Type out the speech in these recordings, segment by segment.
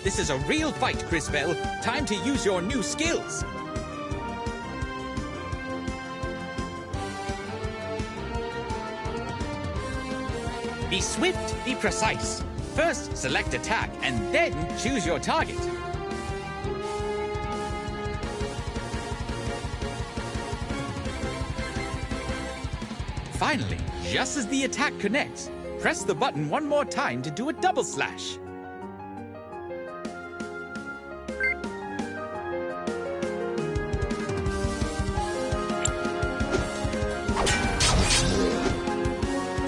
This is a real fight, CrisTales. Time to use your new skills. Be swift, be precise. First, select attack, and then choose your target. Finally, just as the attack connects, press the button one more time to do a double slash.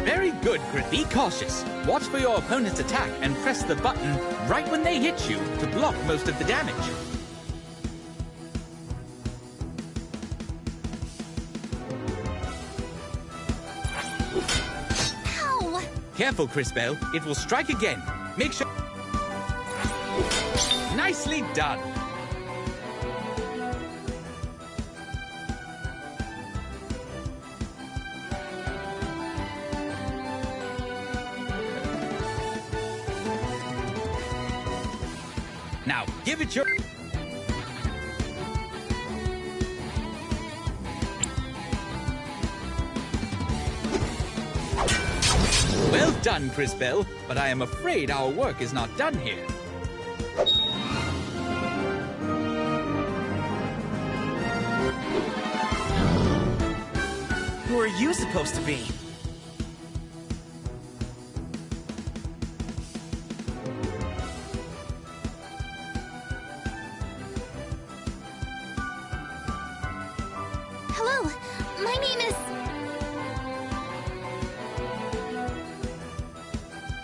Very good, Grit. Be cautious. Watch for your opponent's attack and press the button right when they hit you to block most of the damage. Ow! Careful, CrisTales. It will strike again. Make sure... Nicely done. Now, give it your... Well done, CrisTales, but I am afraid our work is not done here. Who are you supposed to be? Hello, my name is...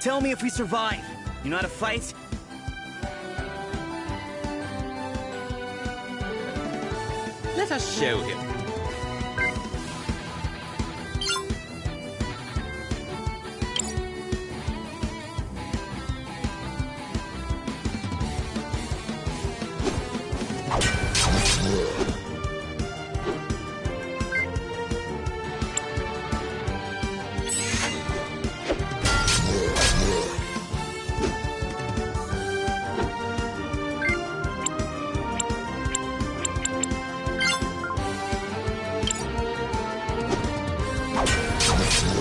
Tell me if we survive. You know how to fight? Let us show him.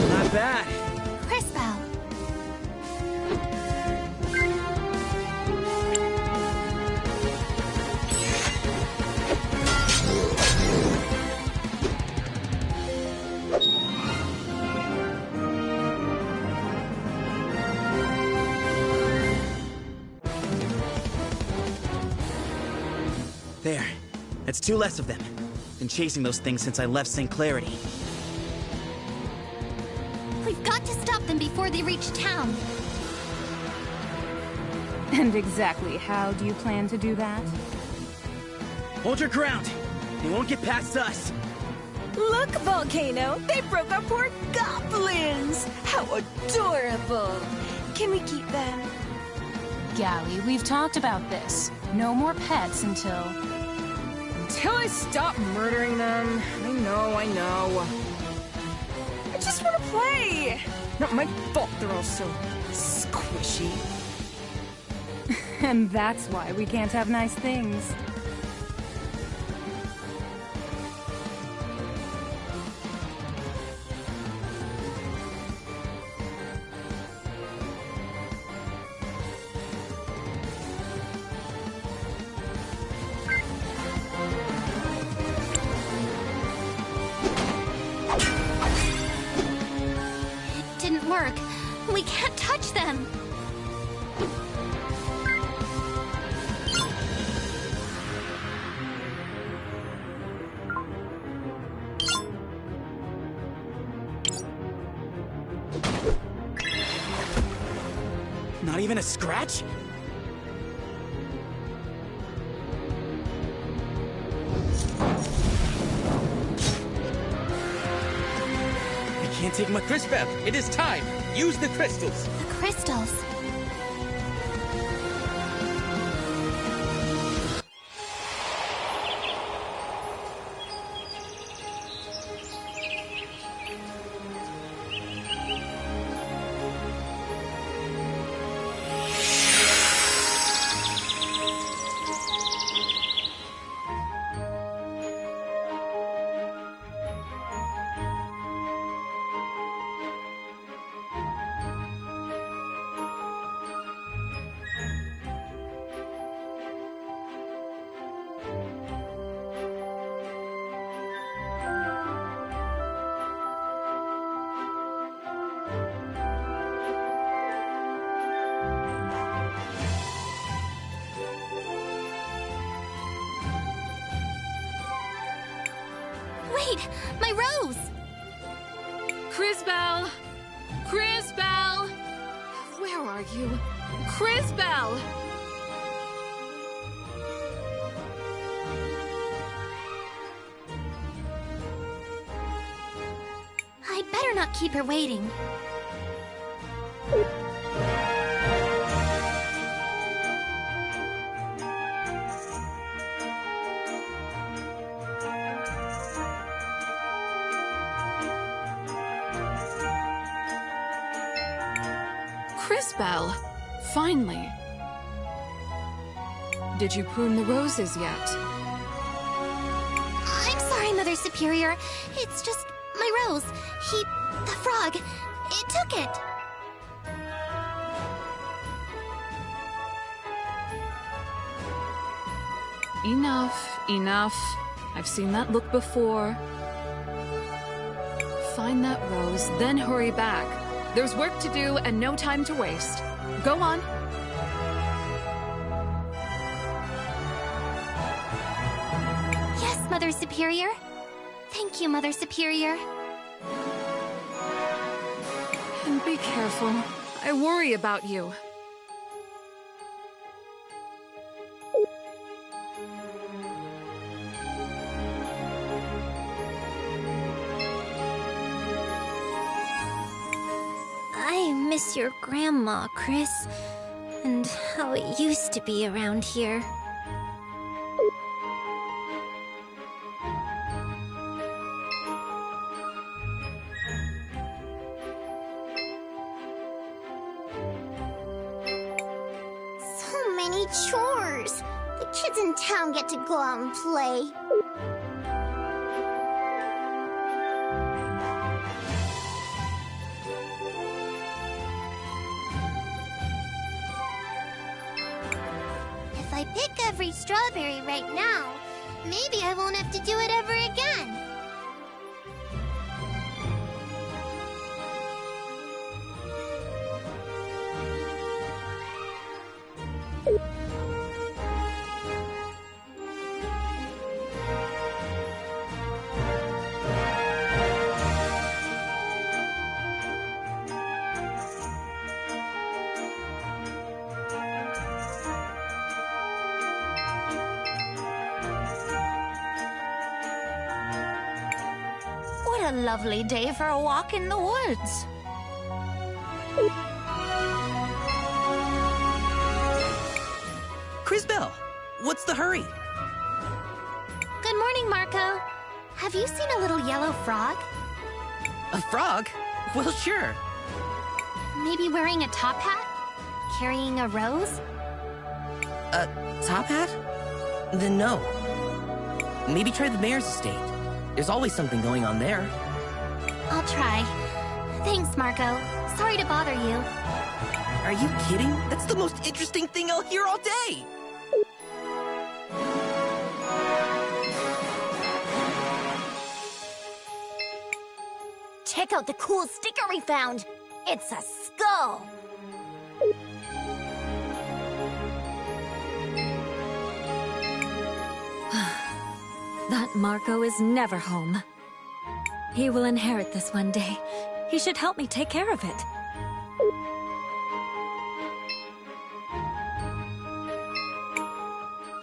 Not bad. CrisTales. There. That's two less of them. Been chasing those things since I left St. Clarity. We've got to stop them before they reach town. And exactly how do you plan to do that? Hold your ground. They won't get past us. Look, Volcano! They broke our poor goblins! How adorable! Can we keep them? Gally, we've talked about this. No more pets until I stop murdering them. I know. I just want to play! Not my fault they're all so squishy. And that's why we can't have nice things. Didn't work. We can't touch them. Not even a scratch? I can't take my... CrisTales, it is time. Use the crystals. The CrisTales. Wait! My rose! CrisBelle! CrisBelle! Where are you? CrisBelle! I better not keep her waiting. CrisBelle! Finally. Did you prune the roses yet? I'm sorry, Mother Superior. It's just my rose. The frog, it took it. Enough, enough. I've seen that look before. Find that rose, then hurry back. There's work to do and no time to waste. Go on. Yes, Mother Superior. Thank you, Mother Superior. And be careful. I worry about you. I miss your grandma, Chris, and how it used to be around here. So many chores. The kids in town get to go out and play. If I pick every strawberry right now, maybe I won't have to do it ever again. What a lovely day for a walk in the woods. CrisBelle, what's the hurry? Good morning, Marco. Have you seen a little yellow frog? A frog? Well, sure. Maybe wearing a top hat? Carrying a rose? A top hat? Then no. Maybe try the mayor's estate. There's always something going on there. I'll try. Thanks, Marco. Sorry to bother you. Are you kidding? That's the most interesting thing I'll hear all day! Check out the cool sticker we found. It's a skull. That Marco is never home. He will inherit this one day. He should help me take care of it.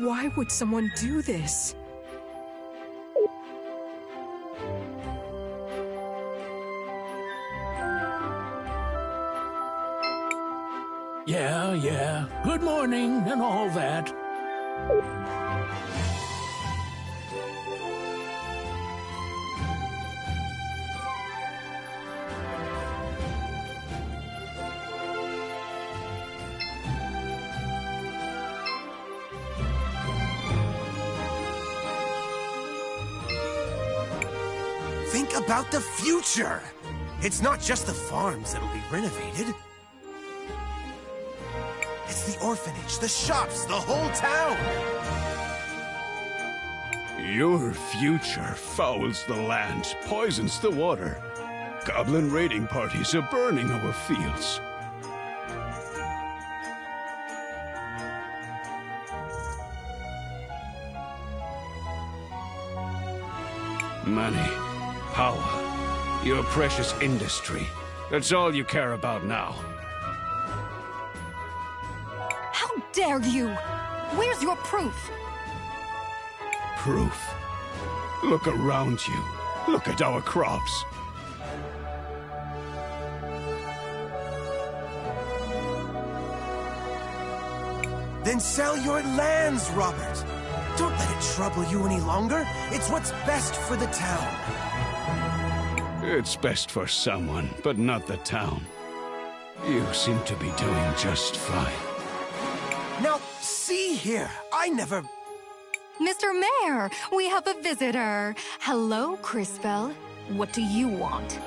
Why would someone do this? Yeah. Good morning and all that. Think about the future! It's not just the farms that'll be renovated. It's the orphanage, the shops, the whole town! Your future fouls the land, poisons the water. Goblin raiding parties are burning our fields. Money, power, your precious industry. That's all you care about now. How dare you? Where's your proof? Proof. Look around you. Look at our crops. Then sell your lands, Robert. Don't let it trouble you any longer. It's what's best for the town. It's best for someone, but not the town. You seem to be doing just fine. Now, see here. I never... Mr. Mayor, we have a visitor. Hello, CrisTales. What do you want?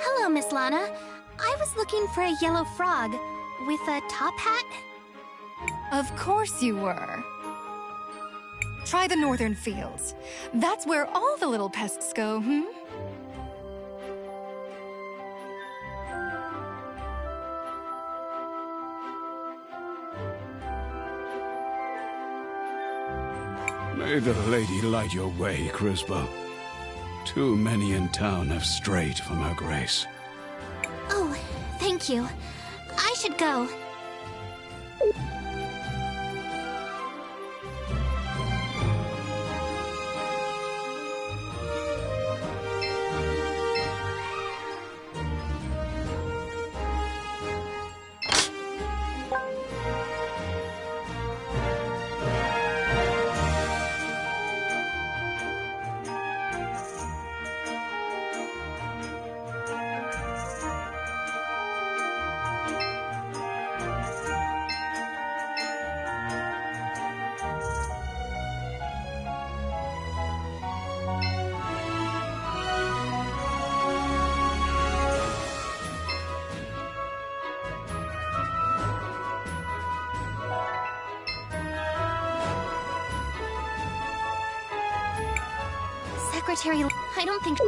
Hello, Miss Lana. I was looking for a yellow frog with a top hat. Of course you were. Try the northern fields. That's where all the little pests go, May the lady light your way, CrisTales. Too many in town have strayed from her grace. Oh, thank you. I should go. Secretary, I don't think...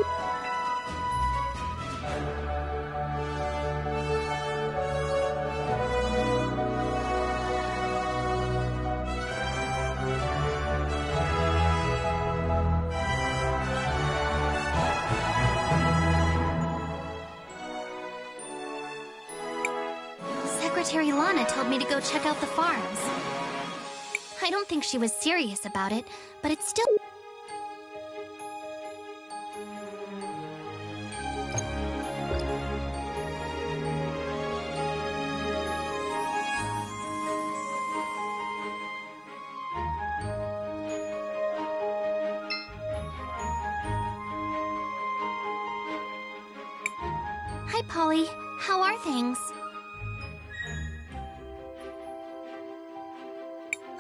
Secretary Lana told me to go check out the farms. I don't think she was serious about it, but it's still... Hi, Polly. How are things?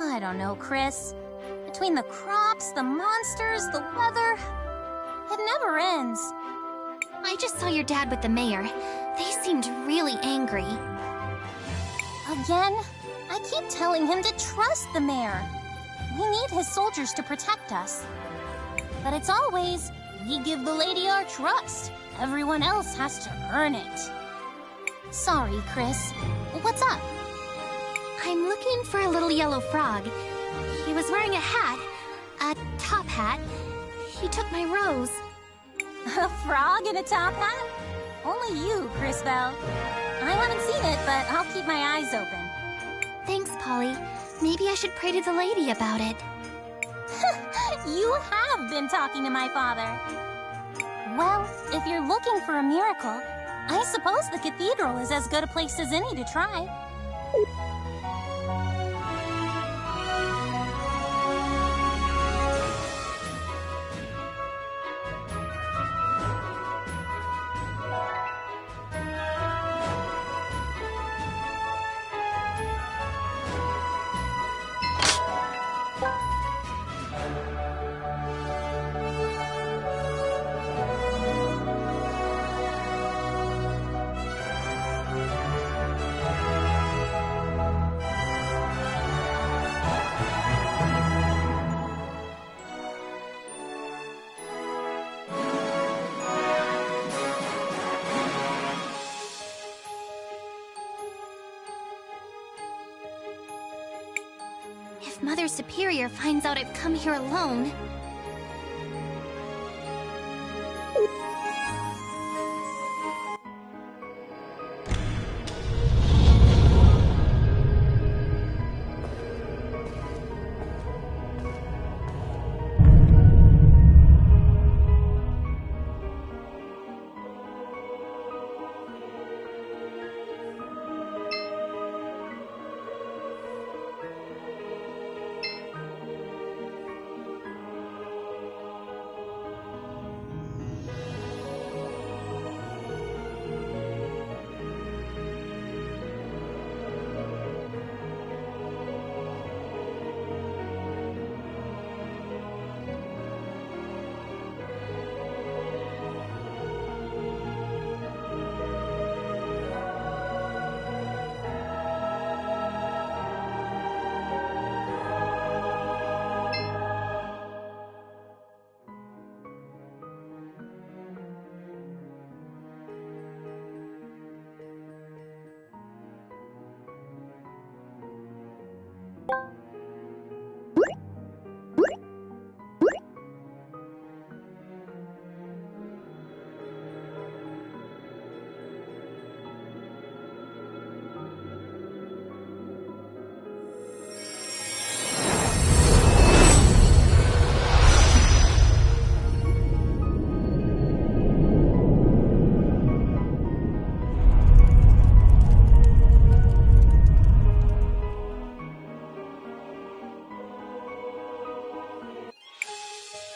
I don't know, Chris. Between the crops, the monsters, the weather, it never ends. I just saw your dad with the mayor. They seemed really angry. Again? I keep telling him to trust the mayor. We need his soldiers to protect us. But it's always, we give the lady our trust. Everyone else has to earn it. Sorry, Chris. What's up? I'm looking for a little yellow frog. He was wearing a hat. A top hat. He took my rose. A frog in a top hat? Only you, CrisTales. I haven't seen it, but I'll keep my eyes open. Thanks, Polly. Maybe I should pray to the lady about it. You have been talking to my father. Well, if you're looking for a miracle, I suppose the cathedral is as good a place as any to try. if Mother Superior finds out I've come here alone?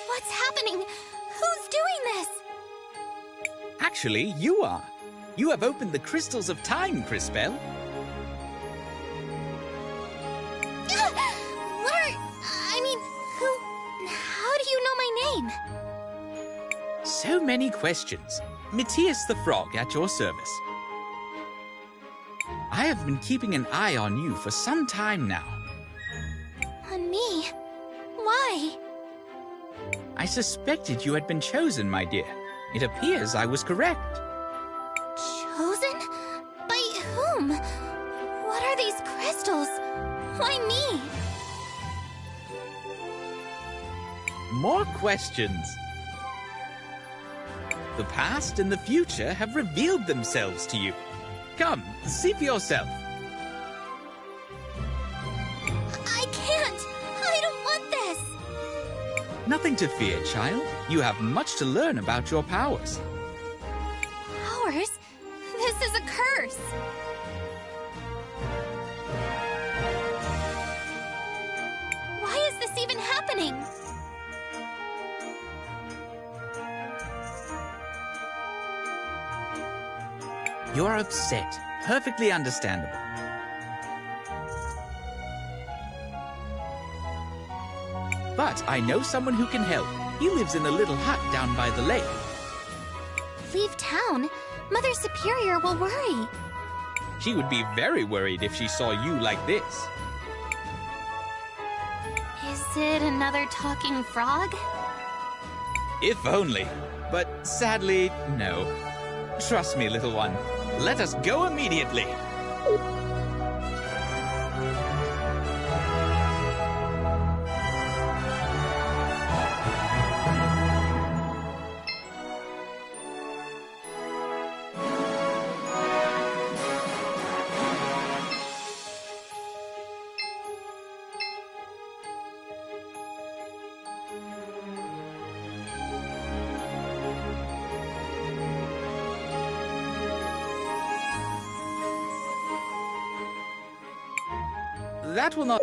What's happening? Who's doing this? Actually, you are. You have opened the crystals of time, CrisTales. What are... I mean, who... How do you know my name? So many questions. Matthias the Frog at your service. I have been keeping an eye on you for some time now. On me? Why? I suspected you had been chosen, my dear. It appears I was correct. Chosen? By whom? What are these crystals? Why me? More questions. The past and the future have revealed themselves to you. Come, see for yourself. I can't! I don't want this! Nothing to fear, child. You have much to learn about your powers. Powers? This is a curse! Why is this even happening? You are upset. Perfectly understandable. But I know someone who can help. He lives in a little hut down by the lake. Leave town? Mother Superior will worry. She would be very worried if she saw you like this. Is it another talking frog? If only. But sadly, no. Trust me, little one. Let us go immediately. That will not...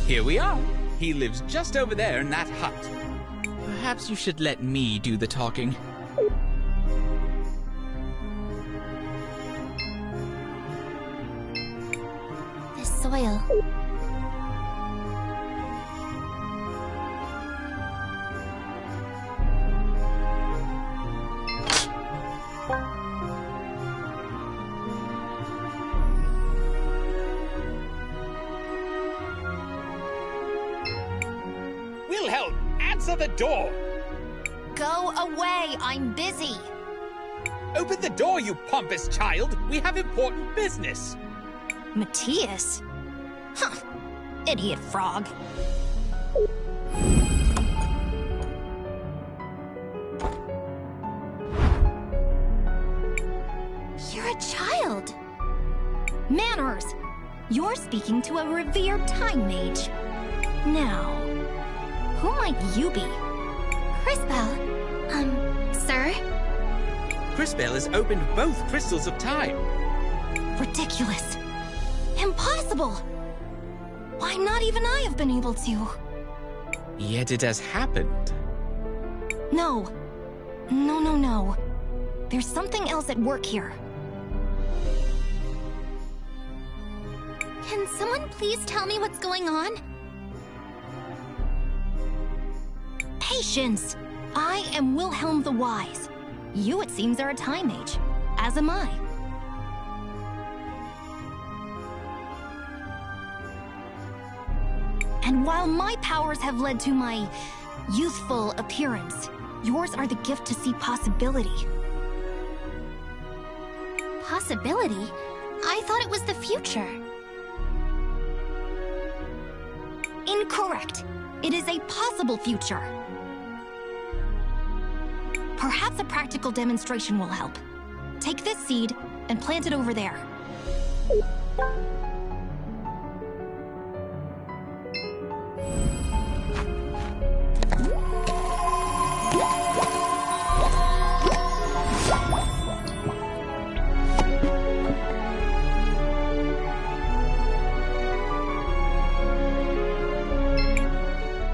Here we are. He lives just over there in that hut. Perhaps you should let me do the talking. The soil. Wilhelm, answer the door! Go away, I'm busy. Open the door, you pompous child! We have important business! Matthias? Huh. Idiot frog. You're a child. Manners! You're speaking to a revered time mage. Now, who might you be? CrisTales. Sir? CrisTales has opened both crystals of time. Ridiculous. Impossible! Why, not even I have been able to. Yet it has happened. No. No. There's something else at work here. Can someone please tell me what's going on? Patience! I am Wilhelm the Wise. You, it seems, are a time mage. As am I. And while my powers have led to my youthful appearance, yours are the gift to see possibility. Possibility? I thought it was the future. Incorrect. It is a possible future. Perhaps a practical demonstration will help. Take this seed and plant it over there.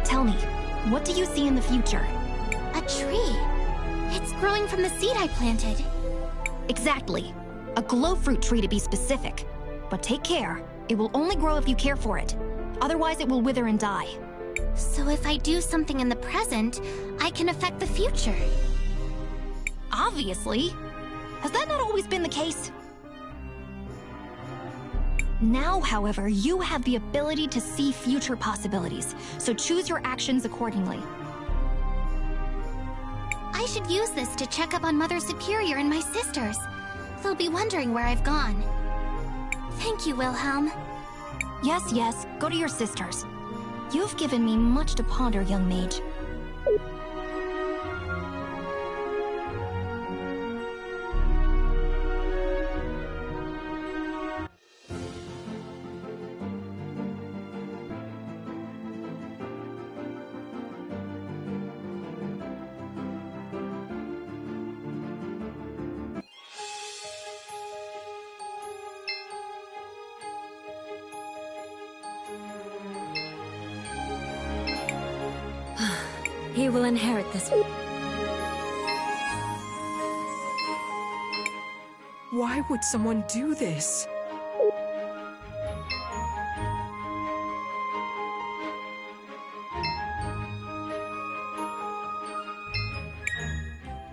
Tell me, what do you see in the future? A tree. It's growing from the seed I planted. Exactly. A glow fruit tree to be specific. But take care. It will only grow if you care for it. Otherwise, it will wither and die. So if I do something in the present, I can affect the future. Obviously. Has that not always been the case? Now, however, you have the ability to see future possibilities, so choose your actions accordingly. I should use this to check up on Mother Superior and my sisters. They'll be wondering where I've gone. Thank you, Wilhelm. Yes, go to your sisters. You've given me much to ponder, young mage. He will inherit this. Why would someone do this?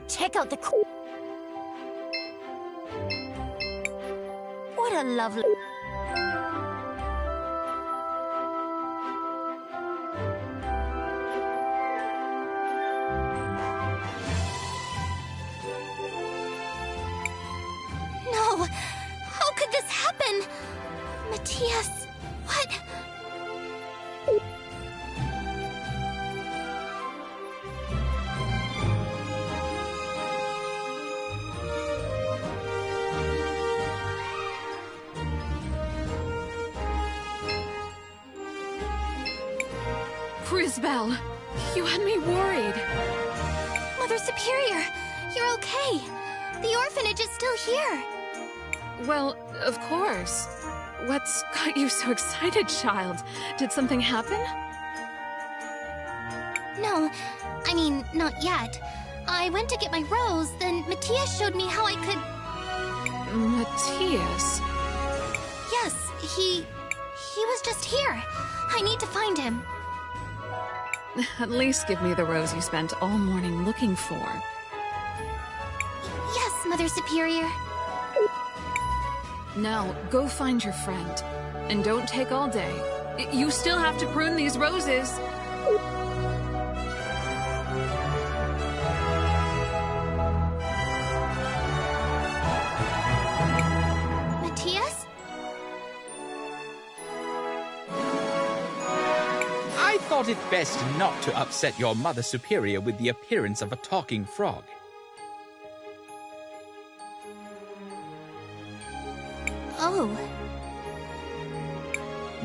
Check out the... What a lovely... No! How could this happen? Matthias, what? CrisTales, you had me worried. Mother Superior, you're okay. The orphanage is still here. Well, of course. What's got you so excited, child? Did something happen? No, I mean, not yet. I went to get my rose, then Matthias showed me how I could... Matthias? Yes, he was just here. I need to find him. At least give me the rose you spent all morning looking for. Yes, Mother Superior. Now, go find your friend. And don't take all day. You still have to prune these roses. Matthias? I thought it best not to upset your Mother Superior with the appearance of a talking frog. Oh.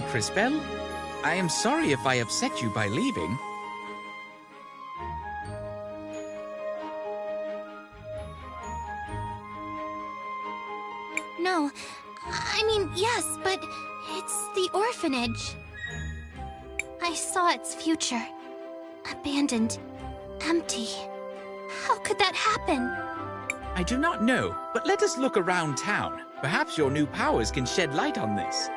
Crisbell, I am sorry if I upset you by leaving. No, I mean, yes, but it's the orphanage. I saw its future. Abandoned. Empty. How could that happen? I do not know, but let us look around town. Perhaps your new powers can shed light on this.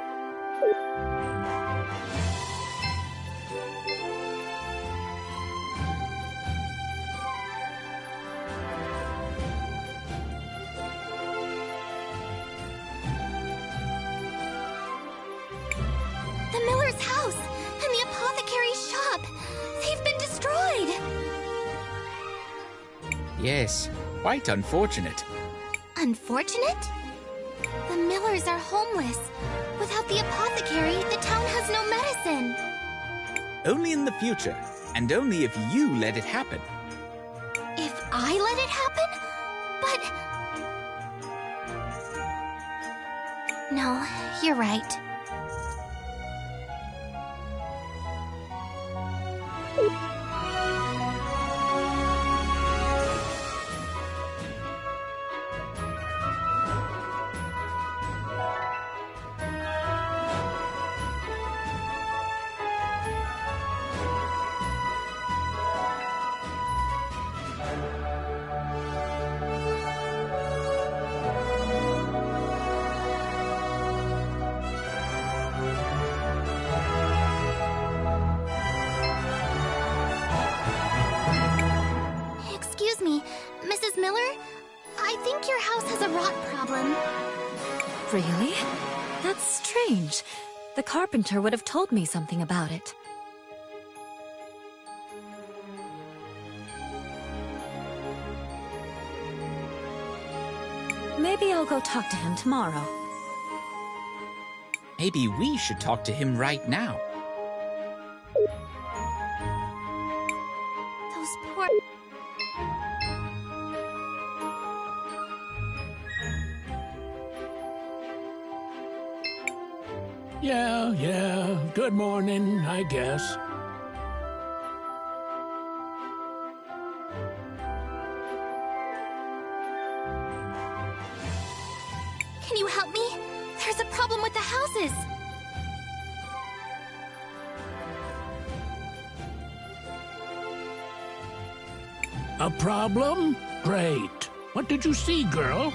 The miller's house and the apothecary's shop. They've been destroyed. Yes, quite unfortunate. Unfortunate? The millers are homeless. Without the apothecary, the town has no medicine. Only in the future, and only if you let it happen. If I let it happen? But... No, you're right. Excuse me, Mrs. Miller? I think your house has a rot problem. Really? That's strange. The carpenter would have told me something about it. Maybe I'll go talk to him tomorrow. Maybe we should talk to him right now. Those poor... Yeah. Good morning, I guess. Can you help me? There's a problem with the houses. A problem? Great. What did you see, girl?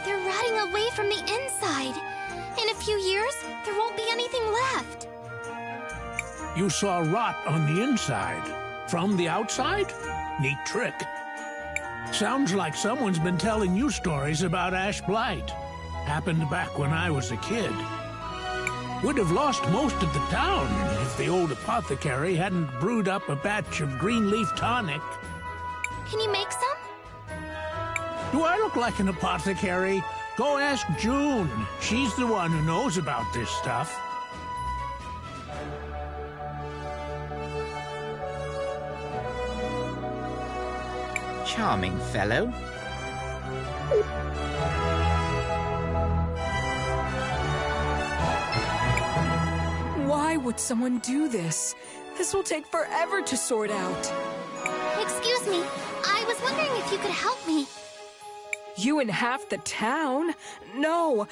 They're rotting away from the inside. In a few years, there won't be anything left. You saw rot on the inside. From the outside? Neat trick. Sounds like someone's been telling you stories about Ash Blight. Happened back when I was a kid. Would have lost most of the town if the old apothecary hadn't brewed up a batch of green leaf tonic. Can you make some? Do I look like an apothecary? Go ask June. She's the one who knows about this stuff. Charming fellow. Why would someone do this? This will take forever to sort out. Excuse me, I was wondering if you could help me. You in half the town? No,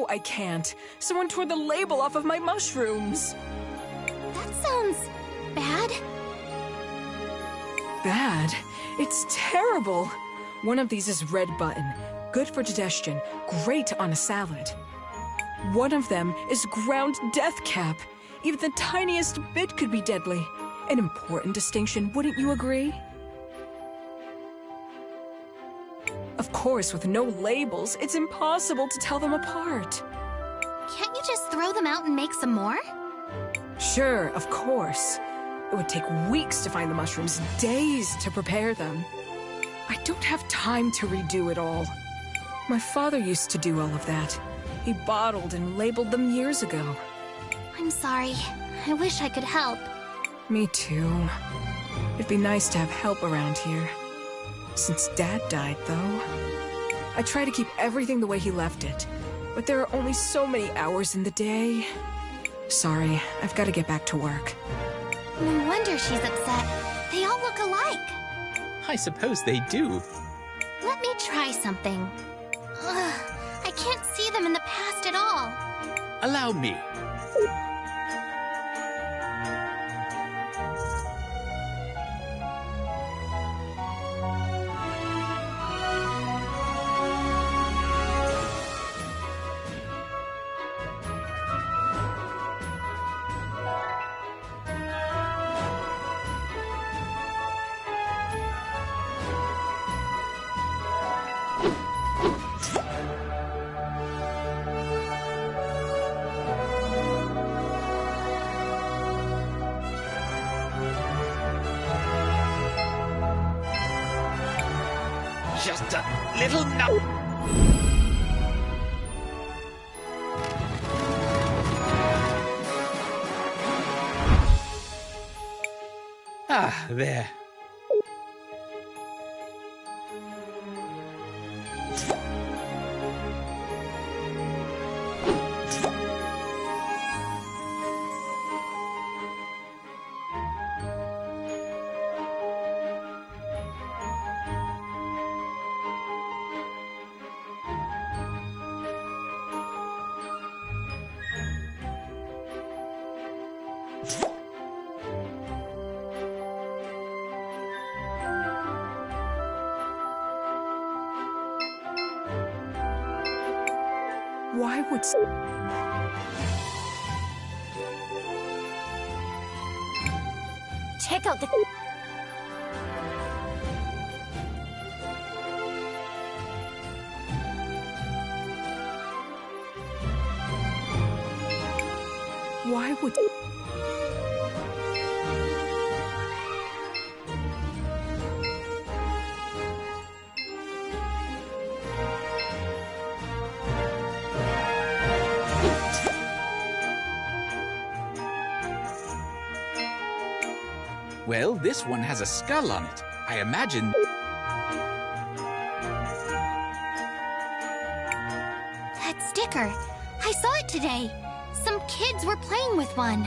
I can't. Someone tore the label off of my mushrooms. That sounds bad. Bad? It's terrible. One of these is red button. Good for digestion. Great on a salad. One of them is ground death cap. Even the tiniest bit could be deadly. An important distinction, wouldn't you agree? Of course, with no labels, it's impossible to tell them apart. Can't you just throw them out and make some more? Sure, of course. It would take weeks to find the mushrooms, days to prepare them. I don't have time to redo it all. My father used to do all of that. He bottled and labeled them years ago. I'm sorry. I wish I could help. Me too. It'd be nice to have help around here. Since Dad died, though. I try to keep everything the way he left it, but there are only so many hours in the day. Sorry, I've got to get back to work. No wonder she's upset. They all look alike. I suppose they do. Let me try something. Ugh, I can't see them in the past at all. Allow me. Just a little nut. Ah, there. Why would... Check out the... Why would... Well, this one has a skull on it. I imagine... That sticker. I saw it today. Some kids were playing with one.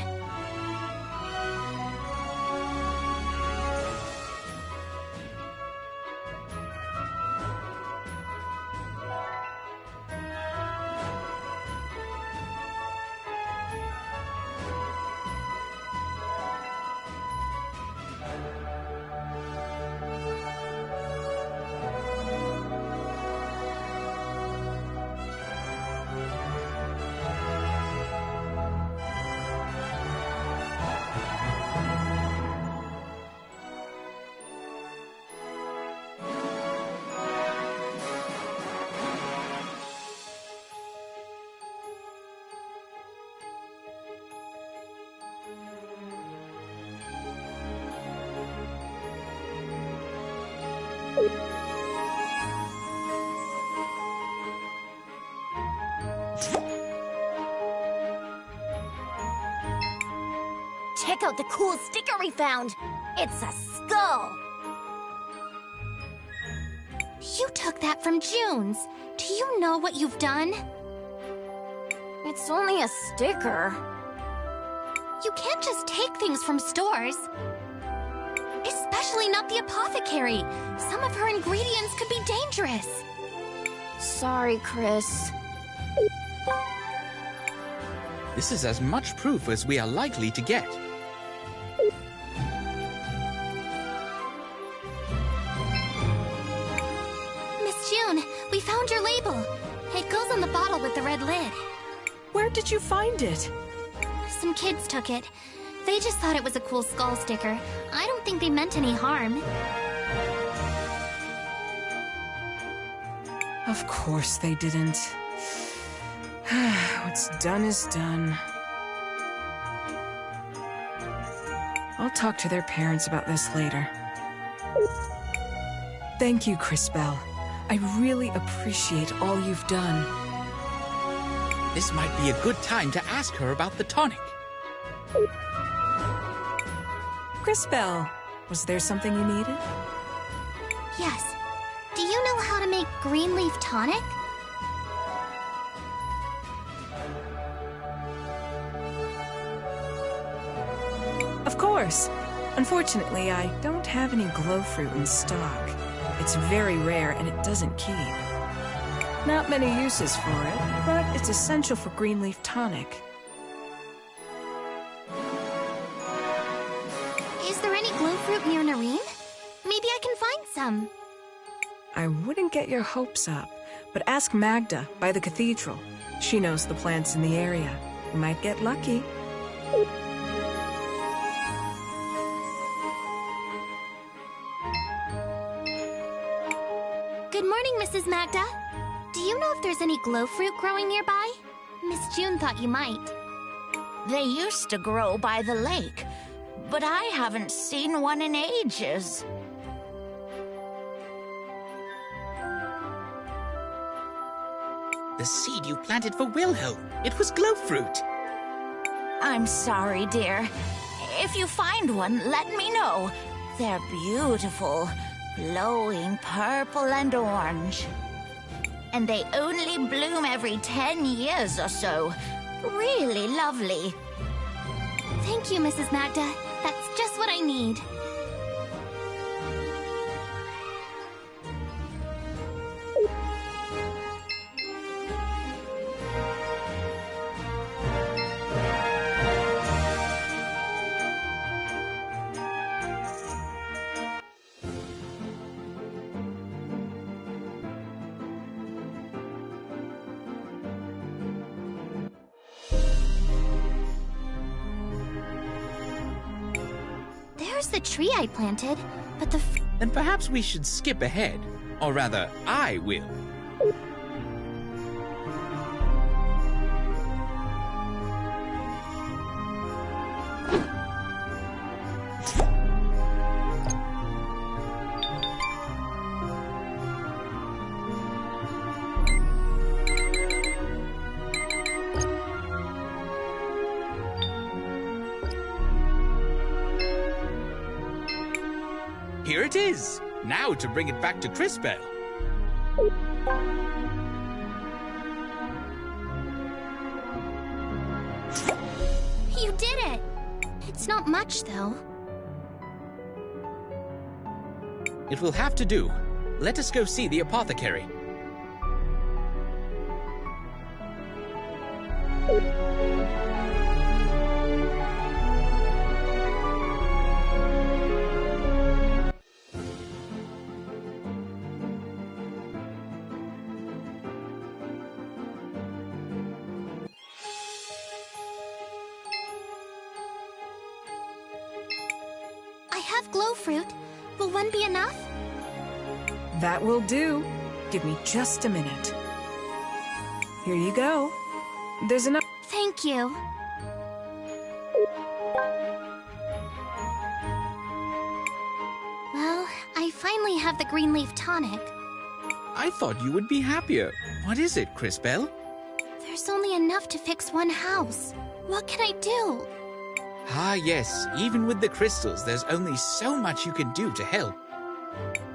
Check out the cool sticker we found! It's a skull! You took that from June's. Do you know what you've done? It's only a sticker. You can't just take things from stores. Especially not the apothecary. Some of her ingredients could be dangerous. Sorry, Chris. This is as much proof as we are likely to get. Miss June, we found your label. It goes on the bottle with the red lid. Where did you find it? Some kids took it. They just thought it was a cool skull sticker. I don't think they meant any harm. Of course they didn't. What's done is done. I'll talk to their parents about this later. Thank you, CrisTales. I really appreciate all you've done. This might be a good time to ask her about the tonic. CrisTales, was there something you needed? Yes. Do you know how to make green leaf tonic? Of course. Unfortunately, I don't have any glow fruit in stock. It's very rare and it doesn't keep. Not many uses for it, but it's essential for green leaf tonic. Is there any glow fruit near Noreen? Maybe I can find some. I wouldn't get your hopes up, but ask Magda by the cathedral. She knows the plants in the area. You might get lucky. Good morning, Mrs. Magda. Do you know if there's any glow fruit growing nearby? Miss June thought you might. They used to grow by the lake, but I haven't seen one in ages. The seed you planted for Wilhelm. It was glow fruit. I'm sorry, dear. If you find one, let me know. They're beautiful, glowing purple and orange. And they only bloom every 10 years or so. Really lovely. Thank you, Mrs. Magda. That's just what I need. There's the tree I planted, but the Then perhaps we should skip ahead. Or rather, I will. Here it is. Now to bring it back to CrisTales. You did it! It's not much, though. It will have to do. Let us go see the apothecary. I have glow fruit. Will one be enough? That will do. Give me just a minute. Here you go. There's enough. Thank you. Well, I finally have the green leaf tonic. I thought you would be happier. What is it, CrisTales? There's only enough to fix one house. What can I do? Ah, yes. Even with the crystals, there's only so much you can do to help.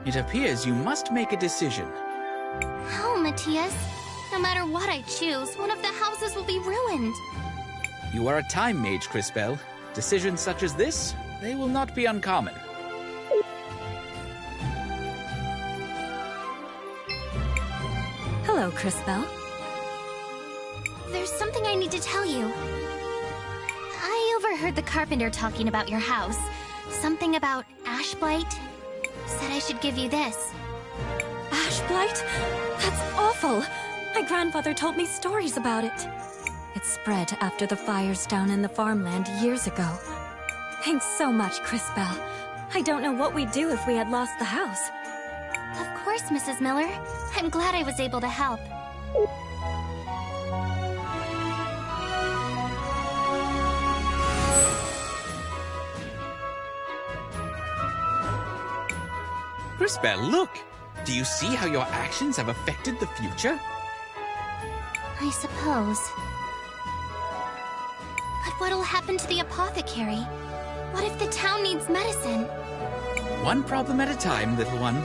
It appears you must make a decision. How, Matthias? No matter what I choose, one of the houses will be ruined. You are a time mage, CrisTales. Decisions such as this, they will not be uncommon. Hello, CrisTales. There's something I need to tell you. I overheard the carpenter talking about your house. Something about ash blight. Said I should give you this. Ash blight? That's awful. My grandfather told me stories about it. It spread after the fires down in the farmland years ago. Thanks so much, CrisTales. I don't know what we'd do if we had lost the house. Of course, Mrs. Miller. I'm glad I was able to help. CrisTales, look! Do you see how your actions have affected the future? I suppose. But what'll happen to the apothecary? What if the town needs medicine? One problem at a time, little one.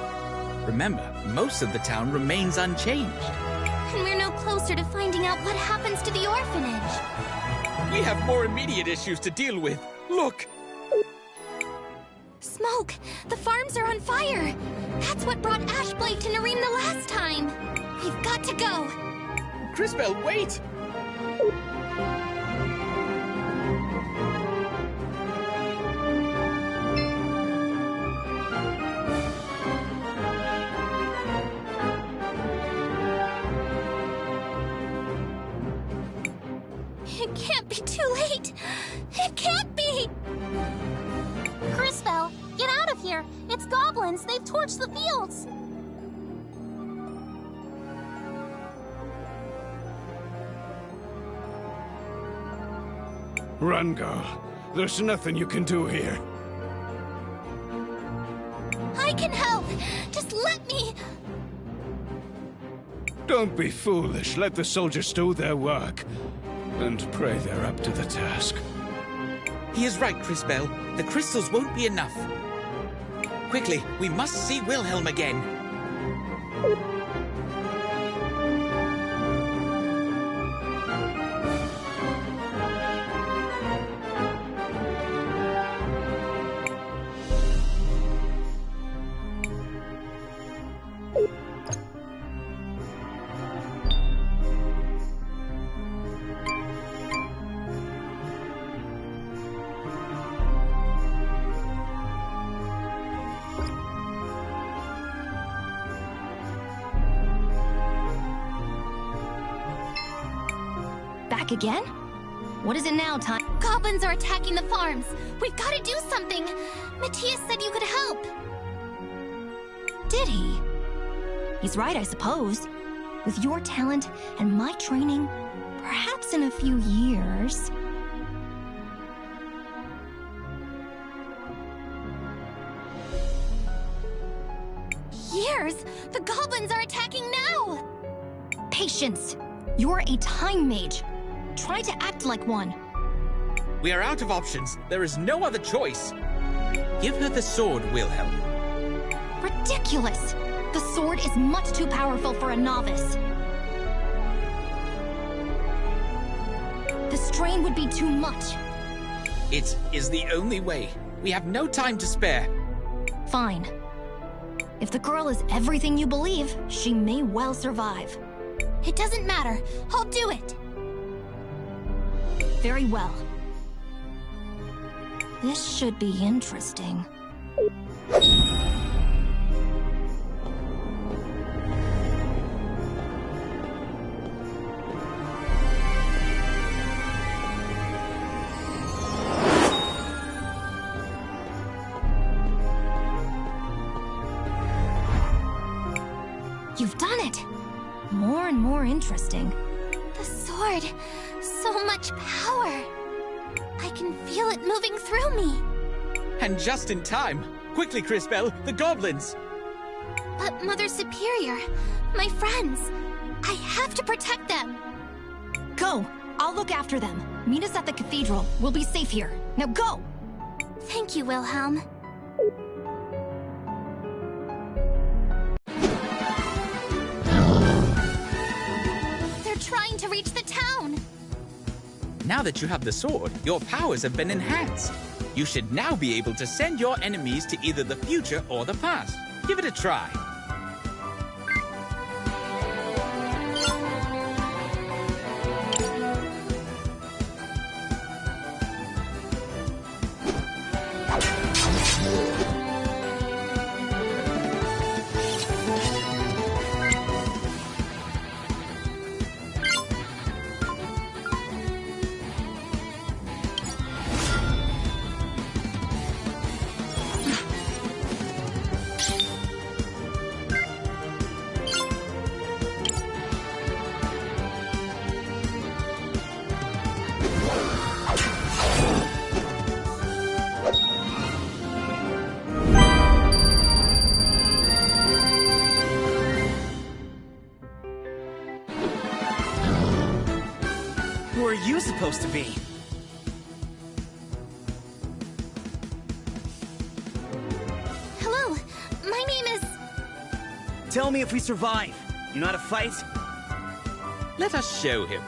Remember, most of the town remains unchanged. And we're no closer to finding out what happens to the orphanage. We have more immediate issues to deal with. Look! Smoke! The farms are on fire! That's what brought ash blight to Nareem the last time! We've got to go! CrisTales, wait! It can't be too late! It can't be! CrisTales, get out of here! It's goblins! They've torched the fields! Run, girl. There's nothing you can do here. I can help! Just let me! Don't be foolish. Let the soldiers do their work. And pray they're up to the task. He is right, CrisTales. The crystals won't be enough. Quickly, we must see Wilhelm again. Back again? What is it now, time? Goblins are attacking the farms! We've got to do something! Matthias said you could help! Did he? He's right, I suppose. With your talent and my training, perhaps in a few years... Years? The goblins are attacking now! Patience! You're a time mage. Try to act like one. We are out of options. There is no other choice. Give her the sword, Wilhelm. Ridiculous! The sword is much too powerful for a novice. The strain would be too much. It is the only way. We have no time to spare. Fine. If the girl is everything you believe, she may well survive. It doesn't matter. I'll do it. Very well. This should be interesting. You've done it! More and more interesting. The sword. So much power. I can feel it moving through me. And just in time. Quickly, CrisTales, the goblins! But Mother Superior, my friends, I have to protect them. Go! I'll look after them. Meet us at the cathedral. We'll be safe here. Now go! Thank you, Wilhelm. They're trying to reach the town. Now that you have the sword, your powers have been enhanced. You should now be able to send your enemies to either the future or the past. Give it a try. Who are you supposed to be? Hello, my name is... Tell me if we survive. You know how to fight? Let us show him.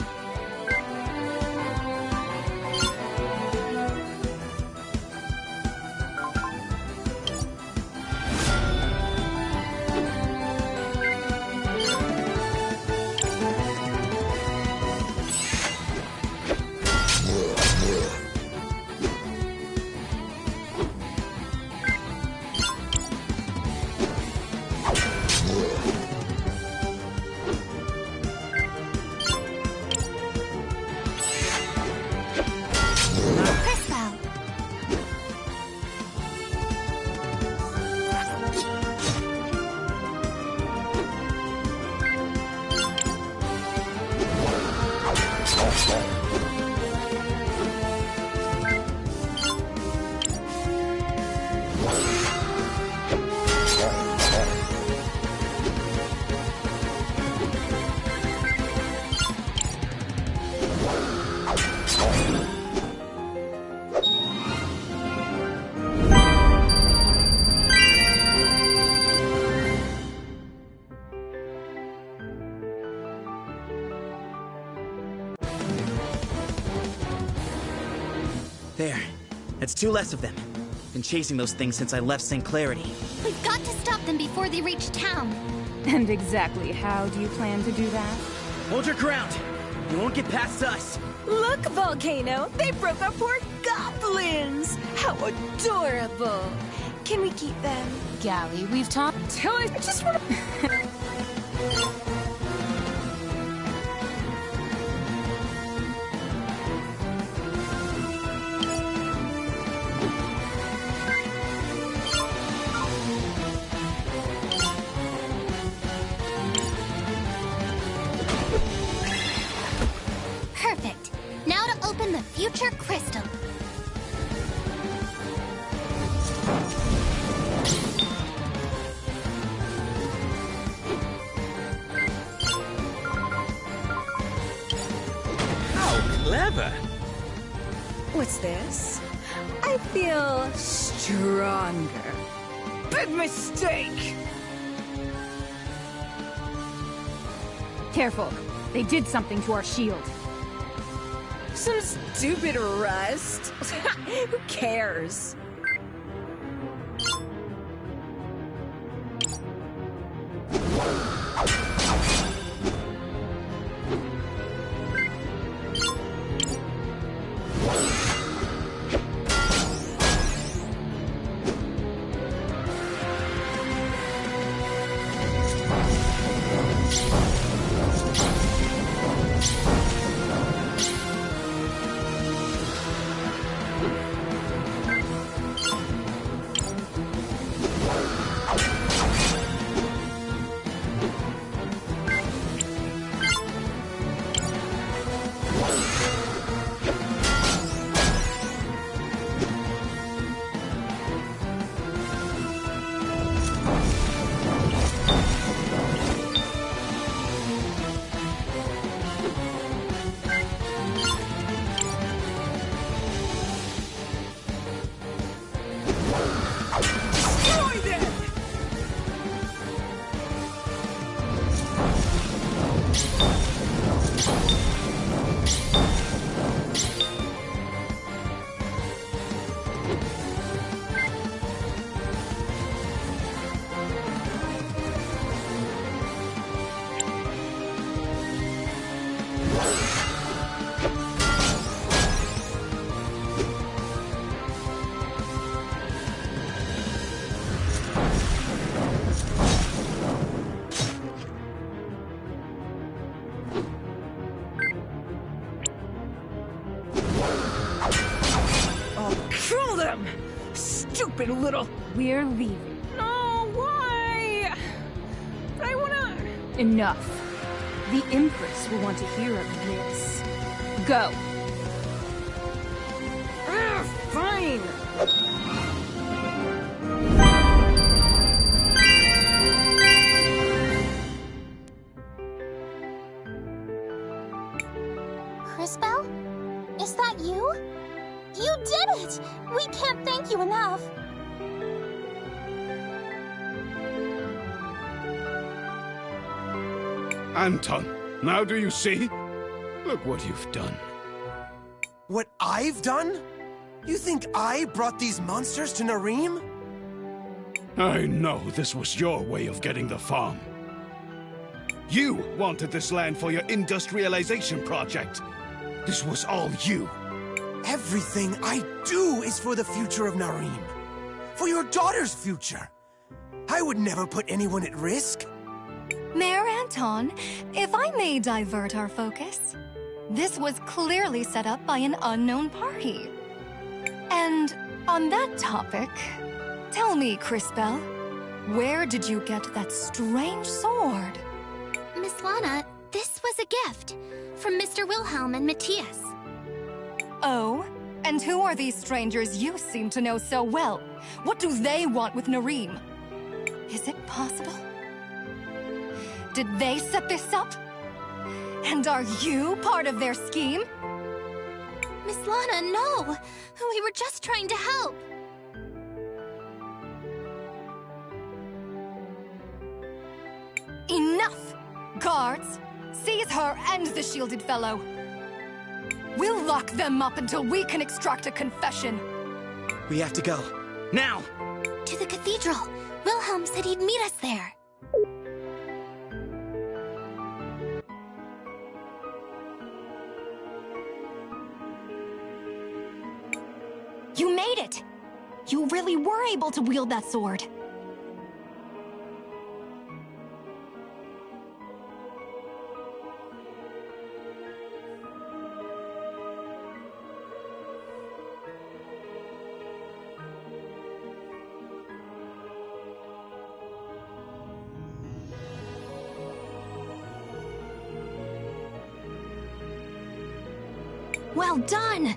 There. That's two less of them. Been chasing those things since I left St. Clarity. We've got to stop them before they reach town. And exactly how do you plan to do that? Hold your ground! You won't get past us! Look, Volcano! They broke our poor goblins! How adorable! Can we keep them? Gally, we've talked. Till I just want to... Perfect. Now to open the future crystal. How clever! What's this? I feel stronger. Big mistake! Careful. They did something to our shield. Some stupid rust. Who cares? Stupid little... We're leaving. No, why? But I wanna... Enough. The Empress will want to hear of this. Go. Fine. CrisTales? Is that you? You did it! We can't thank you enough. Anton, now do you see? Look what you've done. What I've done? You think I brought these monsters to Nareem? I know this was your way of getting the farm. You wanted this land for your industrialization project. This was all you. Everything I do is for the future of Nareem. For your daughter's future. I would never put anyone at risk. Mayor Anton, if I may divert our focus, this was clearly set up by an unknown party. And on that topic, tell me, CrisTales, where did you get that strange sword? Miss Lana, this was a gift from Mr. Wilhelm and Matthias. Oh? And who are these strangers you seem to know so well? What do they want with Nareem? Is it possible? Did they set this up? And are you part of their scheme? Miss Lana, no! We were just trying to help. Enough! Guards, seize her and the shielded fellow. We'll lock them up until we can extract a confession. We have to go. Now! To the cathedral. Wilhelm said he'd meet us there. You made it! You really were able to wield that sword. Well done!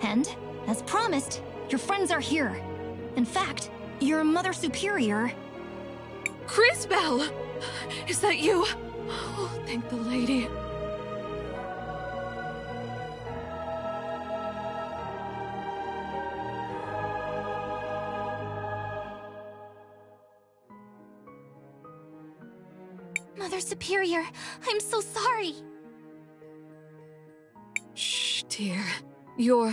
And, as promised, your friends are here. In fact, your Mother Superior... CrisTales! Is that you? Oh, thank the lady. Mother Superior, I'm so sorry. Shh, dear. Your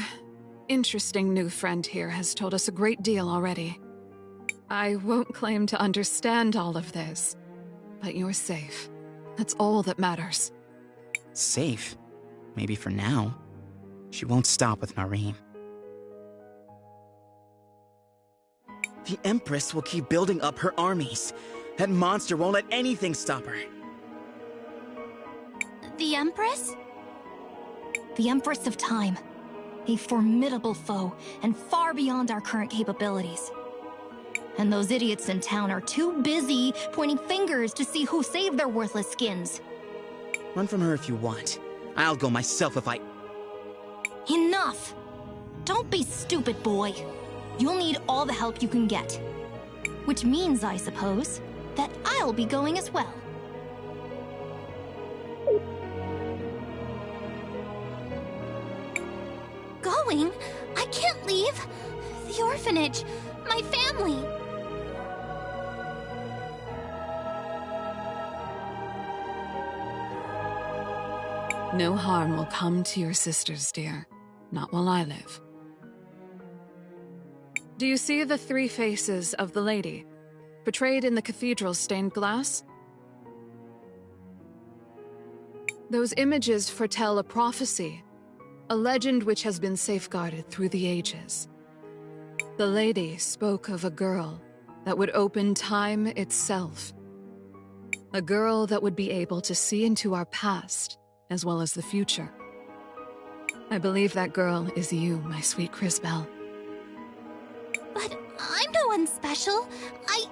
interesting new friend here has told us a great deal already. I won't claim to understand all of this, but you're safe. That's all that matters. Safe? Maybe for now. She won't stop with Nareem. The Empress will keep building up her armies. That monster won't let anything stop her. The Empress? The Empress of Time. A formidable foe, and far beyond our current capabilities. And those idiots in town are too busy pointing fingers to see who saved their worthless skins. Run from her if you want. I'll go myself if I... Enough! Don't be stupid, boy. You'll need all the help you can get. Which means, I suppose, that I'll be going as well. Going? I can't leave. The orphanage. My family. No harm will come to your sisters, dear. Not while I live. Do you see the three faces of the lady, portrayed in the cathedral's stained glass? Those images foretell a prophecy, a legend which has been safeguarded through the ages. The lady spoke of a girl that would open time itself. A girl that would be able to see into our past, as well as the future. I believe that girl is you, my sweet CrisTales. But I'm no one special. I...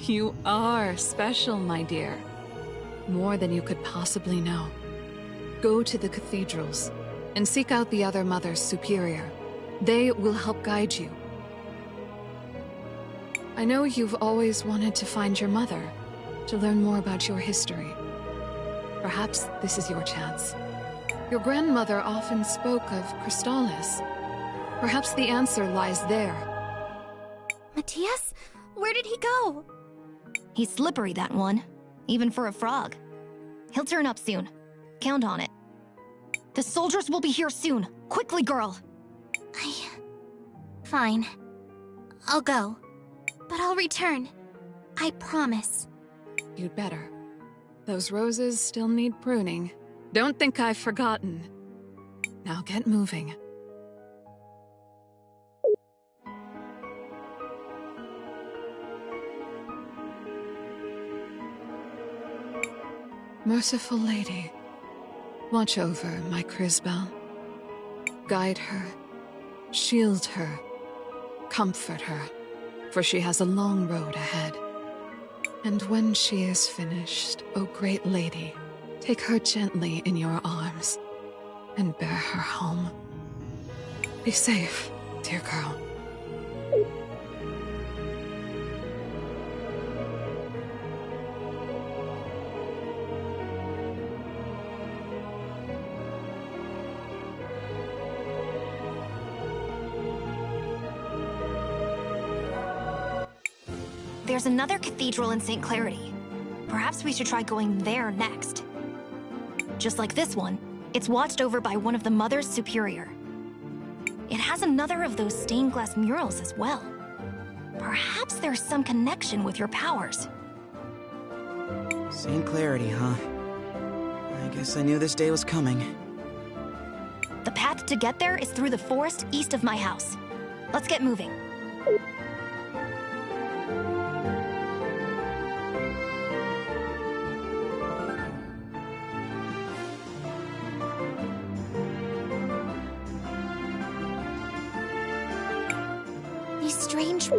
You are special, my dear. More than you could possibly know. Go to the cathedrals and seek out the other Mothers Superior. They will help guide you. I know you've always wanted to find your mother, to learn more about your history. Perhaps this is your chance. Your grandmother often spoke of CrisTales. Perhaps the answer lies there. Matthias? Where did he go? He's slippery, that one. Even for a frog. He'll turn up soon. Count on it. The soldiers will be here soon. Quickly, girl! Fine. I'll go. But I'll return. I promise. You'd better. Those roses still need pruning. Don't think I've forgotten. Now get moving. Merciful Lady, watch over my CrisTales. Guide her, shield her, comfort her, for she has a long road ahead. And when she is finished, O great lady, take her gently in your arms and bear her home. Be safe, dear girl. There's another cathedral in St. Clarity. Perhaps we should try going there next. Just like this one, it's watched over by one of the Mothers Superior. It has another of those stained glass murals as well. Perhaps there's some connection with your powers. St. Clarity, huh? I guess I knew this day was coming. The path to get there is through the forest east of my house. Let's get moving. These strange...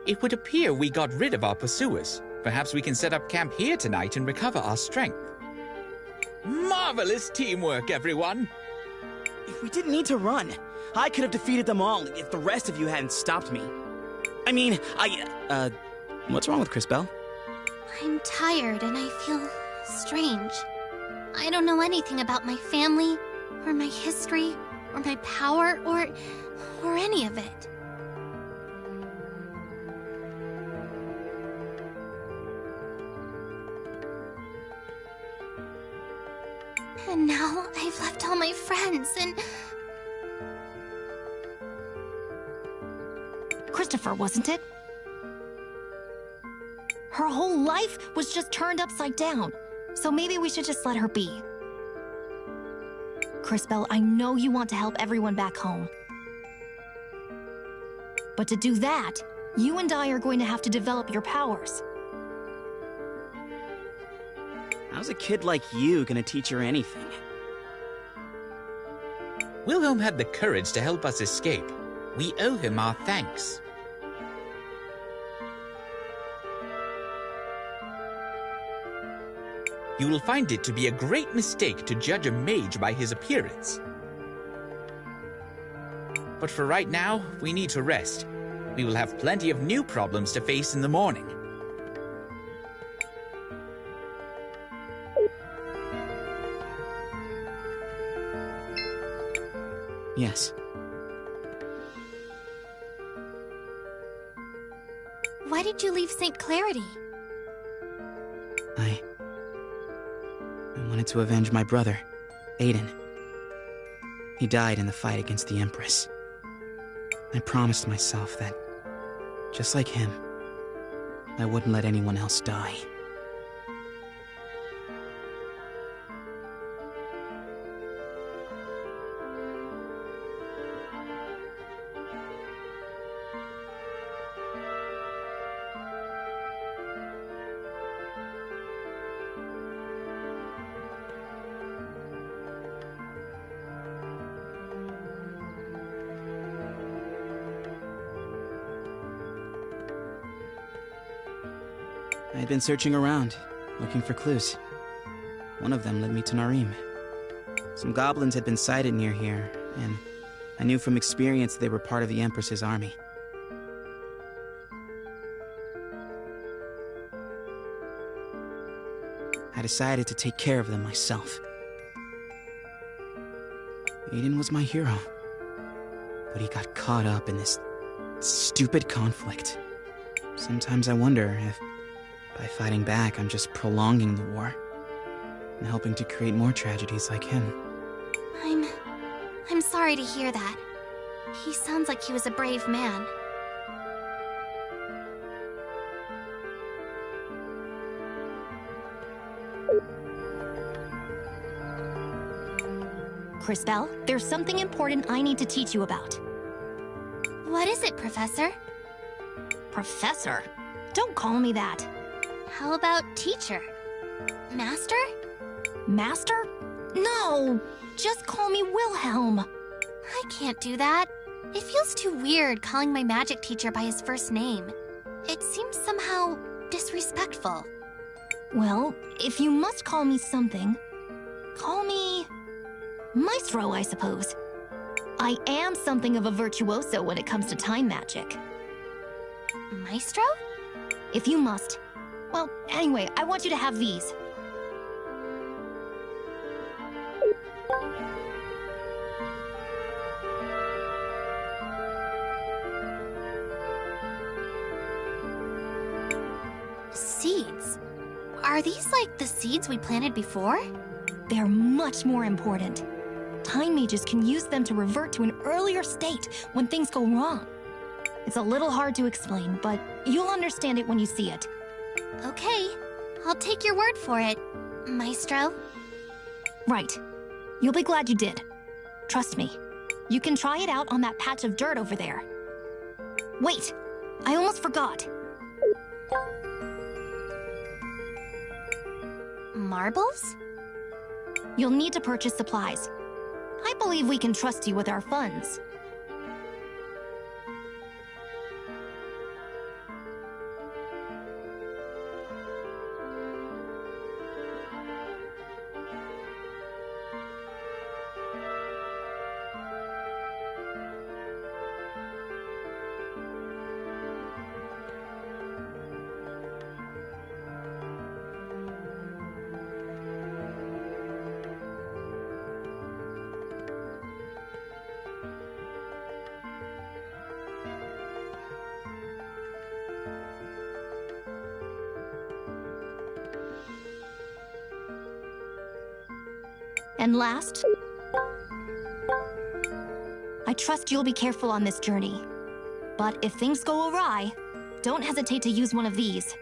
It would appear we got rid of our pursuers. Perhaps we can set up camp here tonight and recover our strength. Marvelous teamwork, everyone! If we didn't need to run, I could have defeated them all if the rest of you hadn't stopped me. I mean, what's wrong with CrisTales? I'm tired and I feel strange. I don't know anything about my family, or my history, or my power, or any of it. And now I've left all my friends and... Christopher, wasn't it? Her whole life was just turned upside down, so maybe we should just let her be. CrisTales, I know you want to help everyone back home. But to do that, you and I are going to have to develop your powers. How's a kid like you gonna teach her anything? Wilhelm had the courage to help us escape. We owe him our thanks. You will find it to be a great mistake to judge a mage by his appearance. But for right now, we need to rest. We will have plenty of new problems to face in the morning. Yes. Why did you leave St. Clarity? I wanted to avenge my brother, Aiden. He died in the fight against the Empress. I promised myself that, just like him, I wouldn't let anyone else die. I had been searching around, looking for clues. One of them led me to Narim. Some goblins had been sighted near here, and I knew from experience they were part of the Empress's army. I decided to take care of them myself. Aiden was my hero, but he got caught up in this stupid conflict. Sometimes I wonder if by fighting back, I'm just prolonging the war and helping to create more tragedies like him. I'm sorry to hear that. He sounds like he was a brave man. CrisTales, there's something important I need to teach you about. What is it, Professor? Professor? Don't call me that. How about teacher? Master? Master? No! Just call me Wilhelm. I can't do that. It feels too weird calling my magic teacher by his first name. It seems somehow disrespectful. Well, if you must call me something, call me Maestro, I suppose. I am something of a virtuoso when it comes to time magic. Maestro? If you must. Well, anyway, I want you to have these. Seeds? Are these like the seeds we planted before? They're much more important. Time mages can use them to revert to an earlier state when things go wrong. It's a little hard to explain, but you'll understand it when you see it. Okay, I'll take your word for it, Maestro. Right. You'll be glad you did. Trust me. You can try it out on that patch of dirt over there. Wait! I almost forgot. Marbles? You'll need to purchase supplies. I believe we can trust you with our funds. And last, I trust you'll be careful on this journey. But if things go awry, don't hesitate to use one of these.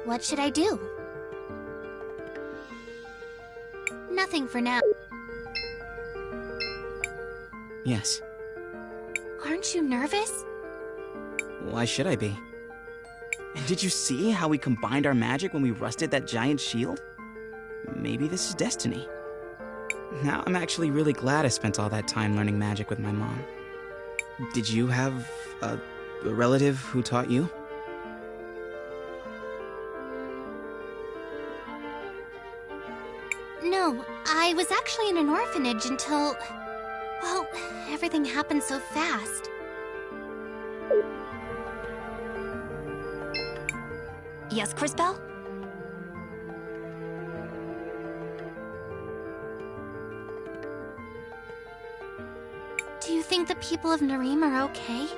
What should I do? Nothing for now. Yes. Aren't you nervous? Why should I be? And did you see how we combined our magic when we rusted that giant shield? Maybe this is destiny. Now I'm actually really glad I spent all that time learning magic with my mom. Did you have a relative who taught you? No, I was actually in an orphanage until... Well, everything happened so fast. Yes, CrisTales? Do you think the people of Nareem are okay?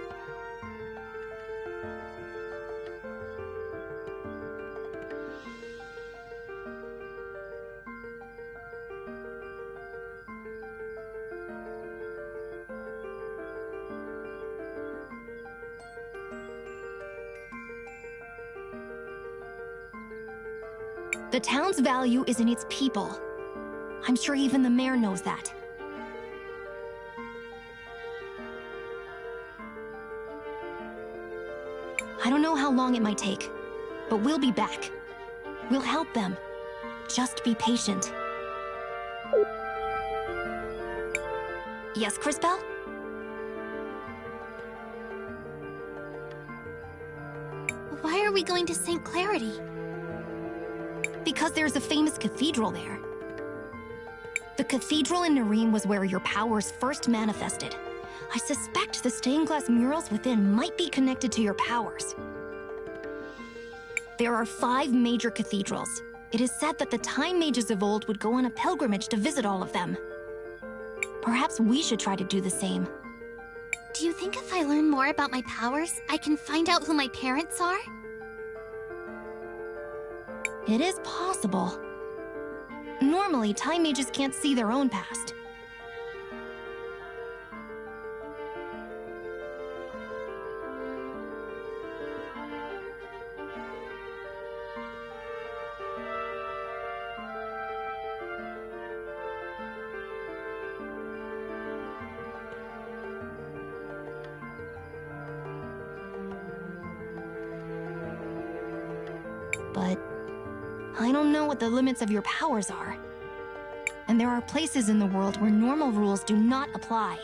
The town's value is in its people. I'm sure even the mayor knows that. I don't know how long it might take, but we'll be back. We'll help them. Just be patient. Yes, CrisTales? Why are we going to St. Clarity? Because there's a famous cathedral there. The cathedral in Nareem was where your powers first manifested. I suspect the stained glass murals within might be connected to your powers. There are 5 major cathedrals. It is said that the time mages of old would go on a pilgrimage to visit all of them. Perhaps we should try to do the same. Do you think if I learn more about my powers, I can find out who my parents are? It is possible. Normally, time mages can't see their own past. But I don't know what the limits of your powers are. And there are places in the world where normal rules do not apply.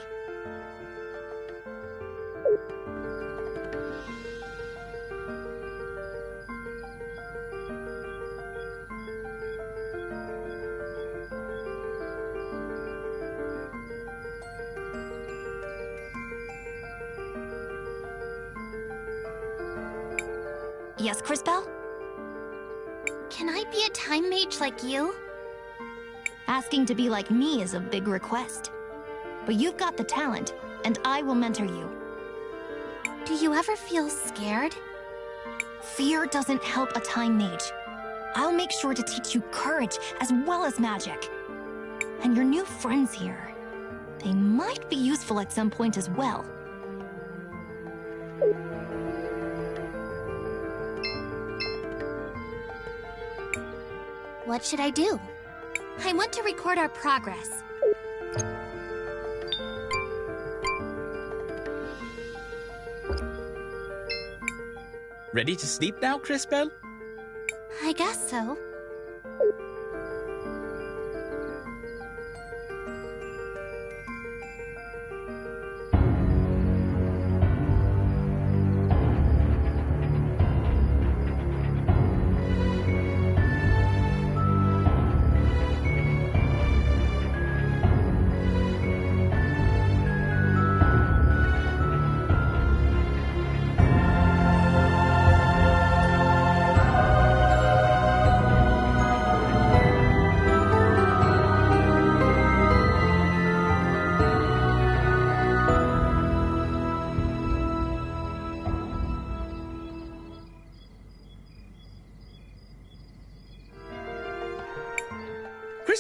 Yes, CrisTales? Can I be a time mage like you? Asking to be like me is a big request. But you've got the talent, and I will mentor you. Do you ever feel scared? Fear doesn't help a time mage. I'll make sure to teach you courage as well as magic. And your new friends here, they might be useful at some point as well. What should I do? I want to record our progress. Ready to sleep now, CrisTales? I guess so.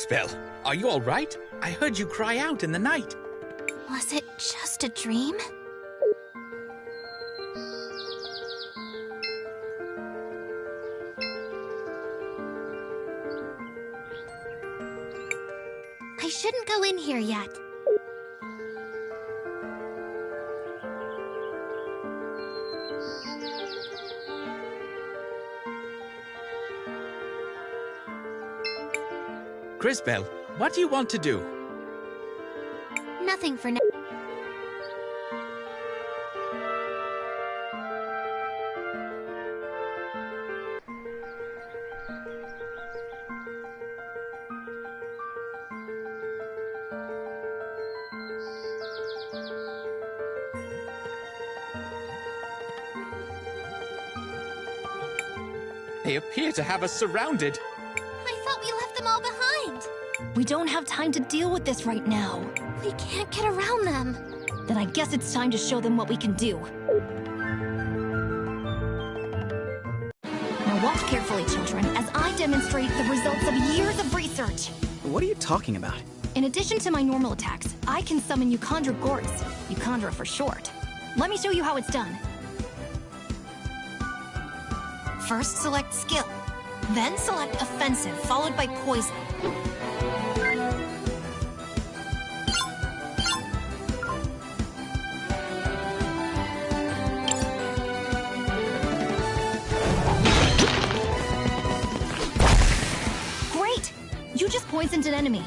CrisTales, are you all right? I heard you cry out in the night. Was it just a dream? I shouldn't go in here yet. CrisTales, what do you want to do? Nothing for now. They appear to have us surrounded. I thought we left them all behind. We don't have time to deal with this right now. We can't get around them. Then I guess it's time to show them what we can do. Now watch carefully, children, as I demonstrate the results of years of research. What are you talking about? In addition to my normal attacks, I can summon Euchandra Gors, Euchandra for short. Let me show you how it's done. First, select skill. Then select offensive, followed by poison. Great! You just poisoned an enemy.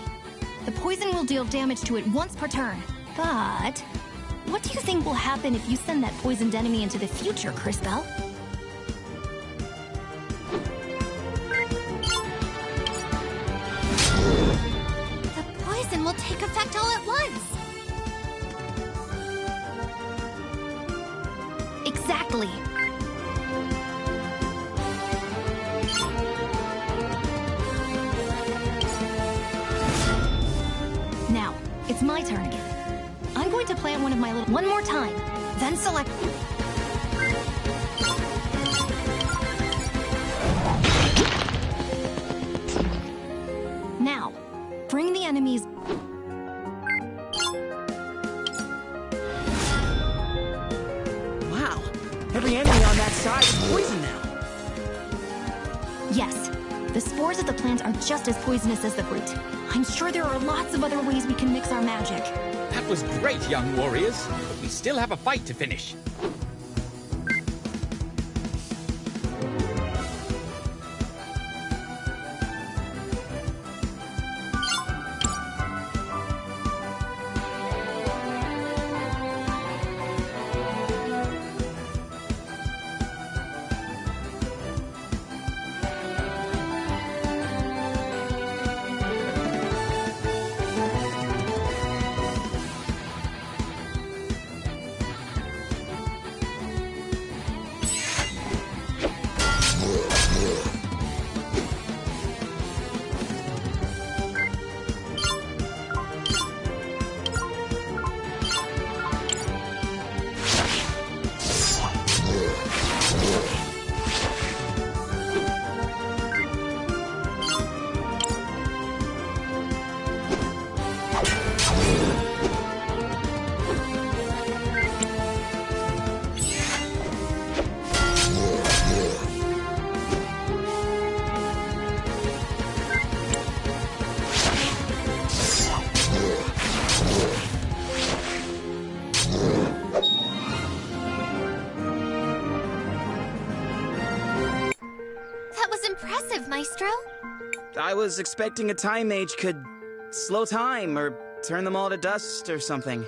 The poison will deal damage to it once per turn. But what do you think will happen if you send that poisoned enemy into the future, CrisTales? Will take effect all at once. Exactly. Now, it's my turn again. I'm going to plant one of my little... One more time, then select... Now, bring the enemies... Wow, every enemy on that side is poisoned now. Yes, the spores of the plant are just as poisonous as the fruit. I'm sure there are lots of other ways we can mix our magic. That was great, young warriors, but we still have a fight to finish. Impressive, Maestro. I was expecting a time mage could slow time or turn them all to dust or something.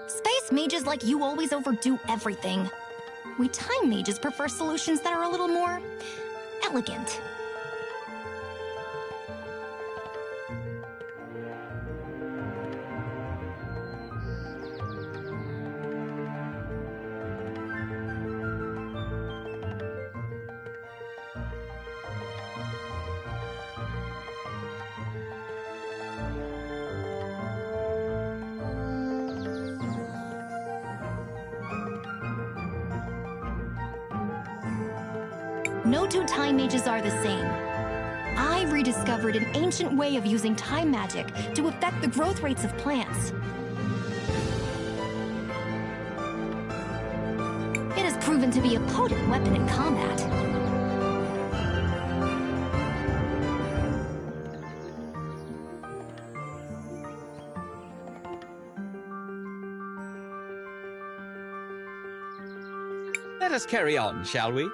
Space mages like you always overdo everything. We time mages prefer solutions that are a little more elegant. No two time mages are the same. I rediscovered an ancient way of using time magic to affect the growth rates of plants. It has proven to be a potent weapon in combat. Let us carry on, shall we?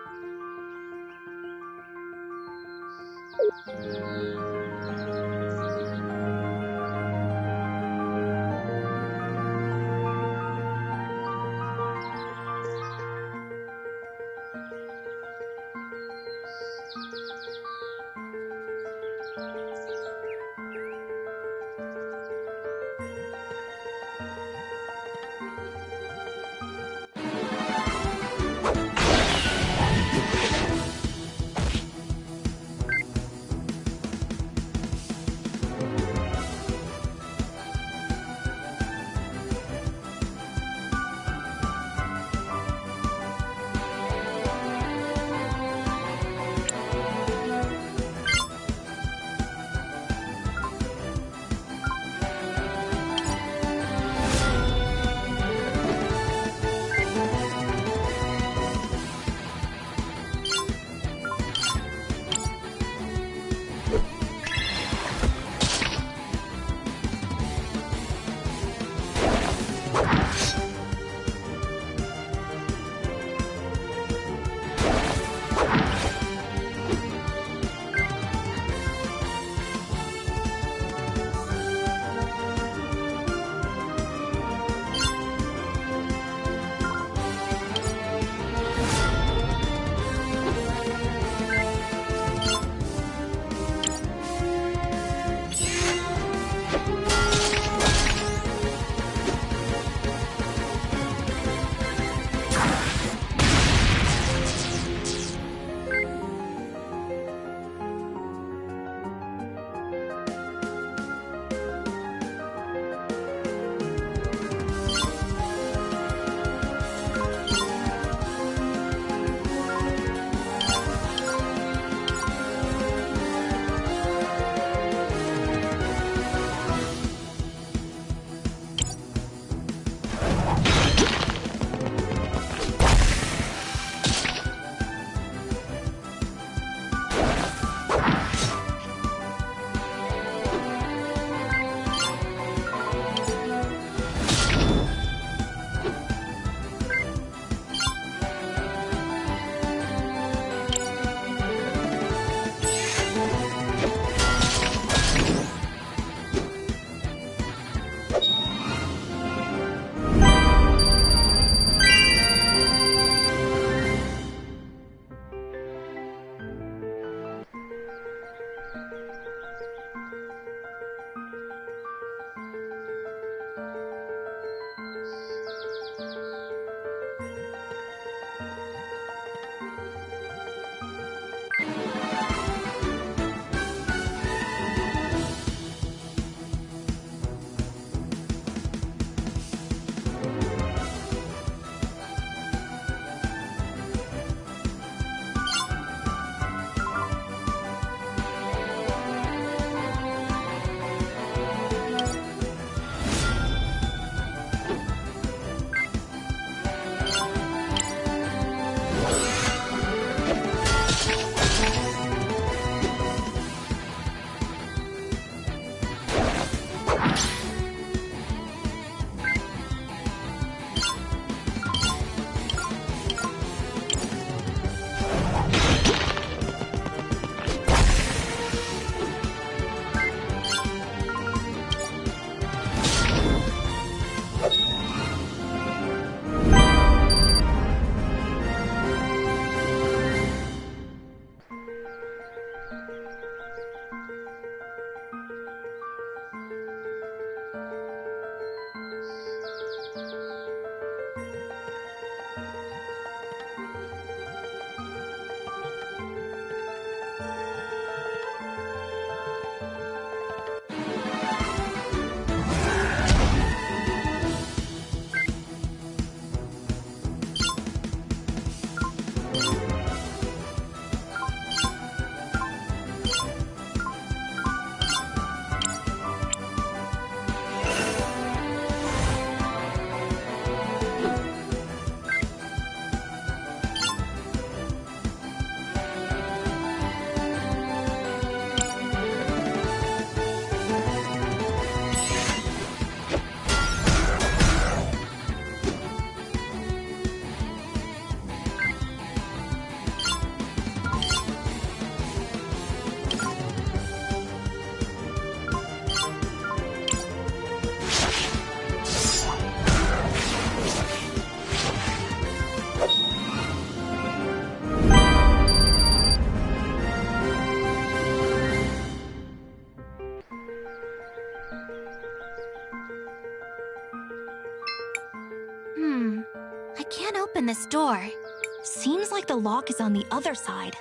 can't open this door. Seems like the lock is on the other side.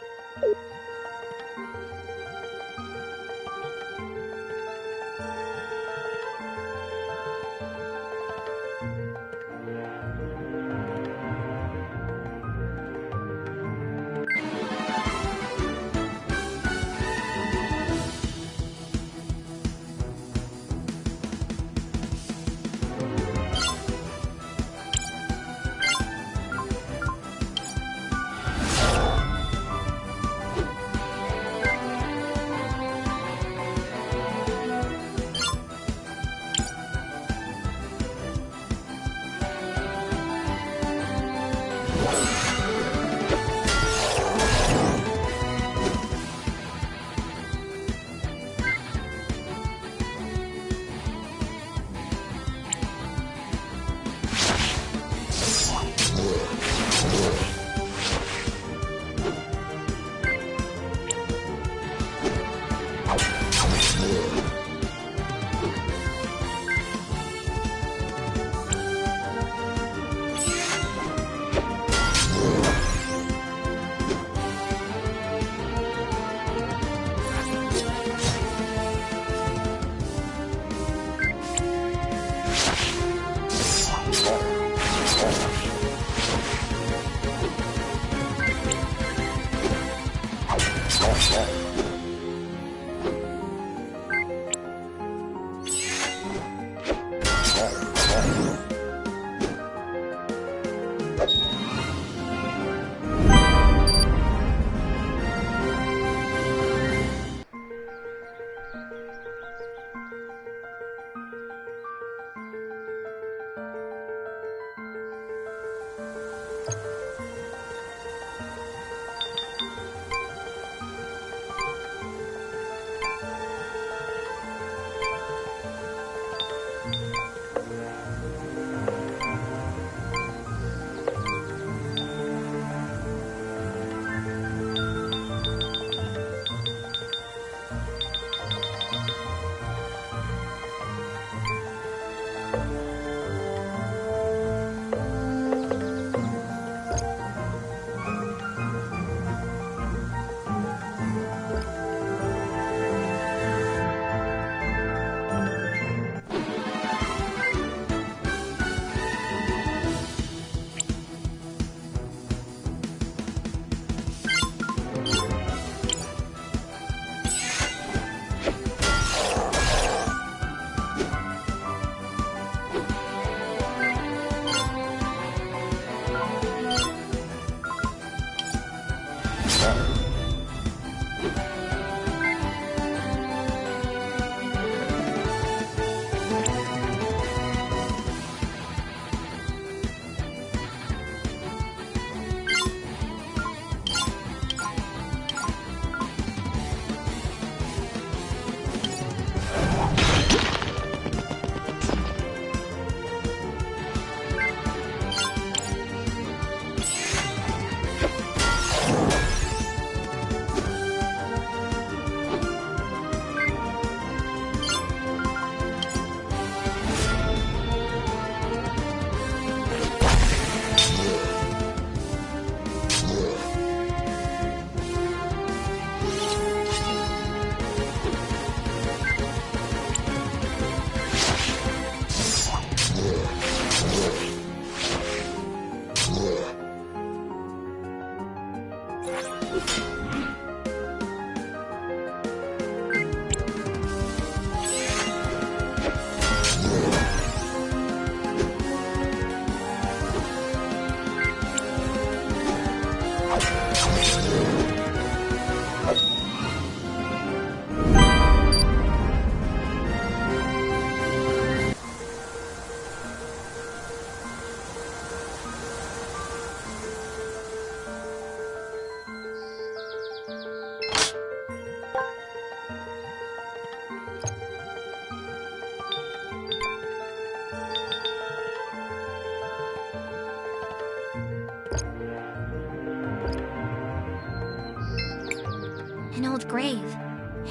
An old grave.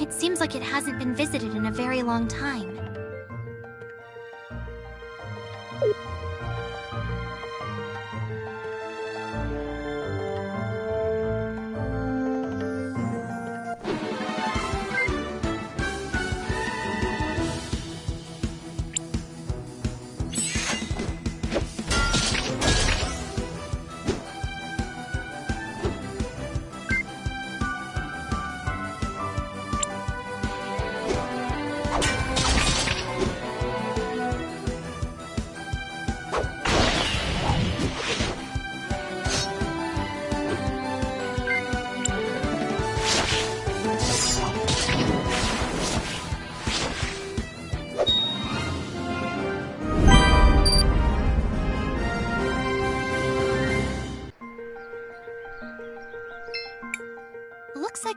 It seems like it hasn't been visited in a very long time.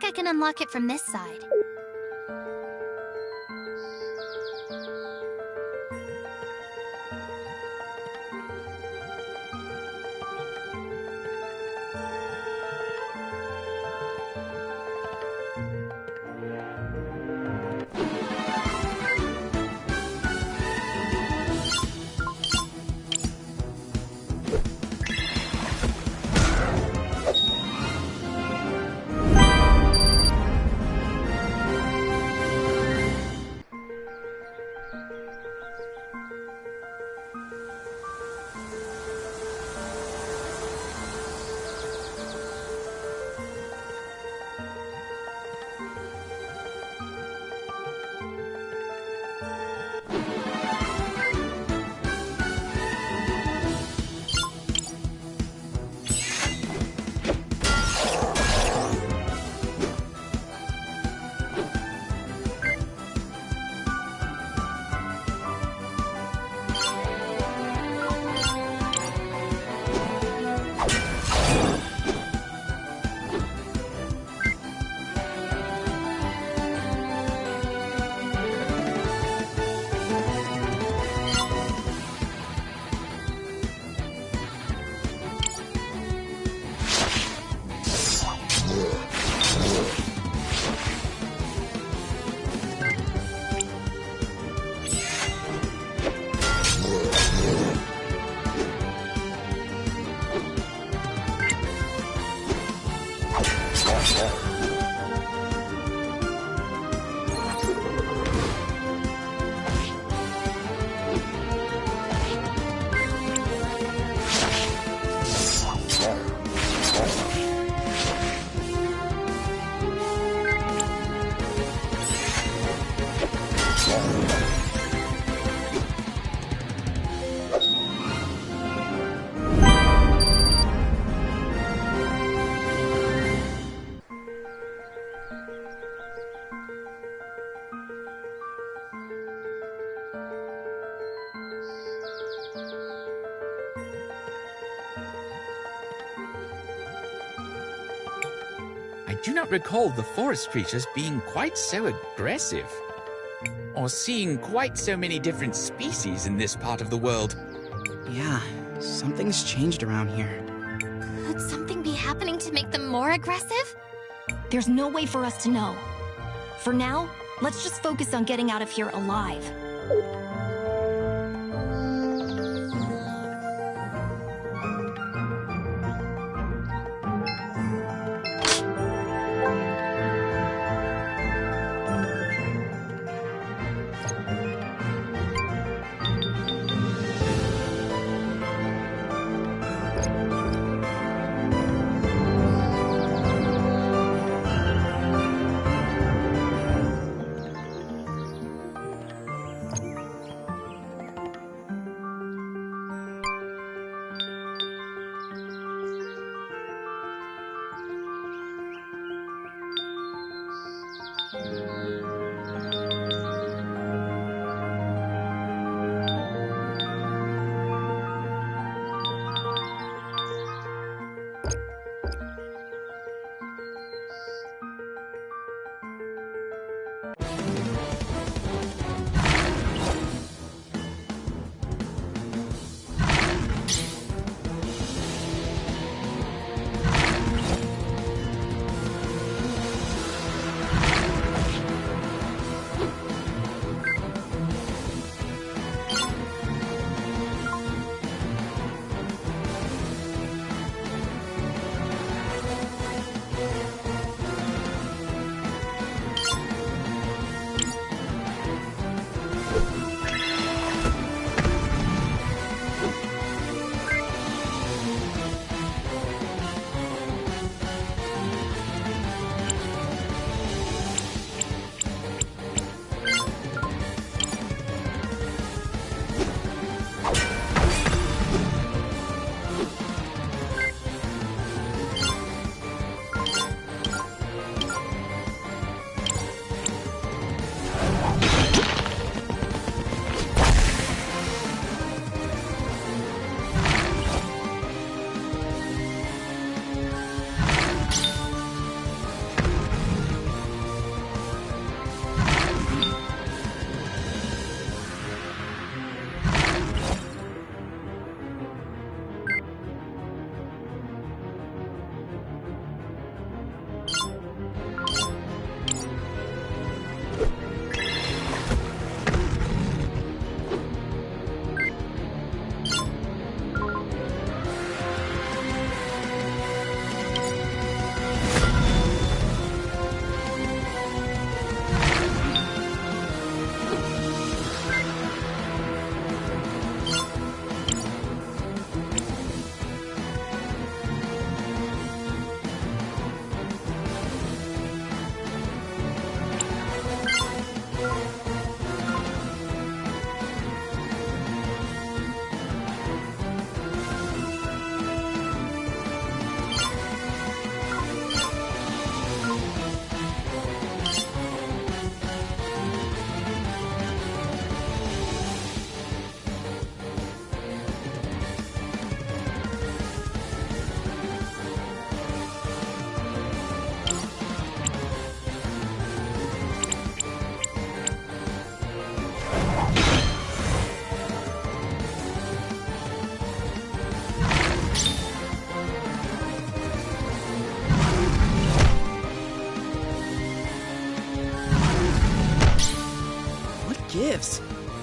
like I can unlock it from this side. I do not recall the forest creatures being quite so aggressive. Or seeing quite so many different species in this part of the world. Yeah, something's changed around here. Could something be happening to make them more aggressive? There's no way for us to know. For now, let's just focus on getting out of here alive.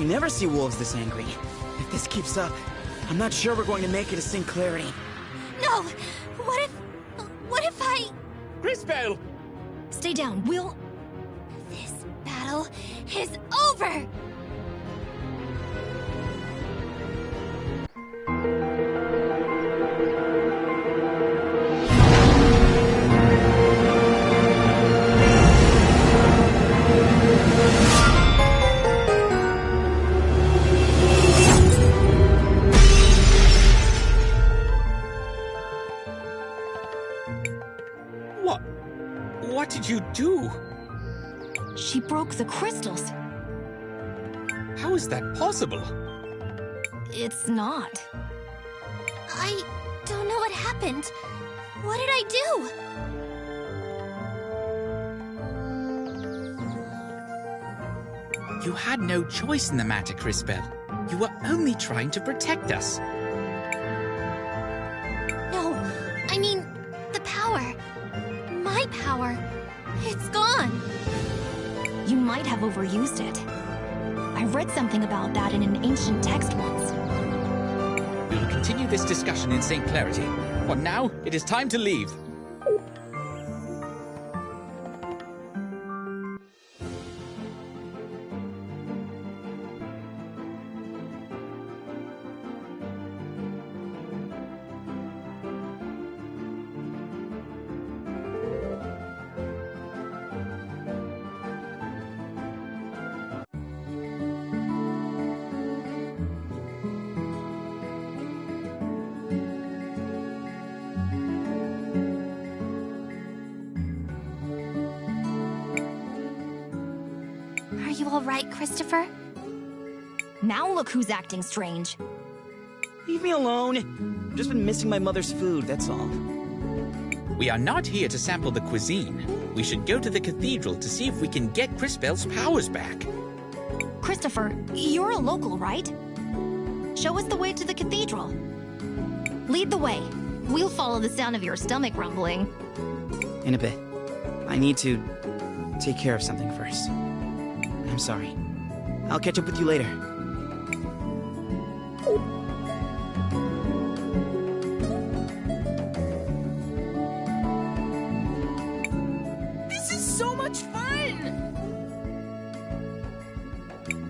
You never see wolves this angry. If this keeps up, I'm not sure we're going to make it to St. Clarity. No! What if I... CrisTales! Stay down, we'll... This battle is over! What did you do? She broke the crystals. How is that possible? It's not. I don't know what happened. What did I do? You had no choice in the matter, CrisTales. You were only trying to protect us. No, I mean, the power. My power. It's gone. You might have overused it. I read something about that in an ancient text once. We will continue this discussion in St. Clarity. For now, it is time to leave. Are you all right, Christopher? Now look who's acting strange. Leave me alone. I've just been missing my mother's food, that's all. We are not here to sample the cuisine. We should go to the cathedral to see if we can get CrisTales' powers back. Christopher, you're a local, right? Show us the way to the cathedral. Lead the way. We'll follow the sound of your stomach rumbling. In a bit. I need to take care of something first. I'm sorry. I'll catch up with you later. This is so much fun!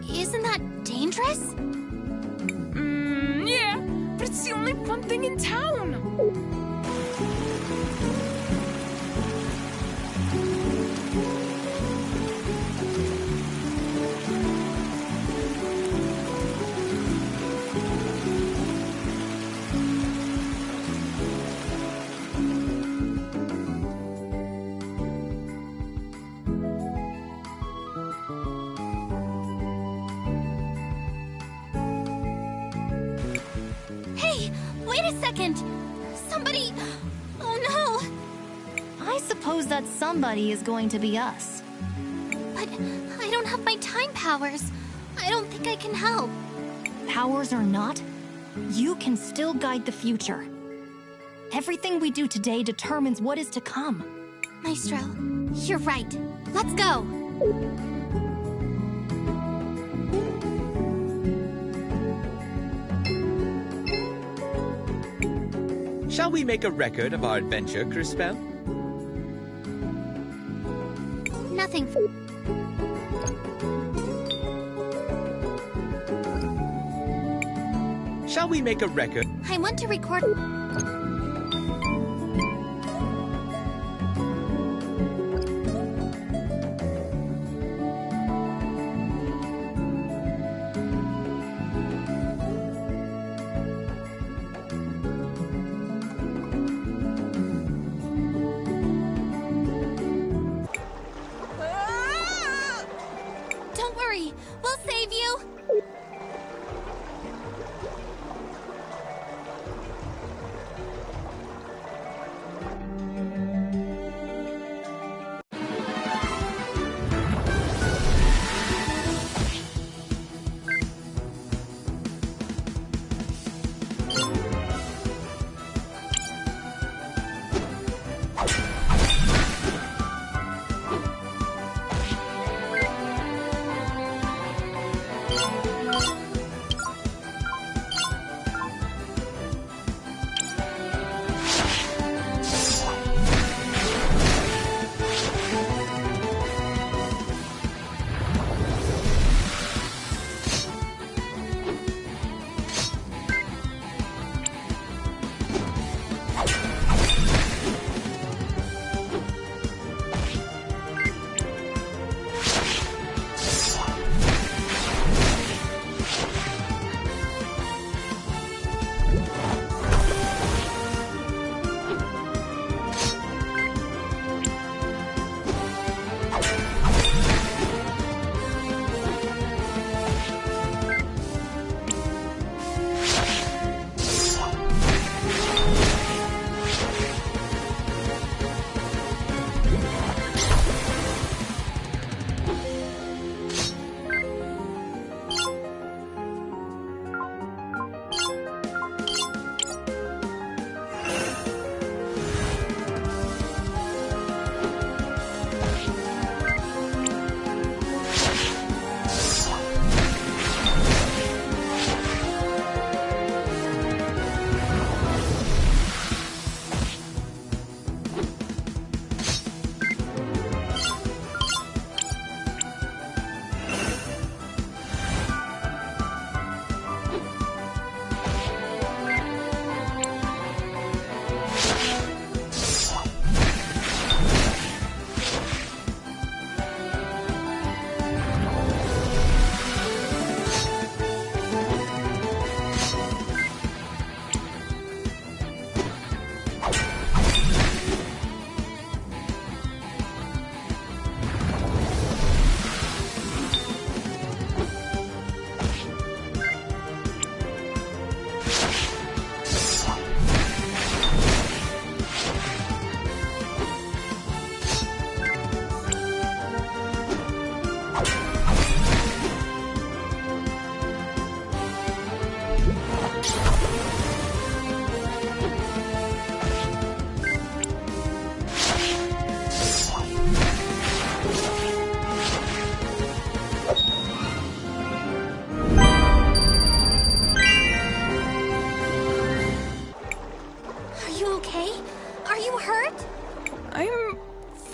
Isn't that dangerous? Yeah, but it's the only fun thing in town. Hey, wait a second! Somebody... Oh no! I suppose that somebody is going to be us. But I don't have my time powers. I don't think I can help. Powers or not, you can still guide the future. Everything we do today determines what is to come. Maestro, you're right. Let's go! Shall we make a record of our adventure, CrisTales? Nothing. Shall we make a record? I want to record... Don't worry, we'll save you!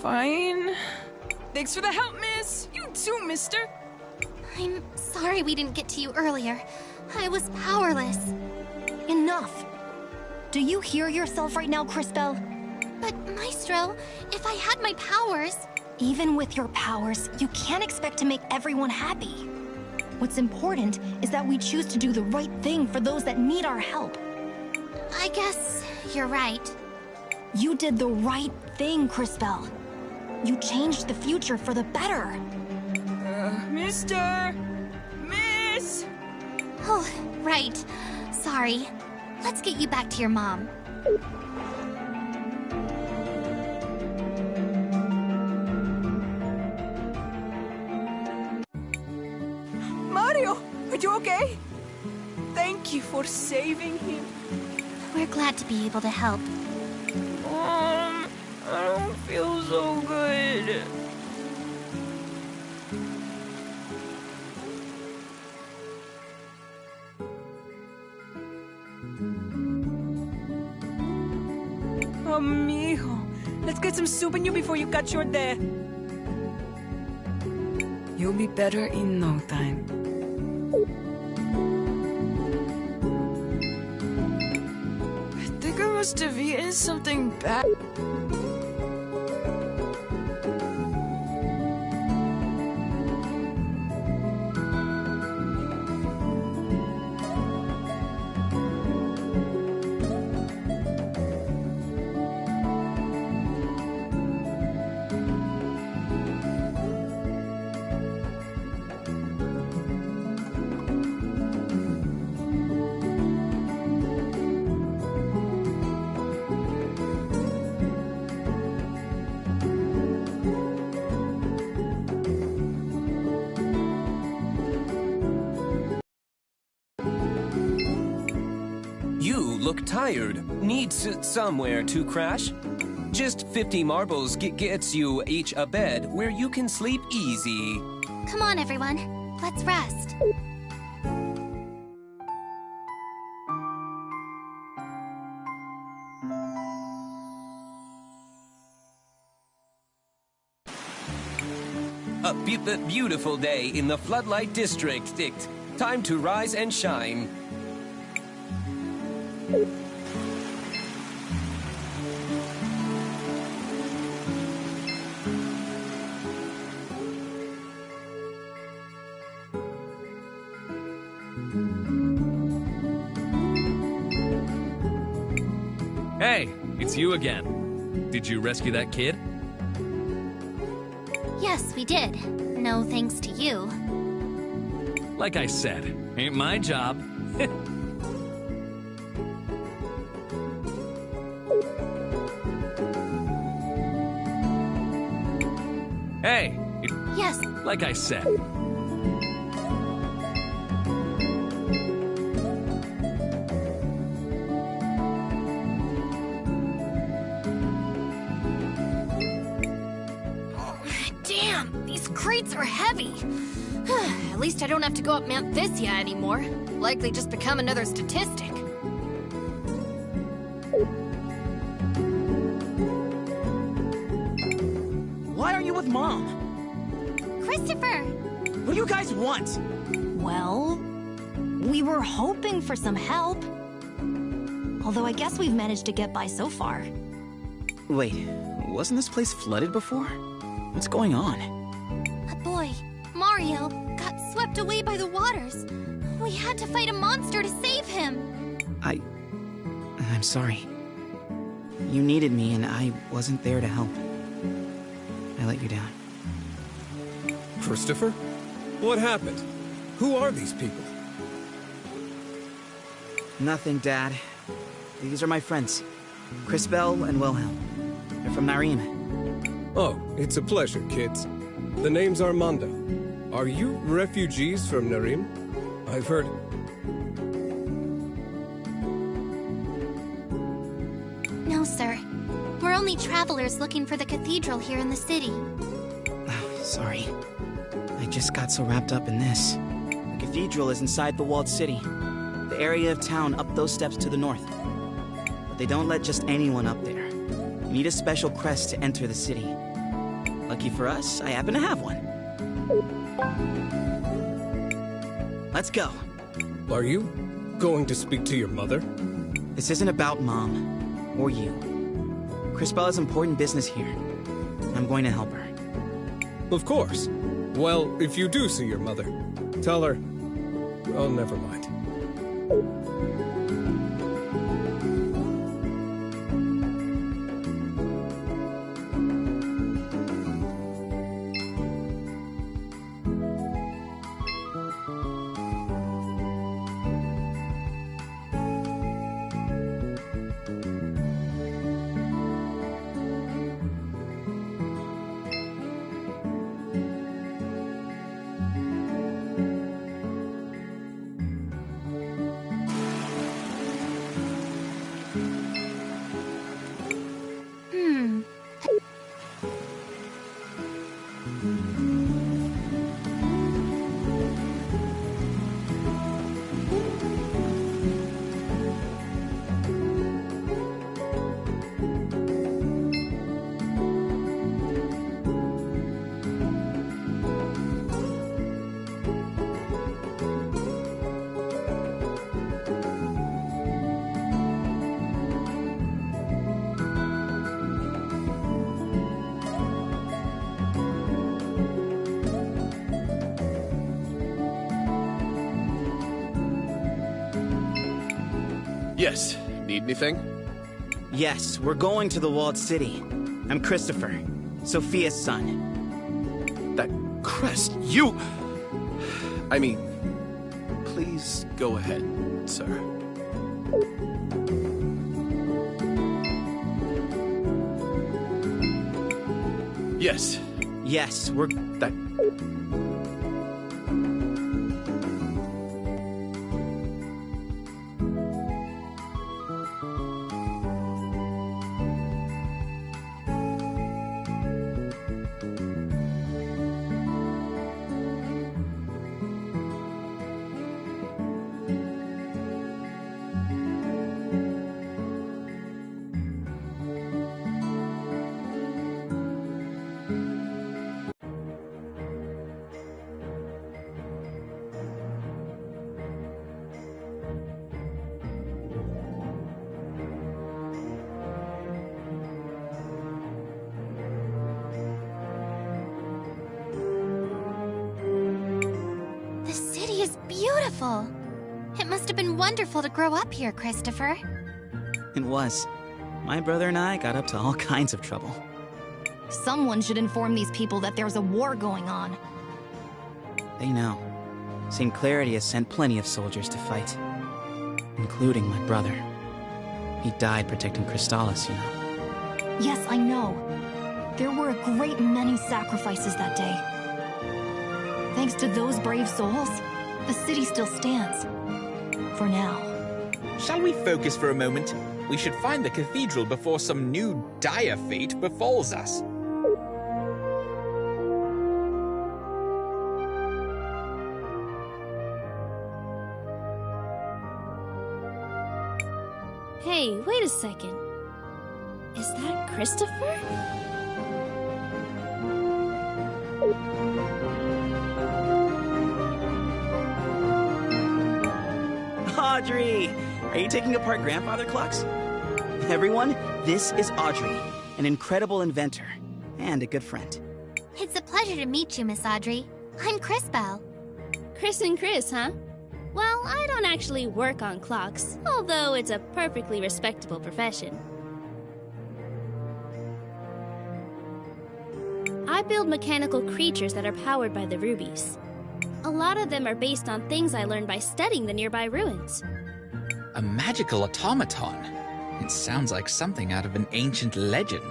fine. Thanks for the help, miss. You too, mister. I'm sorry we didn't get to you earlier. I was powerless. Enough! Do you hear yourself right now, CrisTales? But, Maestro, if I had my powers... Even with your powers, you can't expect to make everyone happy. What's important is that we choose to do the right thing for those that need our help. I guess you're right. You did the right thing, CrisTales. You changed the future for the better. Mister! Miss! Oh, right. Sorry. Let's get you back to your mom. Mario, are you okay? Thank you for saving him. We're glad to be able to help. I don't feel so good. Amigo, let's get some soup in you before you cut short there. You'll be better in no time. I think I must have eaten something bad. Look tired. Needs somewhere to crash? Just 50 marbles gets you each a bed where you can sleep easy. Come on, everyone. Let's rest. A beautiful day in the Floodlight District. Time to rise and shine. Hey, it's you again. Did you rescue that kid? Yes, we did. No thanks to you. Like I said, ain't my job. Hey! Yes. Like I said. Damn, these crates are heavy. At least I don't have to go up Mount Thysia anymore. Likely just become another statistic. Why aren't you with Mom? Christopher! What do you guys want? Well, we were hoping for some help. Although I guess we've managed to get by so far. Wait, wasn't this place flooded before? What's going on? A boy, Mario, got swept away by the waters. We had to fight a monster to save him. I'm sorry. You needed me and I wasn't there to help. I let you down. Christopher? What happened? Who are these people? Nothing, Dad. These are my friends, CrisTales and Wilhelm. They're from Narim. Oh, it's a pleasure, kids. The name's Armando. Are you refugees from Narim? I've heard... No, sir. We're only travelers looking for the cathedral here in the city. Oh, sorry. I just got so wrapped up in this. The cathedral is inside the walled city. The area of town up those steps to the north. But they don't let just anyone up there. You need a special crest to enter the city. Lucky for us, I happen to have one. Let's go. Are you going to speak to your mother? This isn't about Mom or you. CrisTales' important business here. I'm going to help her. Of course. Well, if you do see your mother, tell her... Oh, never mind. Yes. Need anything? Yes, we're going to the walled city. I'm Christopher, Sophia's son. That crest, you... I mean, please go ahead, sir. Yes. Yes, we're... That... Beautiful. It must have been wonderful to grow up here, Christopher. It was. My brother and I got up to all kinds of trouble. Someone should inform these people that there's a war going on. They know. St. Clarity has sent plenty of soldiers to fight. Including my brother. He died protecting CrisTales, you know. Yes, I know. There were a great many sacrifices that day. Thanks to those brave souls, the city still stands. For now. Shall we focus for a moment? We should find the cathedral before some new dire fate befalls us. Hey, wait a second. Is that Christopher? Audrey! Are you taking apart grandfather clocks? Everyone, this is Audrey, an incredible inventor and a good friend. It's a pleasure to meet you, Miss Audrey. I'm CrisTales. Chris and Chris, huh? Well, I don't actually work on clocks, although it's a perfectly respectable profession. I build mechanical creatures that are powered by the rubies. A lot of them are based on things I learned by studying the nearby ruins. A magical automaton? It sounds like something out of an ancient legend.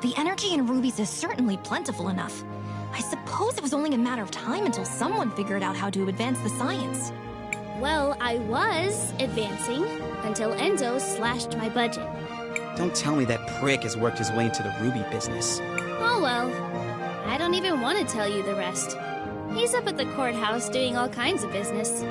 The energy in rubies is certainly plentiful enough. I suppose it was only a matter of time until someone figured out how to advance the science. Well, I was advancing until Enzo slashed my budget. Don't tell me that prick has worked his way into the ruby business. Oh well. I don't even want to tell you the rest. He's up at the courthouse doing all kinds of business.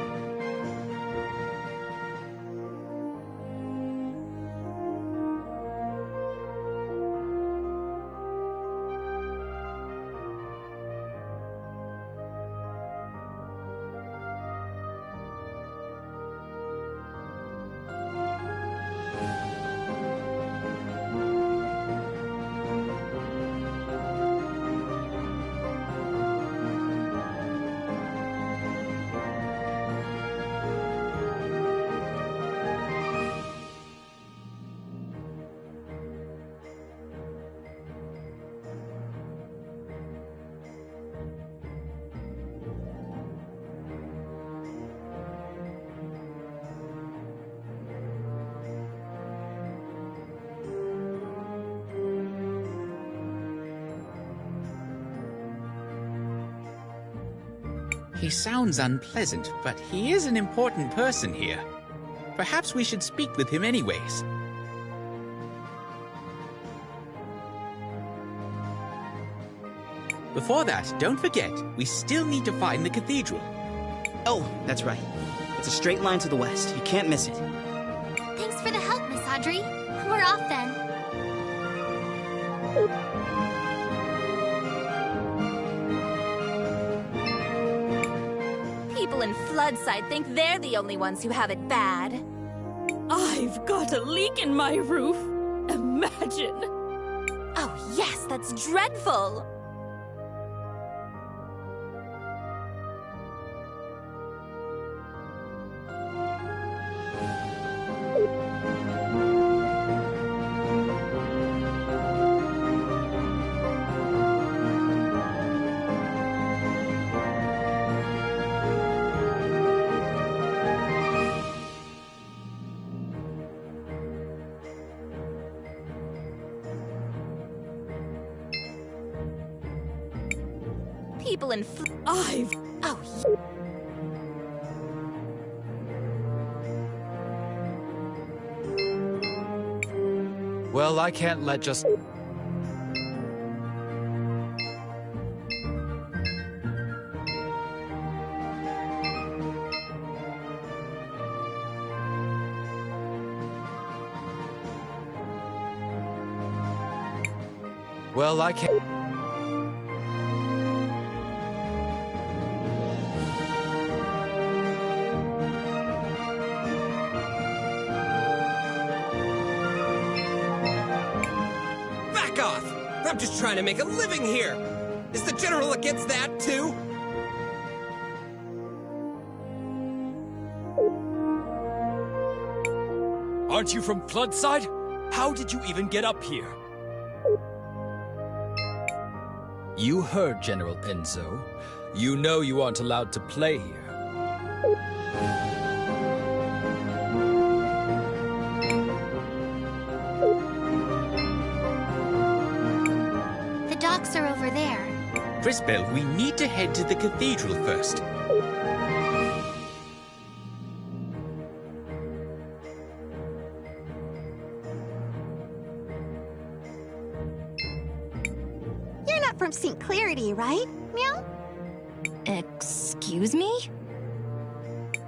He sounds unpleasant, but he is an important person here. Perhaps we should speak with him anyways. Before that, don't forget, we still need to find the cathedral. Oh, that's right. It's a straight line to the west. You can't miss it. Thanks for the help, Miss Audrey. We're off then. People in Floodside think they're the only ones who have it bad. I've got a leak in my roof. Imagine. Oh, yes, that's dreadful. People in Oh, Well, I can't let just... Well, I can't... Back off! I'm just trying to make a living here! Is the General against that, too? Aren't you from Floodside? How did you even get up here? You heard General Enzo. You know you aren't allowed to play here. The docks are over there. CrisTales, we need to head to the cathedral first. You're not from St. Clarity, right? Meow? Excuse me?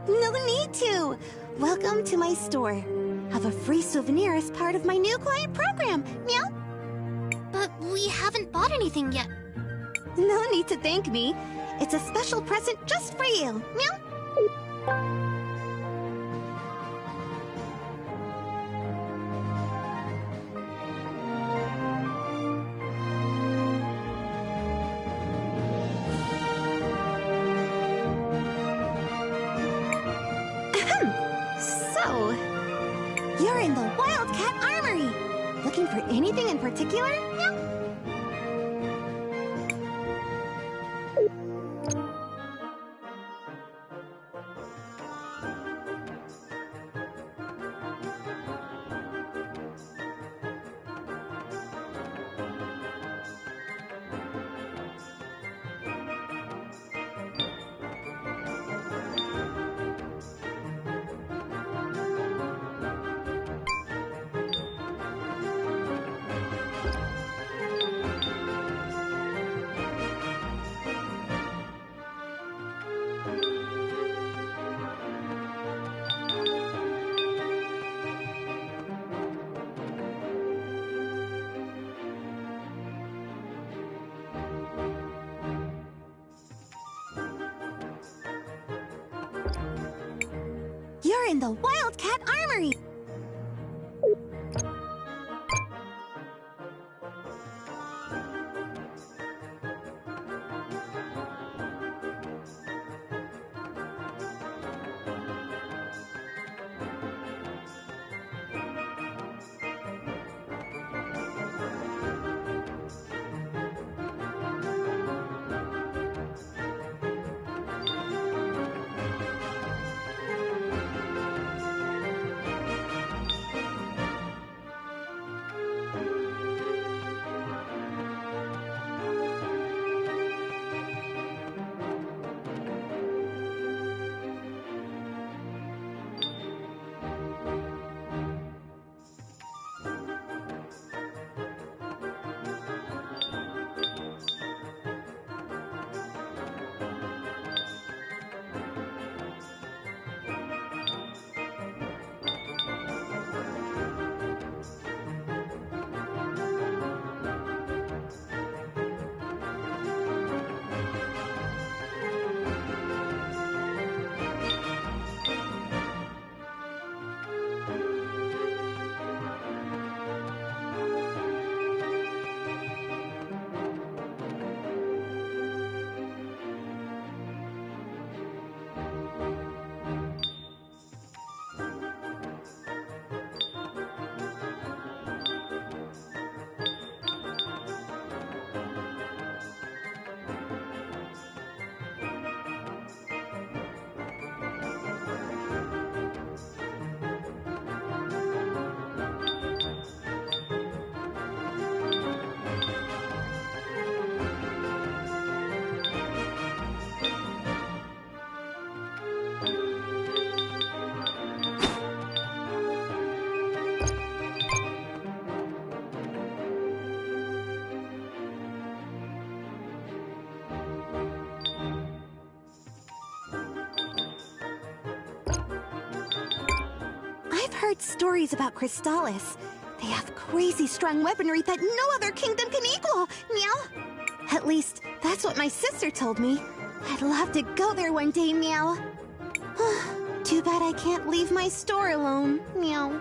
No need to. Welcome to my store. Have a free souvenir as part of my new client program. Meow? But we haven't bought anything yet. No need to thank me. It's a special present just for you. Meow? So, you're in the Wildcat Armory. Looking for anything in particular? Meow? You're in the Wildcat Armory. I've heard stories about CrisTales. They have crazy strong weaponry that no other kingdom can equal, Meow. At least, that's what my sister told me. I'd love to go there one day, Meow. Too bad I can't leave my store alone, Meow.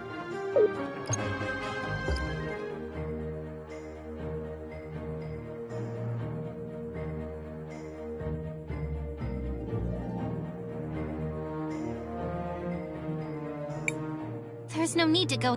There's no need to go.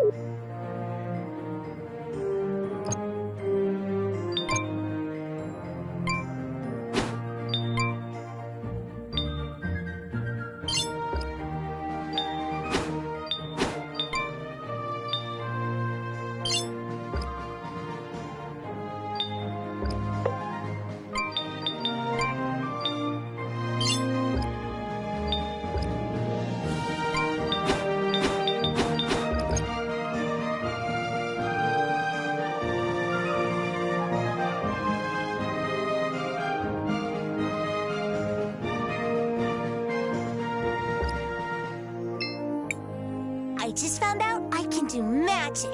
I just found out I can do magic.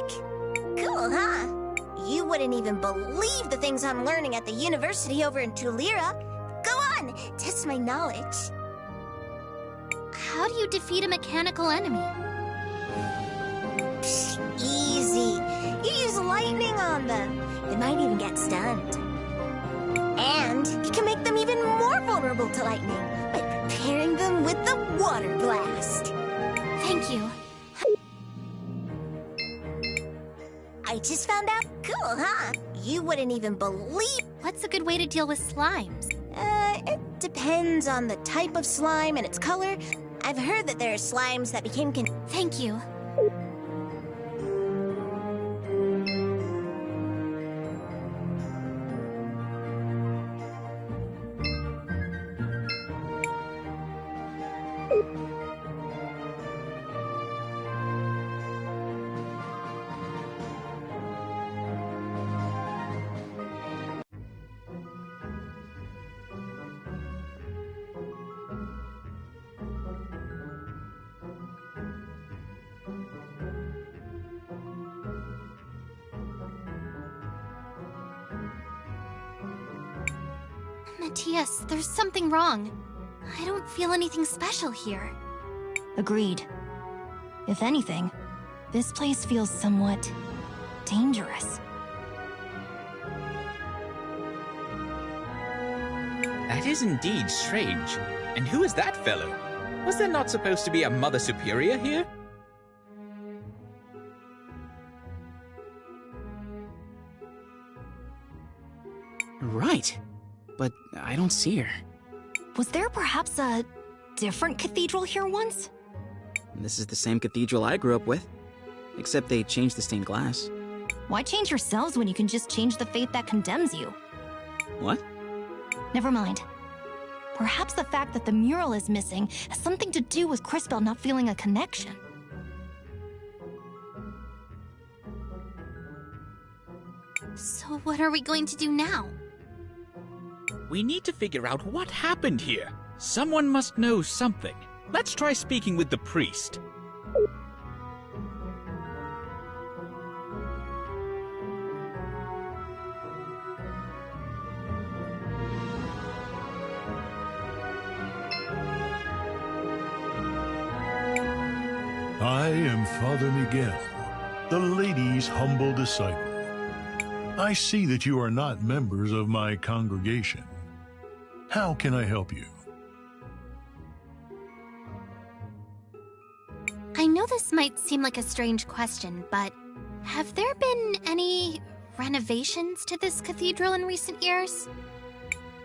Cool, huh? You wouldn't even believe the things I'm learning at the university over in Tulira. Go on, test my knowledge. How do you defeat a mechanical enemy? Psh, easy. You use lightning on them. They might even get stunned. And you can make them even more vulnerable to lightning by preparing them with the water blast. Thank you. I just found out. Cool, huh? You wouldn't even believe. What's a good way to deal with slimes? It depends on the type of slime and its color. I've heard that there are slimes that became Thank you. Matthias, there's something wrong. I don't feel anything special here. Agreed. If anything, this place feels somewhat dangerous. That is indeed strange. And who is that fellow? Was there not supposed to be a Mother Superior here? Right. But I don't see her. Was there perhaps a different cathedral here once? This is the same cathedral I grew up with. Except they changed the stained glass. Why change yourselves when you can just change the fate that condemns you? What? Never mind. Perhaps the fact that the mural is missing has something to do with CrisTales not feeling a connection. So what are we going to do now? We need to figure out what happened here. Someone must know something. Let's try speaking with the priest. I am Father Miguel, the lady's humble disciple. I see that you are not members of my congregation. How can I help you? I know this might seem like a strange question, but have there been any renovations to this cathedral in recent years?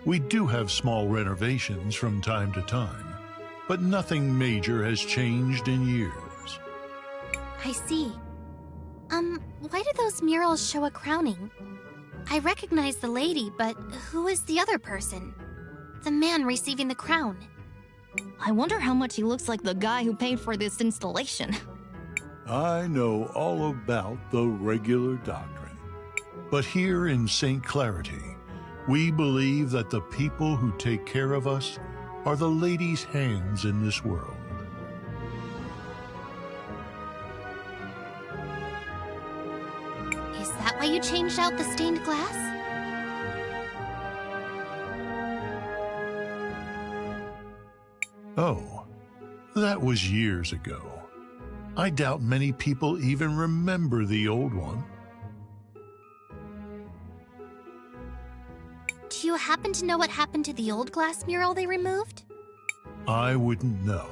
We do have small renovations from time to time, but nothing major has changed in years. I see. Why do those murals show a crowning? I recognize the lady, but who is the other person? The man receiving the crown. I wonder how much he looks like the guy who paid for this installation. I know all about the regular doctrine. But here in St. Clarity, we believe that the people who take care of us are the lady's hands in this world. that why you changed out the stained glass? Oh, that was years ago. I doubt many people even remember the old one. Do you happen to know what happened to the old glass mural they removed? I wouldn't know.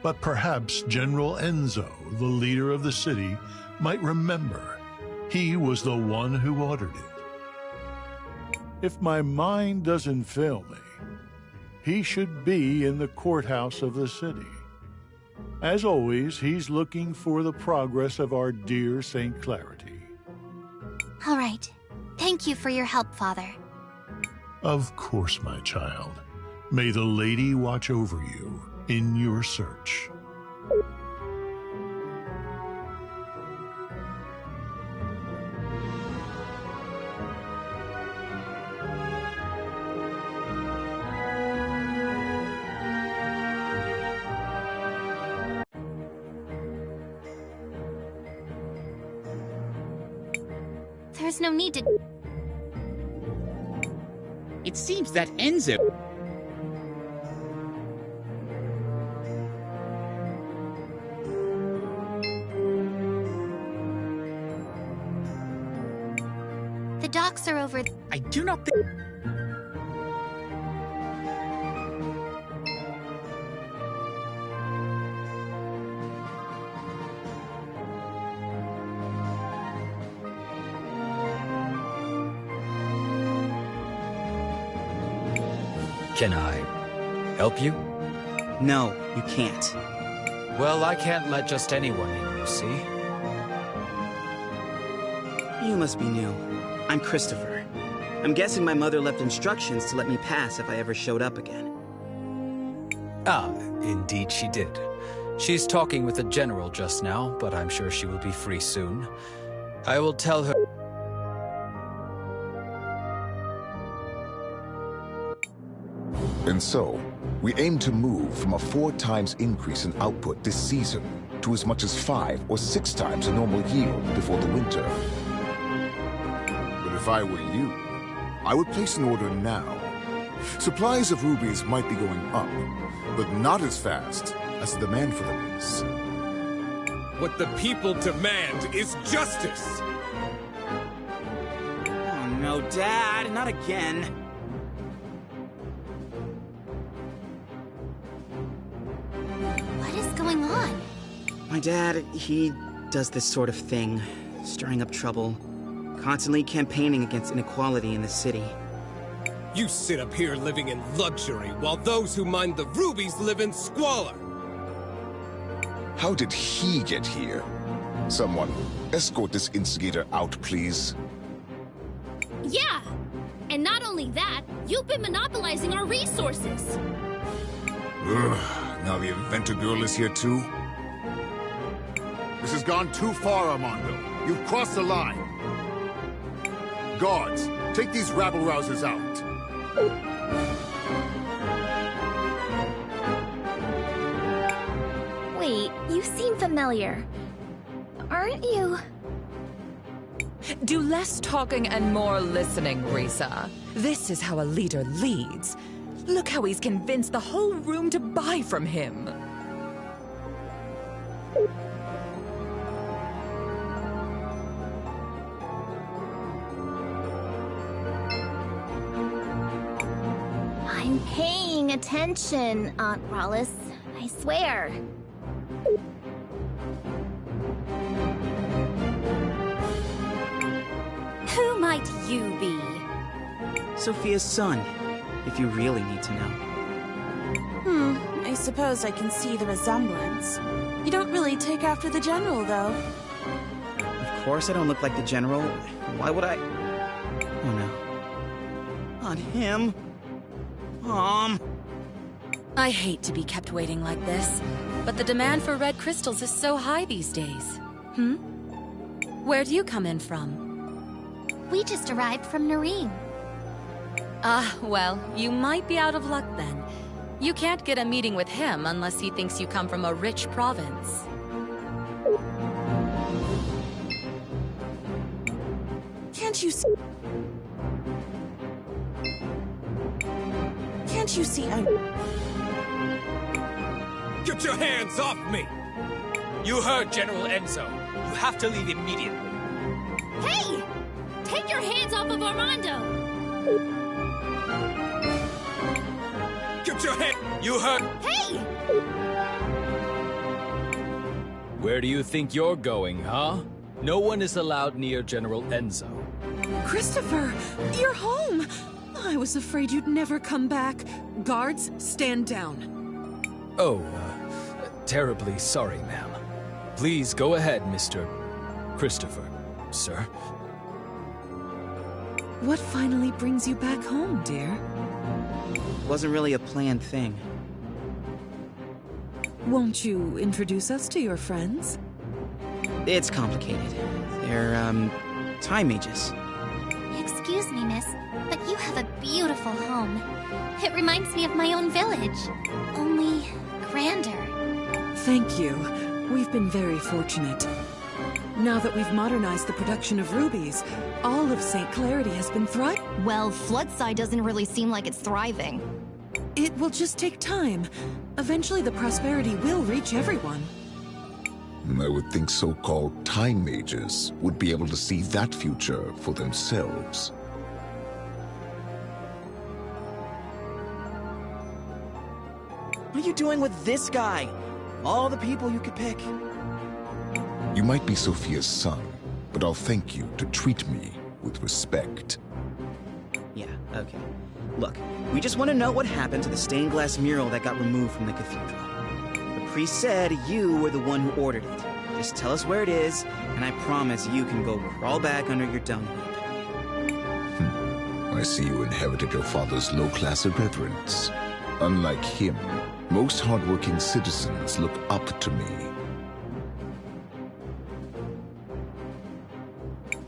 But perhaps General Enzo, the leader of the city, might remember. He was the one who ordered it. If my mind doesn't fail me, he should be in the courthouse of the city. As always, he's looking for the progress of our dear St. Clarity. All right. Thank you for your help, Father. Of course, my child. May the lady watch over you in your search. There's no need to... It seems that Enzo... The docks are over... I do not think... Can I help you? No, you can't. Well, I can't let just anyone in, you see? You must be new. I'm Christopher. I'm guessing my mother left instructions to let me pass if I ever showed up again. Ah, indeed she did. She's talking with the general just now, but I'm sure she will be free soon. I will tell her... And so, we aim to move from a 4 times increase in output this season to as much as 5 or 6 times the normal yield before the winter. But if I were you, I would place an order now. Supplies of rubies might be going up, but not as fast as the demand for them is. What the people demand is justice! Oh no, Dad, not again. What is going on? My dad, he does this sort of thing, stirring up trouble, constantly campaigning against inequality in the city. You sit up here living in luxury, while those who mine the rubies live in squalor! How did he get here? Someone, escort this instigator out, please. Yeah! And not only that, you've been monopolizing our resources! Ugh, now the inventor girl is here too? This has gone too far, Armando. You've crossed the line. Guards, take these rabble-rousers out. Wait, you seem familiar. Aren't you? Do less talking and more listening, Risa. This is how a leader leads. Look how he's convinced the whole room to buy from him. I'm paying attention, Aunt Wallace. I swear. Who might you be? Sophia's son, if you really need to know. I suppose I can see the resemblance. You don't really take after the general, though. Of course I don't look like the general. Why would I? Oh no. Not him. Mom. I hate to be kept waiting like this, but the demand for red crystals is so high these days. Where do you come in from? We just arrived from Nareem. Ah, well, you might be out of luck then. You can't get a meeting with him unless he thinks you come from a rich province. you see? Can't you see Get your hands off me! You heard General Enzo. You have to leave immediately. Hey! Take your hands off of Armando! Get your head! You heard... Hey! Where do you think you're going, huh? No one is allowed near General Enzo. Christopher, you're home! I was afraid you'd never come back. Guards, stand down. Oh, terribly sorry, ma'am. Please go ahead, Mr. Christopher, sir. What finally brings you back home, dear? Wasn't really a planned thing. Won't you introduce us to your friends? It's complicated. They're, time mages. Excuse me, miss, but you have a beautiful home. It reminds me of my own village, only grander. Thank you. We've been very fortunate. Now that we've modernized the production of rubies, all of St. Clarity has been thriving. Well, Floodside doesn't really seem like it's thriving. It will just take time. Eventually the prosperity will reach everyone. I would think so-called time mages would be able to see that future for themselves. What are you doing with this guy? All the people you could pick. You might be Sophia's son, but I'll thank you to treat me with respect. Yeah, okay. Look, we just want to know what happened to the stained glass mural that got removed from the cathedral. The priest said you were the one who ordered it. Just tell us where it is, and I promise you can go crawl back under your dung heap. I see you inherited your father's low-class irreverence. Unlike him, most hardworking citizens look up to me.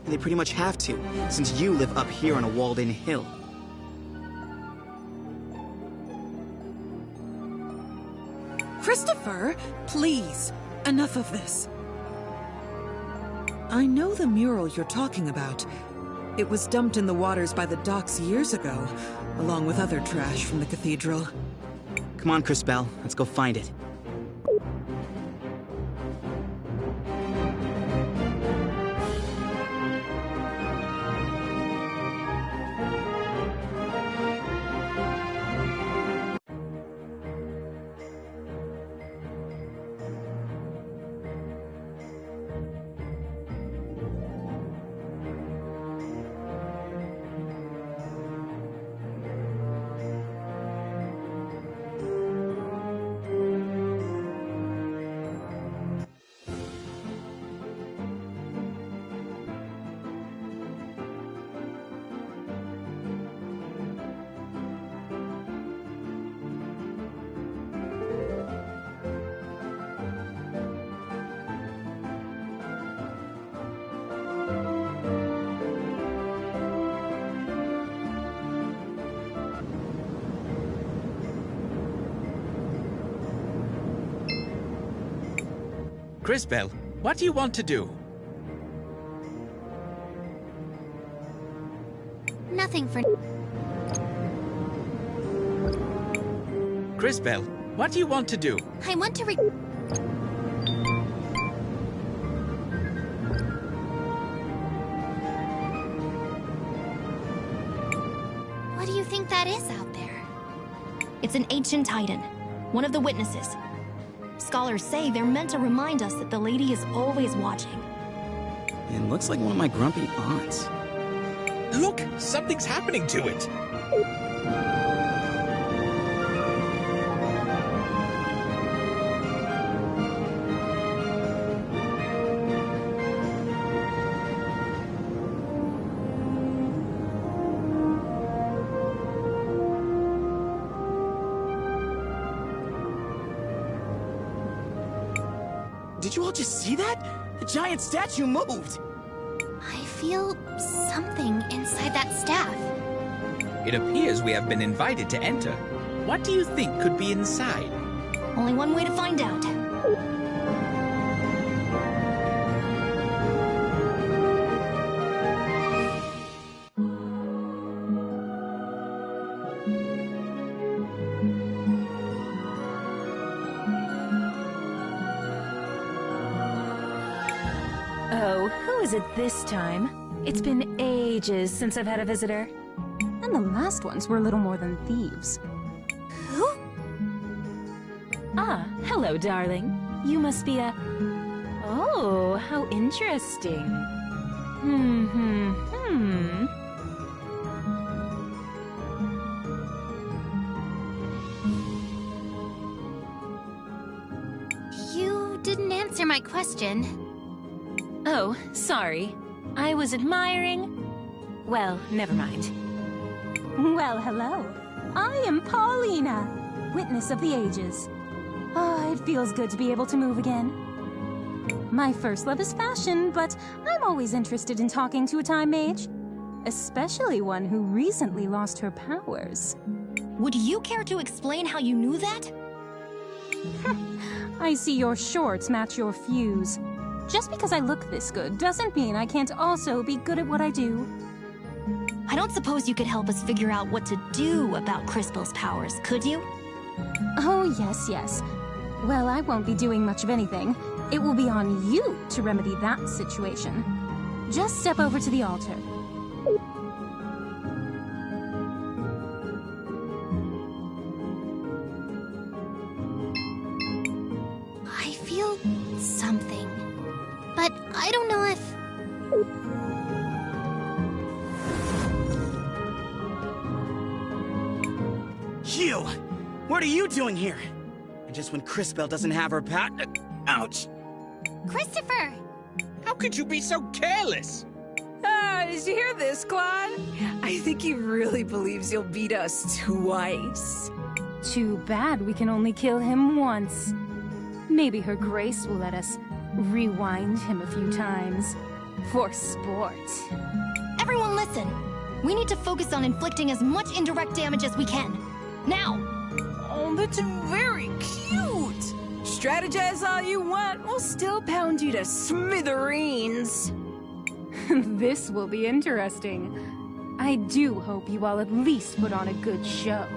They pretty much have to, since you live up here on a walled-in hill. Christopher, please, enough of this. I know the mural you're talking about. It was dumped in the waters by the docks years ago, along with other trash from the cathedral. Come on, CrisBell, let's go find it. CrisBell, what do you want to do? Nothing for... CrisBell, what do you want to do? I want to What do you think that is out there? It's an ancient titan, one of the witnesses. Scholars say they're meant to remind us that the lady is always watching. It looks like one of my grumpy aunts. Look, something's happening to it. Did you all just see that? The giant statue moved! I feel something inside that staff. It appears we have been invited to enter. What do you think could be inside? Only one way to find out. Oh, who is it this time? It's been ages since I've had a visitor. And the last ones were little more than thieves. Who? Ah, hello, darling. You must be a... Oh, how interesting. You didn't answer my question. Oh, sorry. I was admiring... Well, never mind. Well, hello. I am Paulina, witness of the ages. Ah, it feels good to be able to move again. My first love is fashion, but I'm always interested in talking to a time mage. Especially one who recently lost her powers. Would you care to explain how you knew that? I see your shorts match your fuse. Just because I look this good doesn't mean I can't also be good at what I do. I don't suppose you could help us figure out what to do about CrisTales' powers, could you? Oh, yes. Well, I won't be doing much of anything. It will be on you to remedy that situation. Just step over to the altar. I feel something. But I don't know if... You! What are you doing here? And just when CrisTales doesn't have her ouch! Christopher! How could you be so careless? Did you hear this, Claude? I think he really believes you'll beat us twice. Too bad we can only kill him once. Maybe Her Grace will let us rewind him a few times. For sport. Everyone listen! We need to focus on inflicting as much indirect damage as we can. Now! Oh, that's very cute! Strategize all you want, we'll still pound you to smithereens. This will be interesting. I do hope you all at least put on a good show.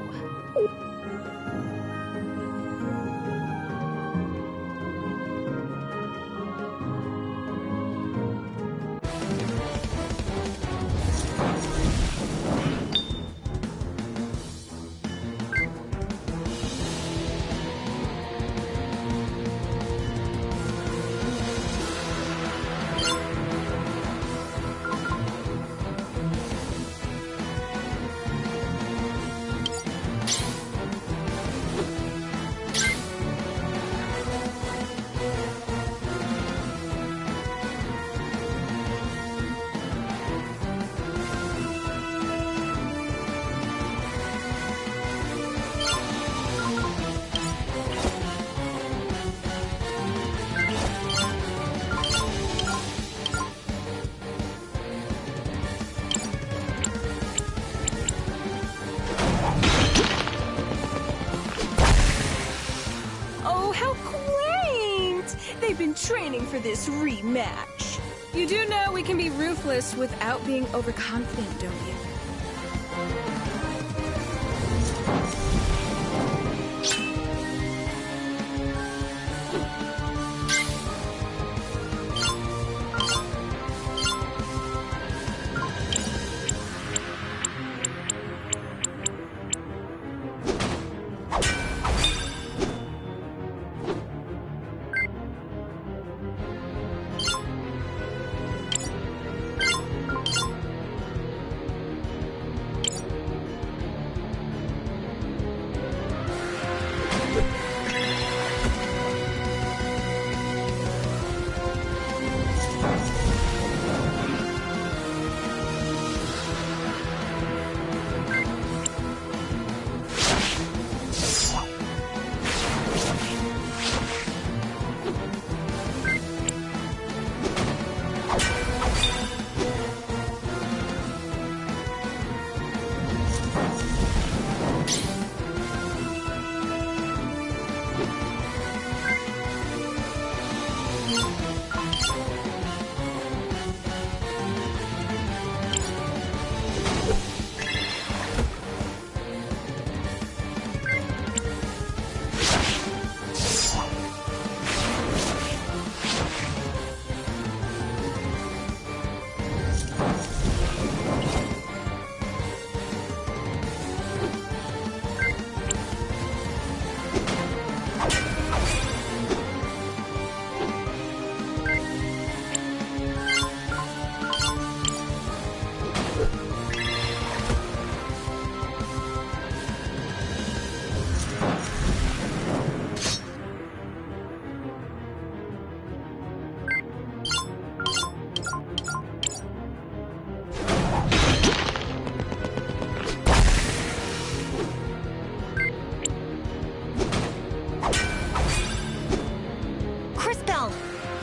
Training for this rematch. You do know we can be ruthless without being overconfident, don't you?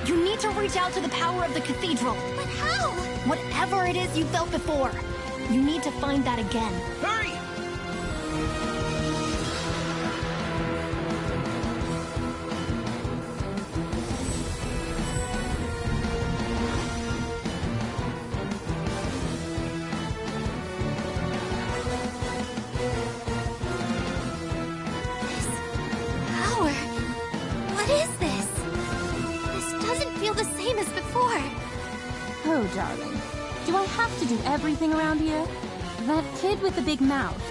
You need to reach out to the power of the cathedral. But how? Whatever it is you felt before, you need to find that again. Hurry! Power. What is this? This doesn't feel the same as before. Oh, darling. Do I have to do everything around here? That kid with the big mouth.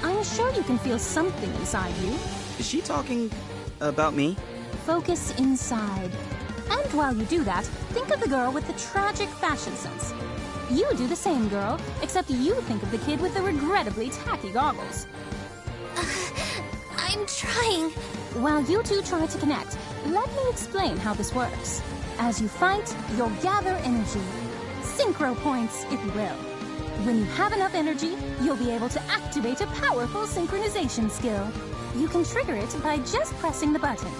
I'm sure you can feel something inside you. Is she talking about me? Focus inside. And while you do that, think of the girl with the tragic fashion sense. You do the same, girl, except you think of the kid with the regrettably tacky goggles. I'm trying. While you two try to connect, let me explain how this works. As you fight, you'll gather energy. Synchro points, if you will. When you have enough energy, you'll be able to activate a powerful synchronization skill. You can trigger it by just pressing the button.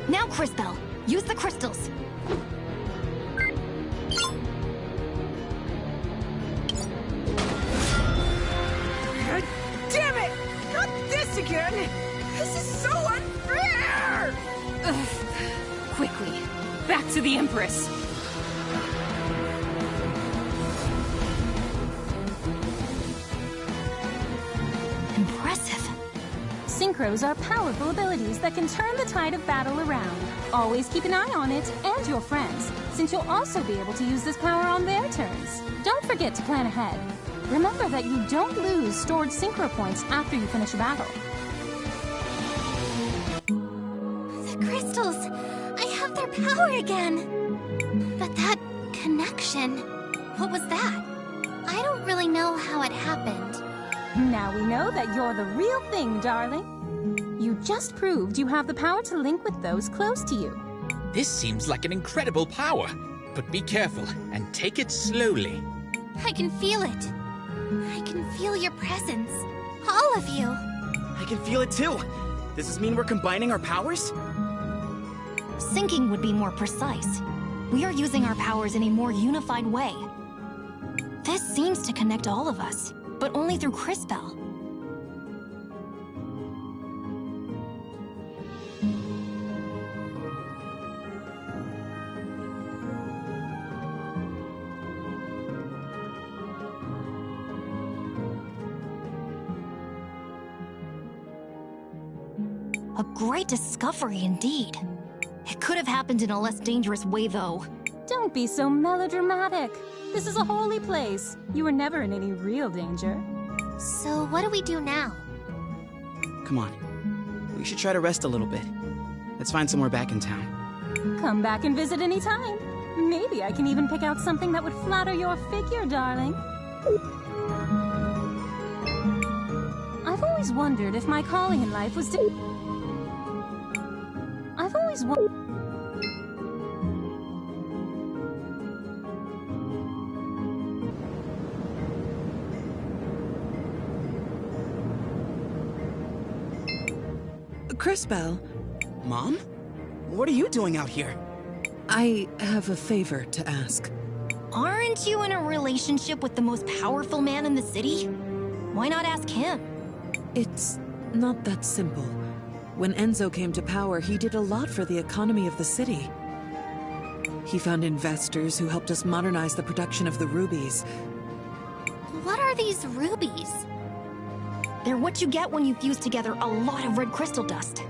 Now, CrisTales, use the crystals. God damn it! Not this again! This is so unfair! Ugh. Quickly, back to the Empress. Impressive. Synchros are powerful abilities that can turn the tide of battle around. Always keep an eye on it and your friends, since you'll also be able to use this power on their turns. Don't forget to plan ahead. Remember that you don't lose stored synchro points after you finish a battle. The crystals. I have their power again. But that connection. What was that? I don't really know how it happened. Now we know that you're the real thing, darling. You just proved you have the power to link with those close to you. This seems like an incredible power, but be careful and take it slowly. I can feel it. I can feel your presence. All of you. I can feel it too. Does this mean we're combining our powers? Syncing would be more precise. We are using our powers in a more unified way. This seems to connect all of us, but only through CrisTales. A great discovery indeed. It could have happened in a less dangerous way, though. Don't be so melodramatic. This is a holy place. You were never in any real danger. So what do we do now? Come on. We should try to rest a little bit. Let's find somewhere back in town. Come back and visit any time. Maybe I can even pick out something that would flatter your figure, darling. I've always wondered if my calling in life was to... I've always wondered... CrisTales, Mom? What are you doing out here? I have a favor to ask. Aren't you in a relationship with the most powerful man in the city? Why not ask him? It's not that simple. When Enzo came to power, he did a lot for the economy of the city. He found investors who helped us modernize the production of the rubies. What are these rubies? They're what you get when you fuse together a lot of red crystal dust.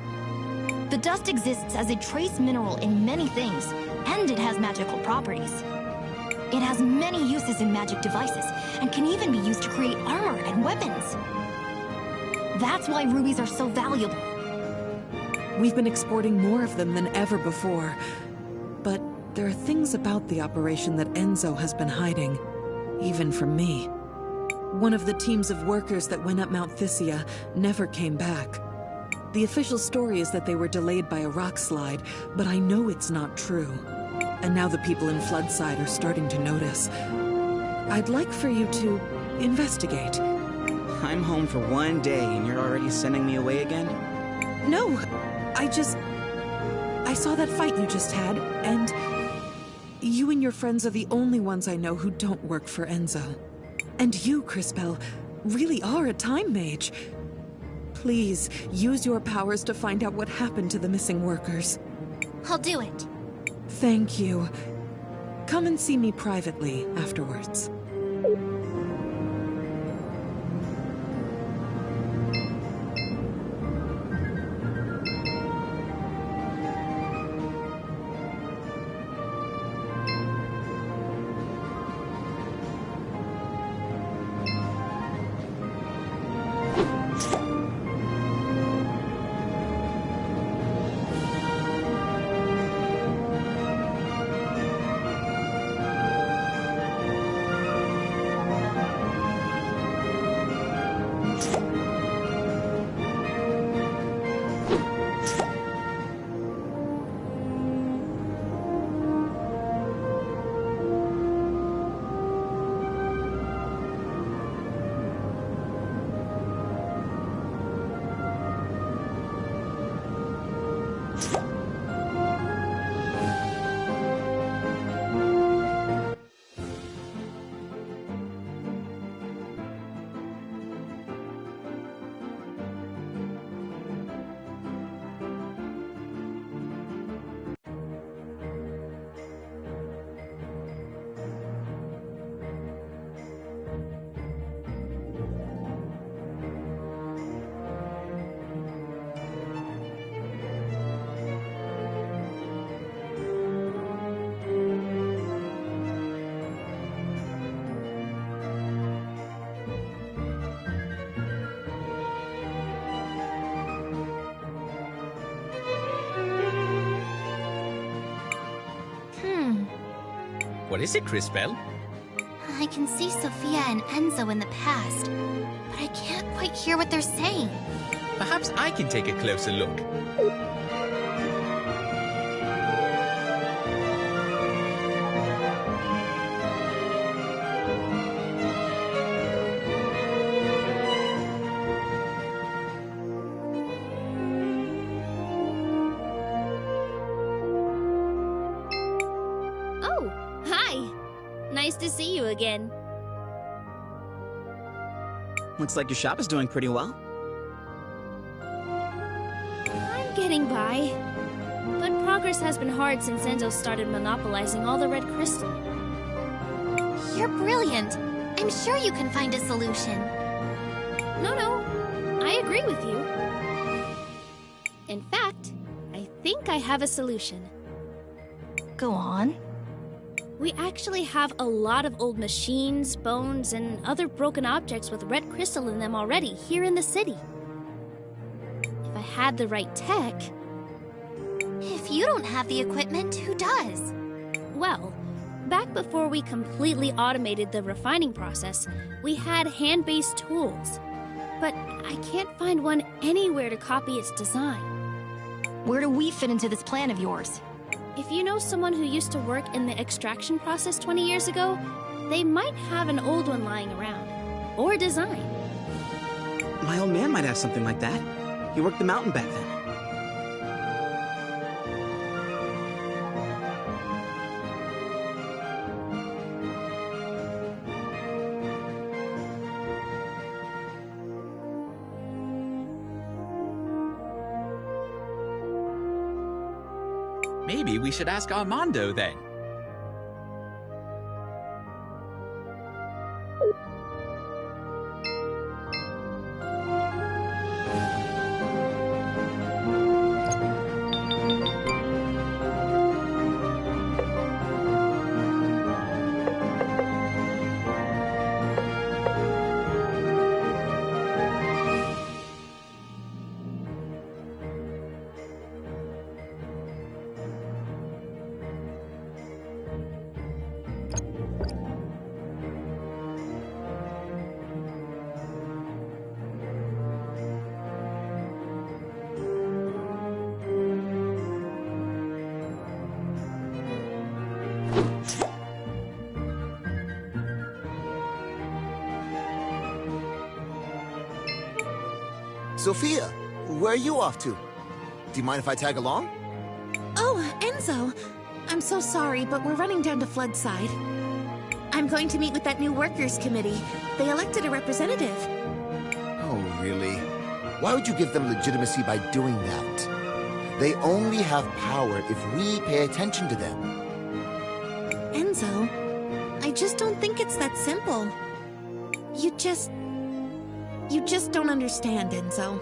The dust exists as a trace mineral in many things, and it has magical properties. It has many uses in magic devices, and can even be used to create armor and weapons. That's why rubies are so valuable. We've been exporting more of them than ever before. But there are things about the operation that Enzo has been hiding, even from me. One of the teams of workers that went up Mount Thysia never came back. The official story is that they were delayed by a rock slide, but I know it's not true. And now the people in Floodside are starting to notice. I'd like for you to investigate. I'm home for 1 day and you're already sending me away again? No, I saw that fight you just had, and you and your friends are the only ones I know who don't work for Enzo. And you, CrisTales, really are a time mage. Please, use your powers to find out what happened to the missing workers. I'll do it. Thank you. Come and see me privately afterwards. What is it, CrisTales? I can see Sophia and Enzo in the past, but I can't quite hear what they're saying. Perhaps I can take a closer look. Oh, hi. Nice to see you again. Looks like your shop is doing pretty well. I'm getting by. But progress has been hard since Enzo started monopolizing all the red crystal. You're brilliant. I'm sure you can find a solution. No, I agree with you. In fact, I think I have a solution. Go on. We actually have a lot of old machines, bones, and other broken objects with red crystal in them already here in the city. If I had the right tech... If you don't have the equipment, who does? Well, back before we completely automated the refining process, we had hand-based tools. But I can't find one anywhere to copy its design. Where do we fit into this plan of yours? If you know someone who used to work in the extraction process 20 years ago, they might have an old one lying around. Or a design. My old man might have something like that. He worked the mountain back then. Maybe we should ask Armando then. Sophia, where are you off to? Do you mind if I tag along? Oh, Enzo. I'm so sorry, but we're running down to Floodside. I'm going to meet with that new workers' committee. They elected a representative. Oh, really? Why would you give them legitimacy by doing that? They only have power if we pay attention to them. Enzo, I just don't think it's that simple. You just don't understand, Enzo.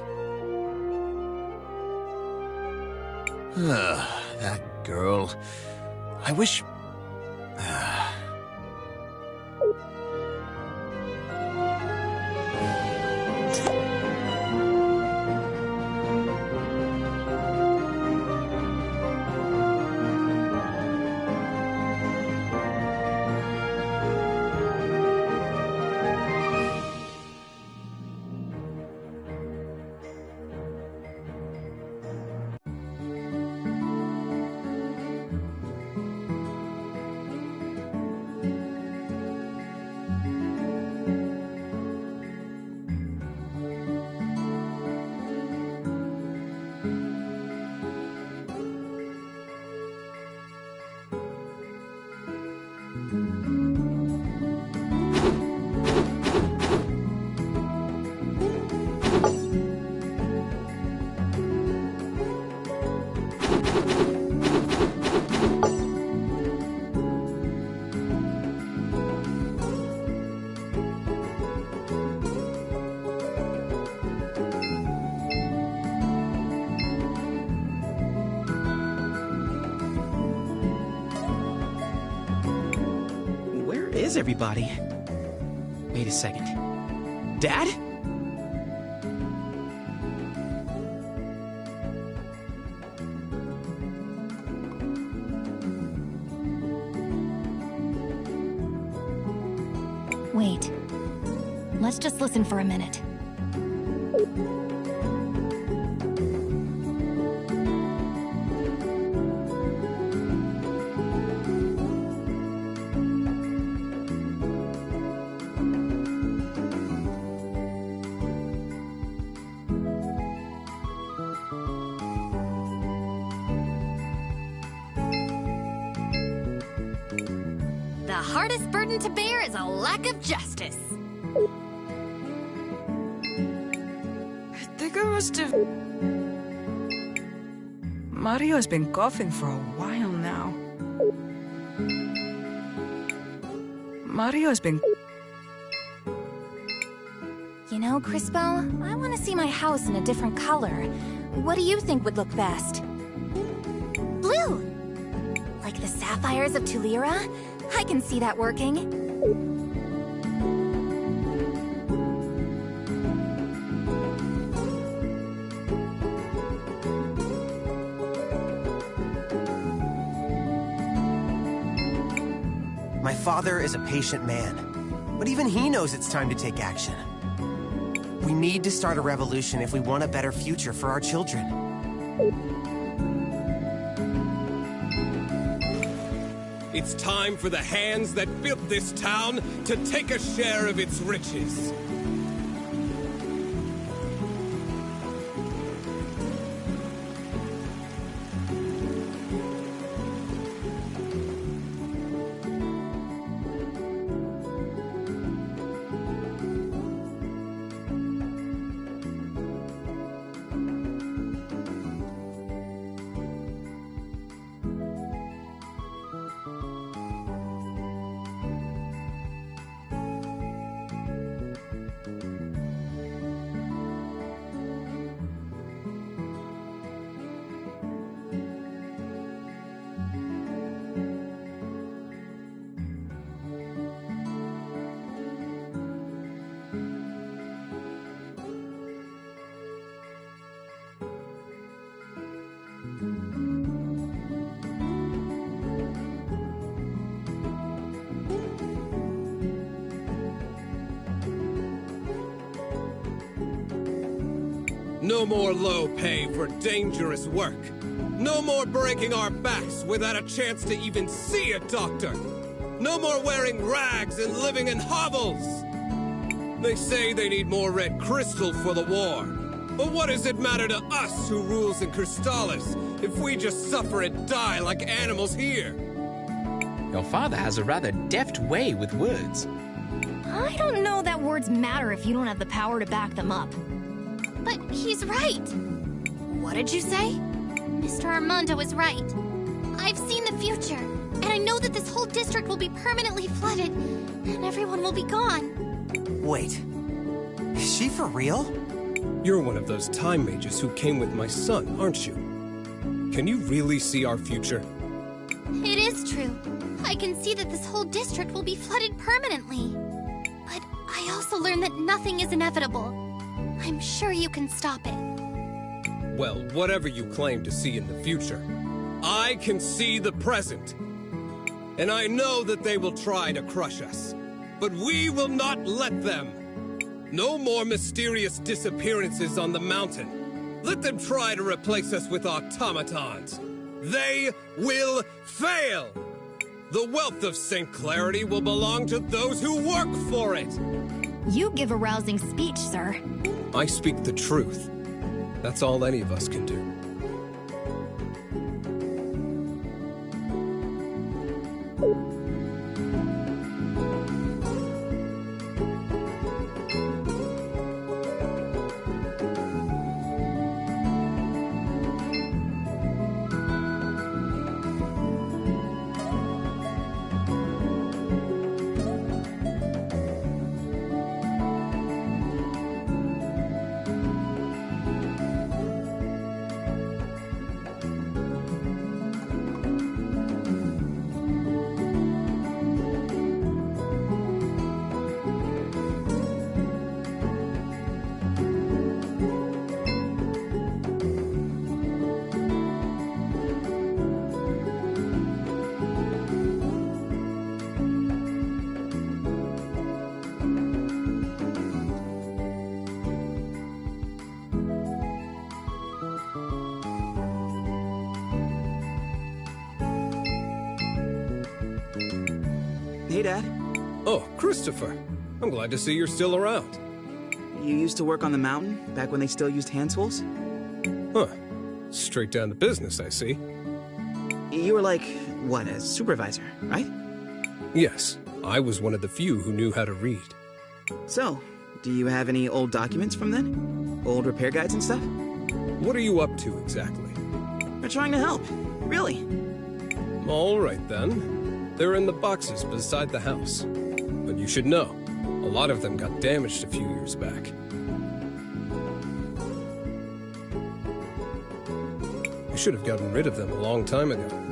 That girl. I wish... Where's everybody? Wait a second. Dad? Wait. Let's just listen for a minute. The hardest burden to bear is a lack of justice. I think I must have... Mario's been coughing for a while now. Mario's been... You know, Crispo, I want to see my house in a different color. What do you think would look best? Blue! Like the sapphires of Tulira? I can see that working. My father is a patient man, but even he knows it's time to take action. We need to start a revolution if we want a better future for our children. It's time for the hands that built this town to take a share of its riches. No more low pay for dangerous work. No more breaking our backs without a chance to even see a doctor. No more wearing rags and living in hovels. They say they need more red crystal for the war. But what does it matter to us who rules in CrisTales if we just suffer and die like animals here? Your father has a rather deft way with words. I don't know that words matter if you don't have the power to back them up. But he's right. What did you say? Mr. Armando is right. I've seen the future, and I know that this whole district will be permanently flooded, and everyone will be gone. Wait. Is she for real? You're one of those time mages who came with my son, aren't you? Can you really see our future? It is true. I can see that this whole district will be flooded permanently. But I also learned that nothing is inevitable. I'm sure you can stop it. Well, whatever you claim to see in the future, I can see the present. And I know that they will try to crush us. But we will not let them. No more mysterious disappearances on the mountain. Let them try to replace us with automatons. They will fail! The wealth of St. Clarity will belong to those who work for it! You give a rousing speech, sir. I speak the truth. That's all any of us can do. Hey, Dad. Oh, Christopher. I'm glad to see you're still around. You used to work on the mountain, back when they still used hand tools? Huh. Straight down to business, I see. You were like, what, a supervisor, right? Yes. I was one of the few who knew how to read. So, do you have any old documents from then? Old repair guides and stuff? What are you up to, exactly? We're trying to help. Really. All right, then. They're in the boxes beside the house. But you should know, a lot of them got damaged a few years back. I should have gotten rid of them a long time ago.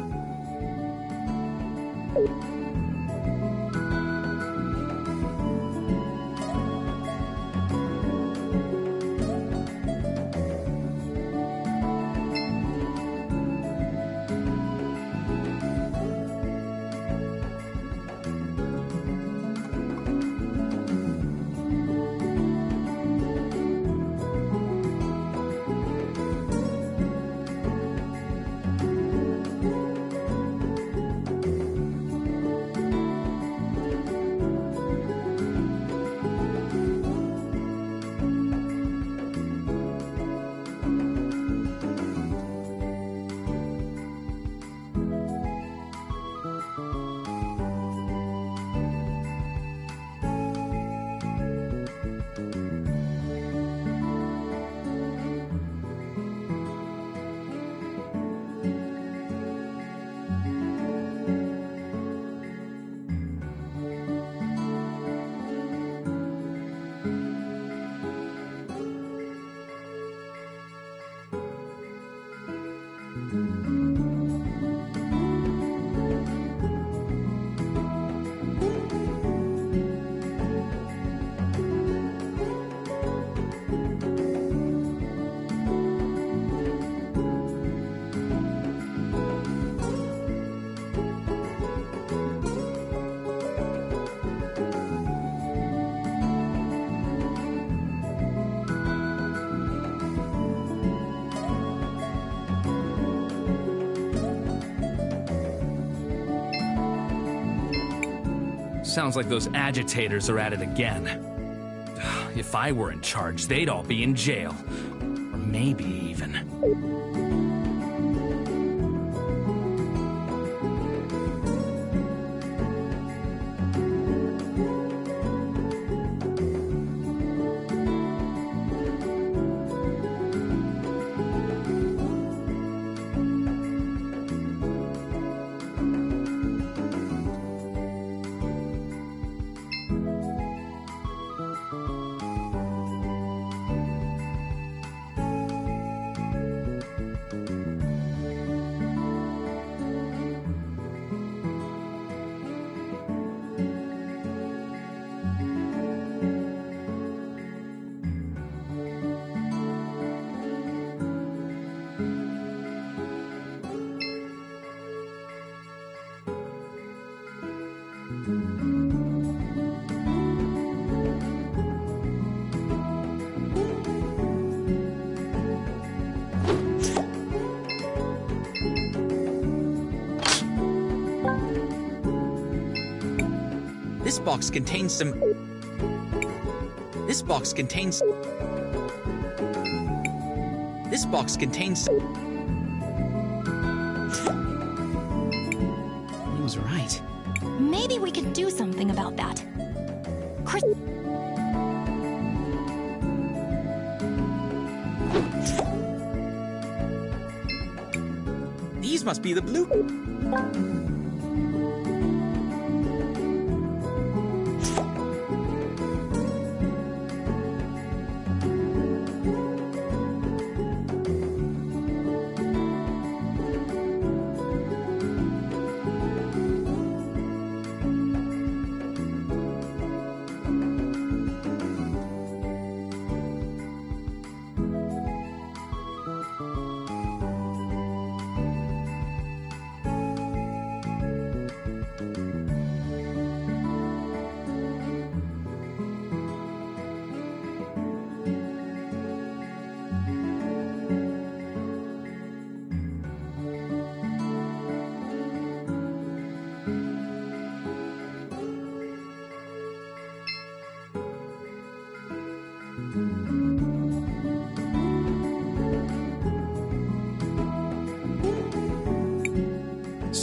Sounds like those agitators are at it again. If I were in charge, they'd all be in jail. Maybe even. This box contains some... This box contains... This box contains... He was right. Maybe we could do something about that. Chris... These must be the blue...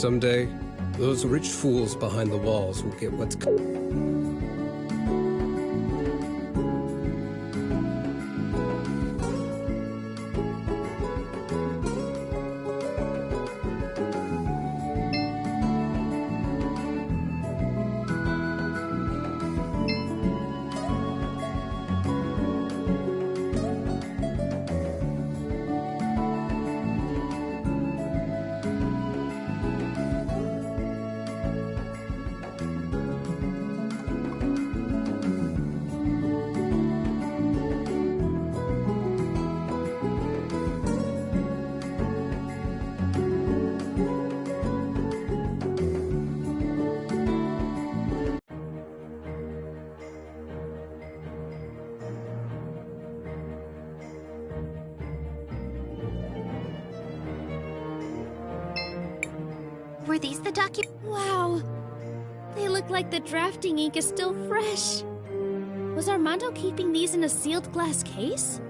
Someday, those rich fools behind the walls will get what's Were these the Wow! They look like the drafting ink is still fresh. Was Armando keeping these in a sealed glass case?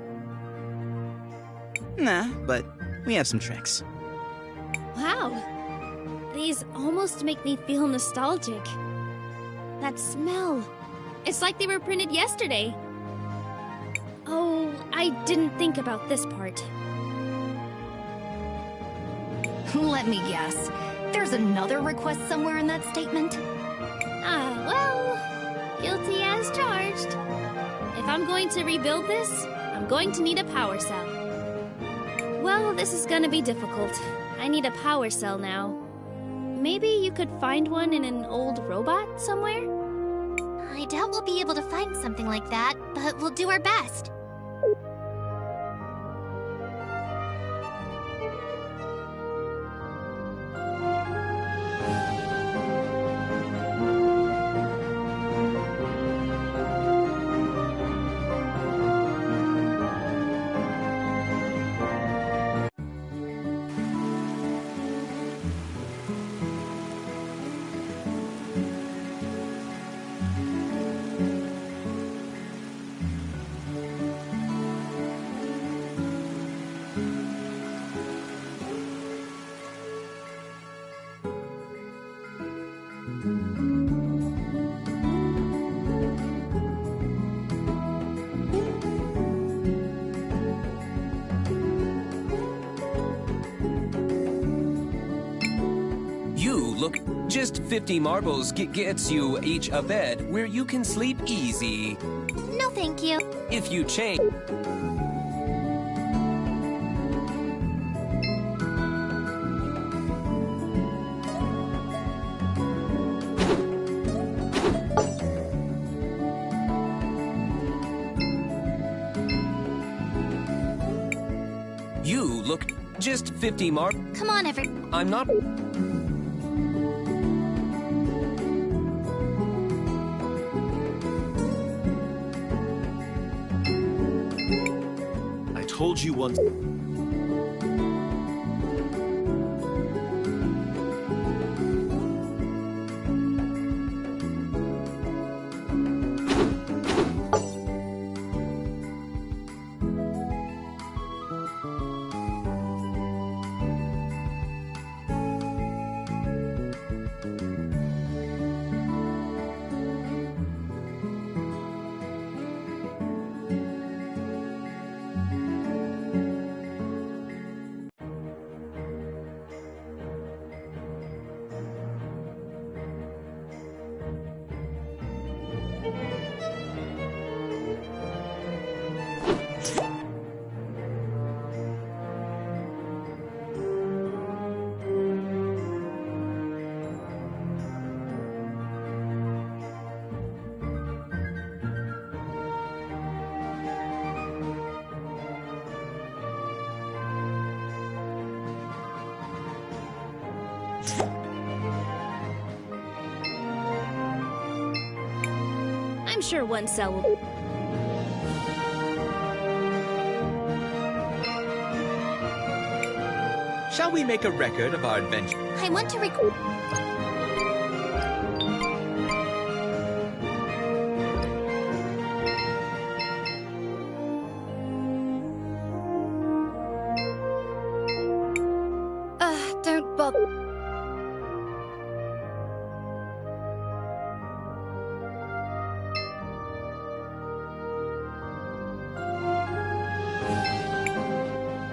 Nah, but we have some tricks. Wow! These almost make me feel nostalgic. That smell. It's like they were printed yesterday. Oh, I didn't think about this part. Let me guess. There's another request somewhere in that statement? Ah, well, guilty as charged. If I'm going to rebuild this, I'm going to need a power cell. Well, this is gonna be difficult. I need a power cell now. Maybe you could find one in an old robot somewhere? I doubt we'll be able to find something like that, but we'll do our best. Just 50 marbles gets you each a bed where you can sleep easy. No, thank you. If you change... You look just 50 Come on, I'm not... I told you once... I'm sure one cell will... Shall we make a record of our adventure? I want to record... Don't bother.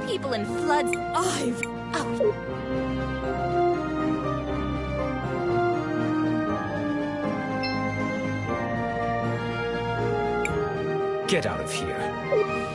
People in floods... Oh. Get out of here.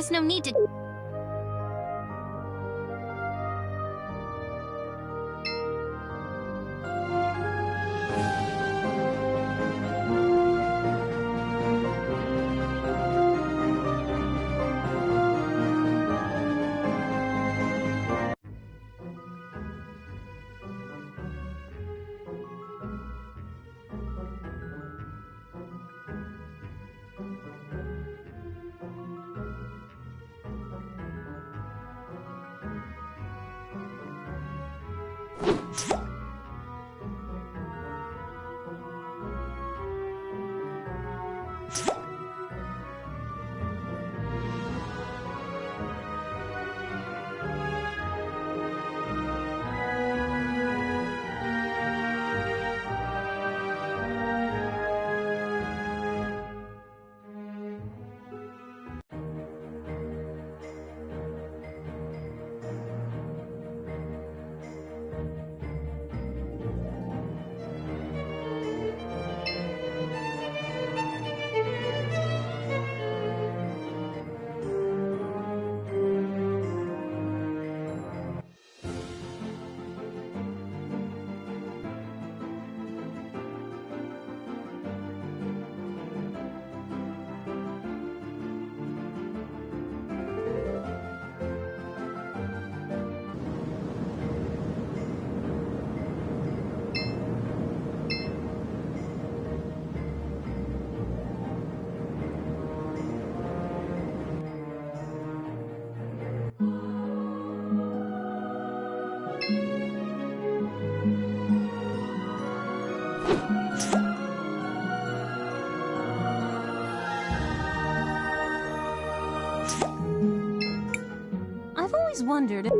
There's no need to... I've always wondered if...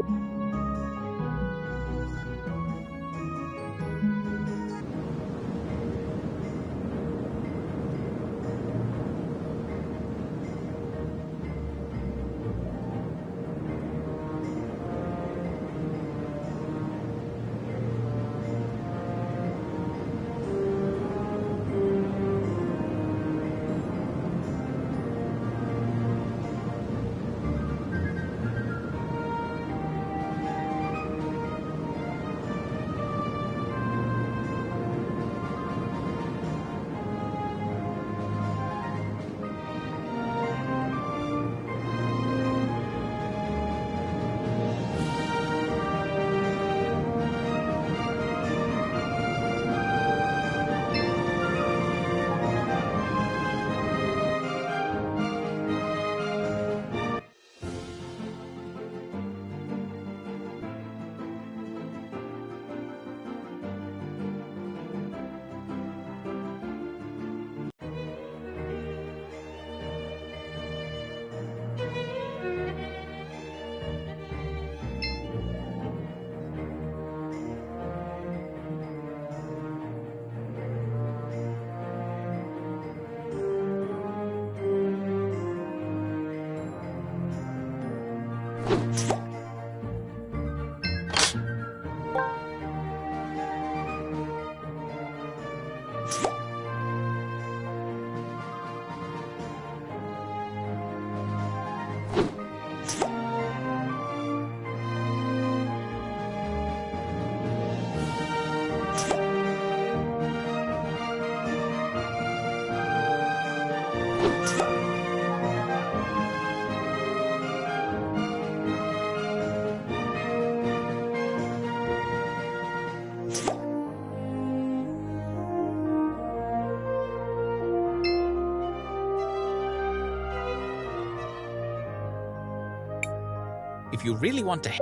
If you really want to...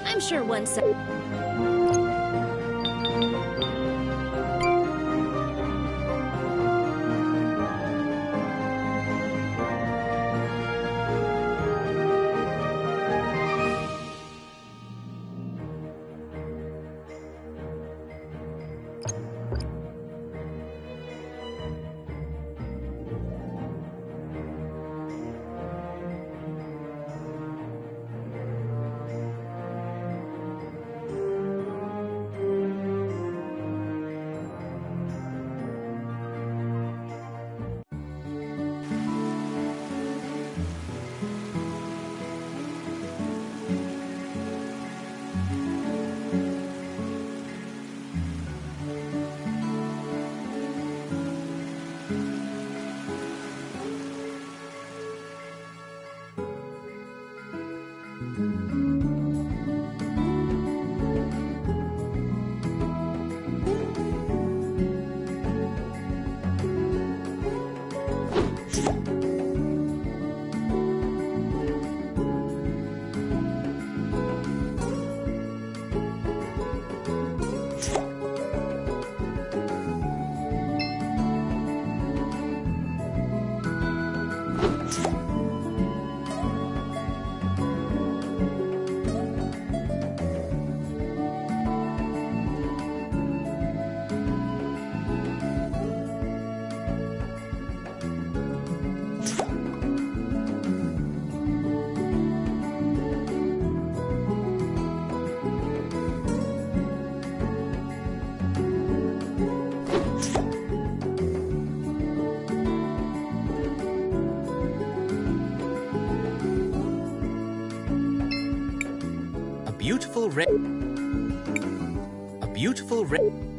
I'm sure one sec. beautiful red. A beautiful red.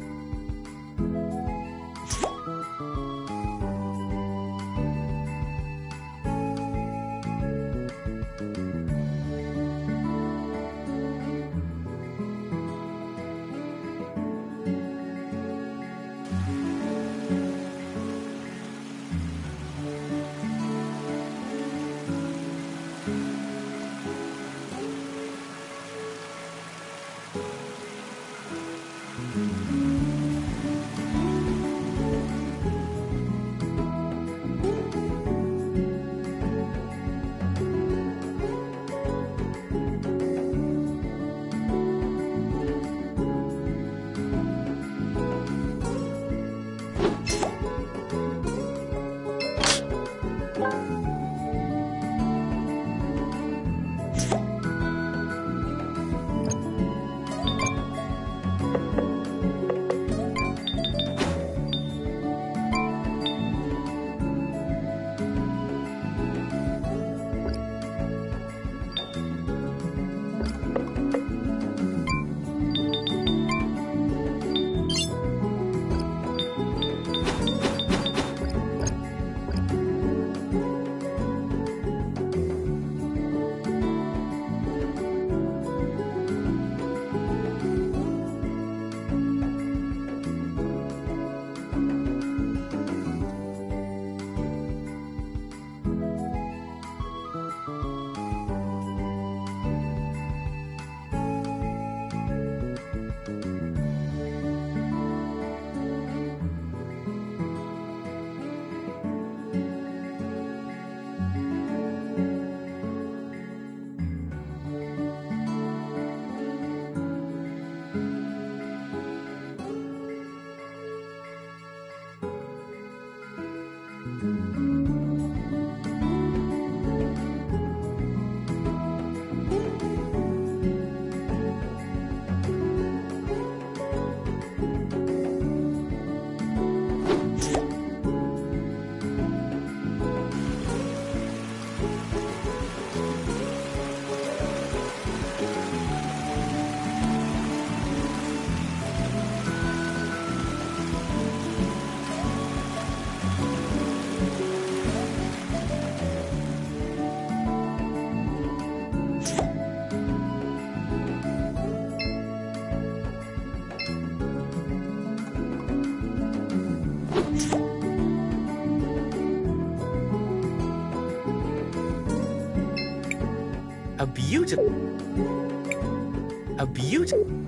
A beautiful...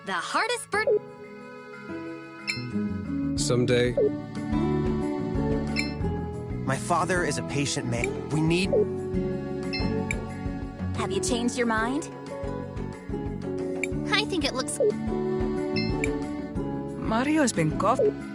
The hardest bird... Someday... My father is a patient man. We need... Have you changed your mind? I think it looks... Mario's been coughing.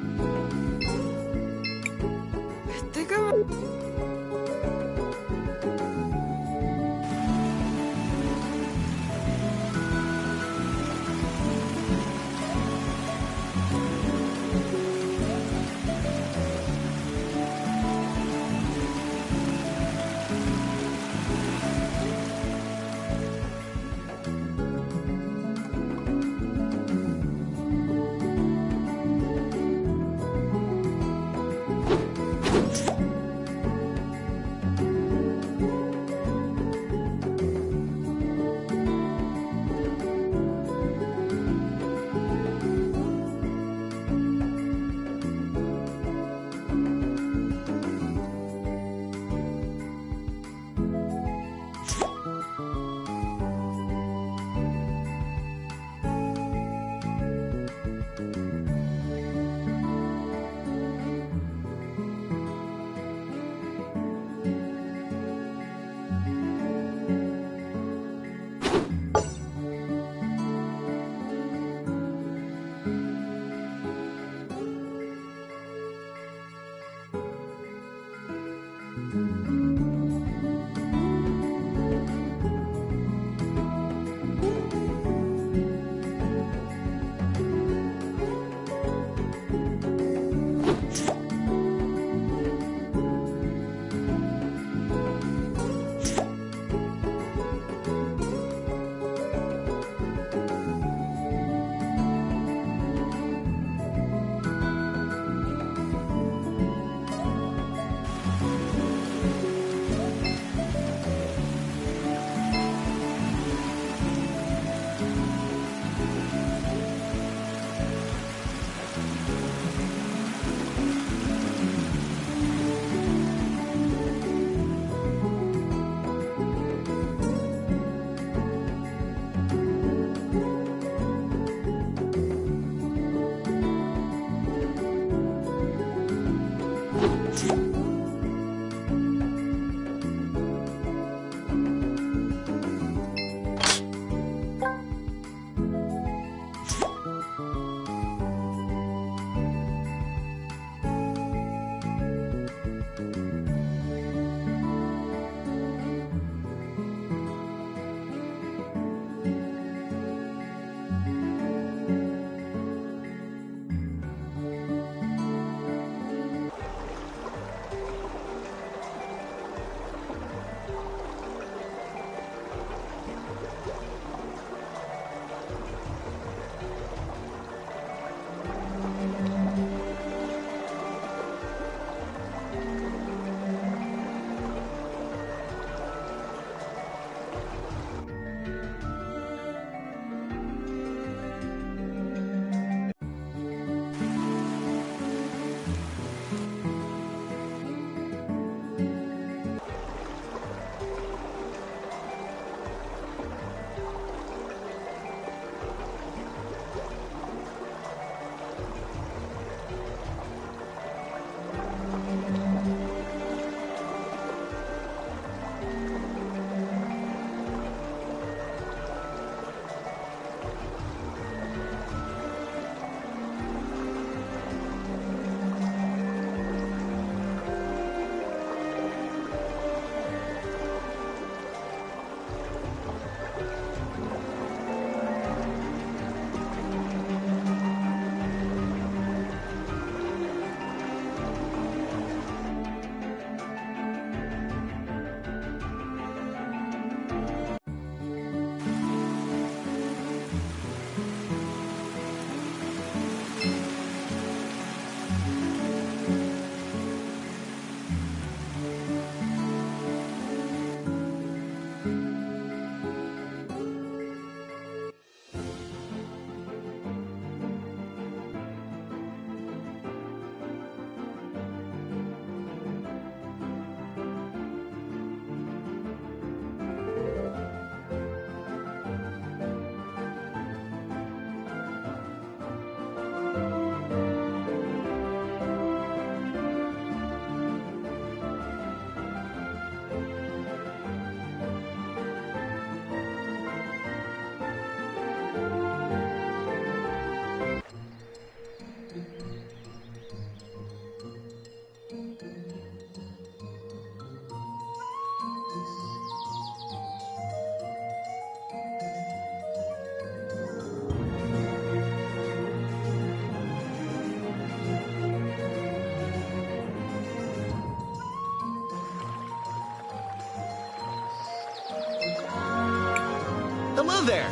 Hello there!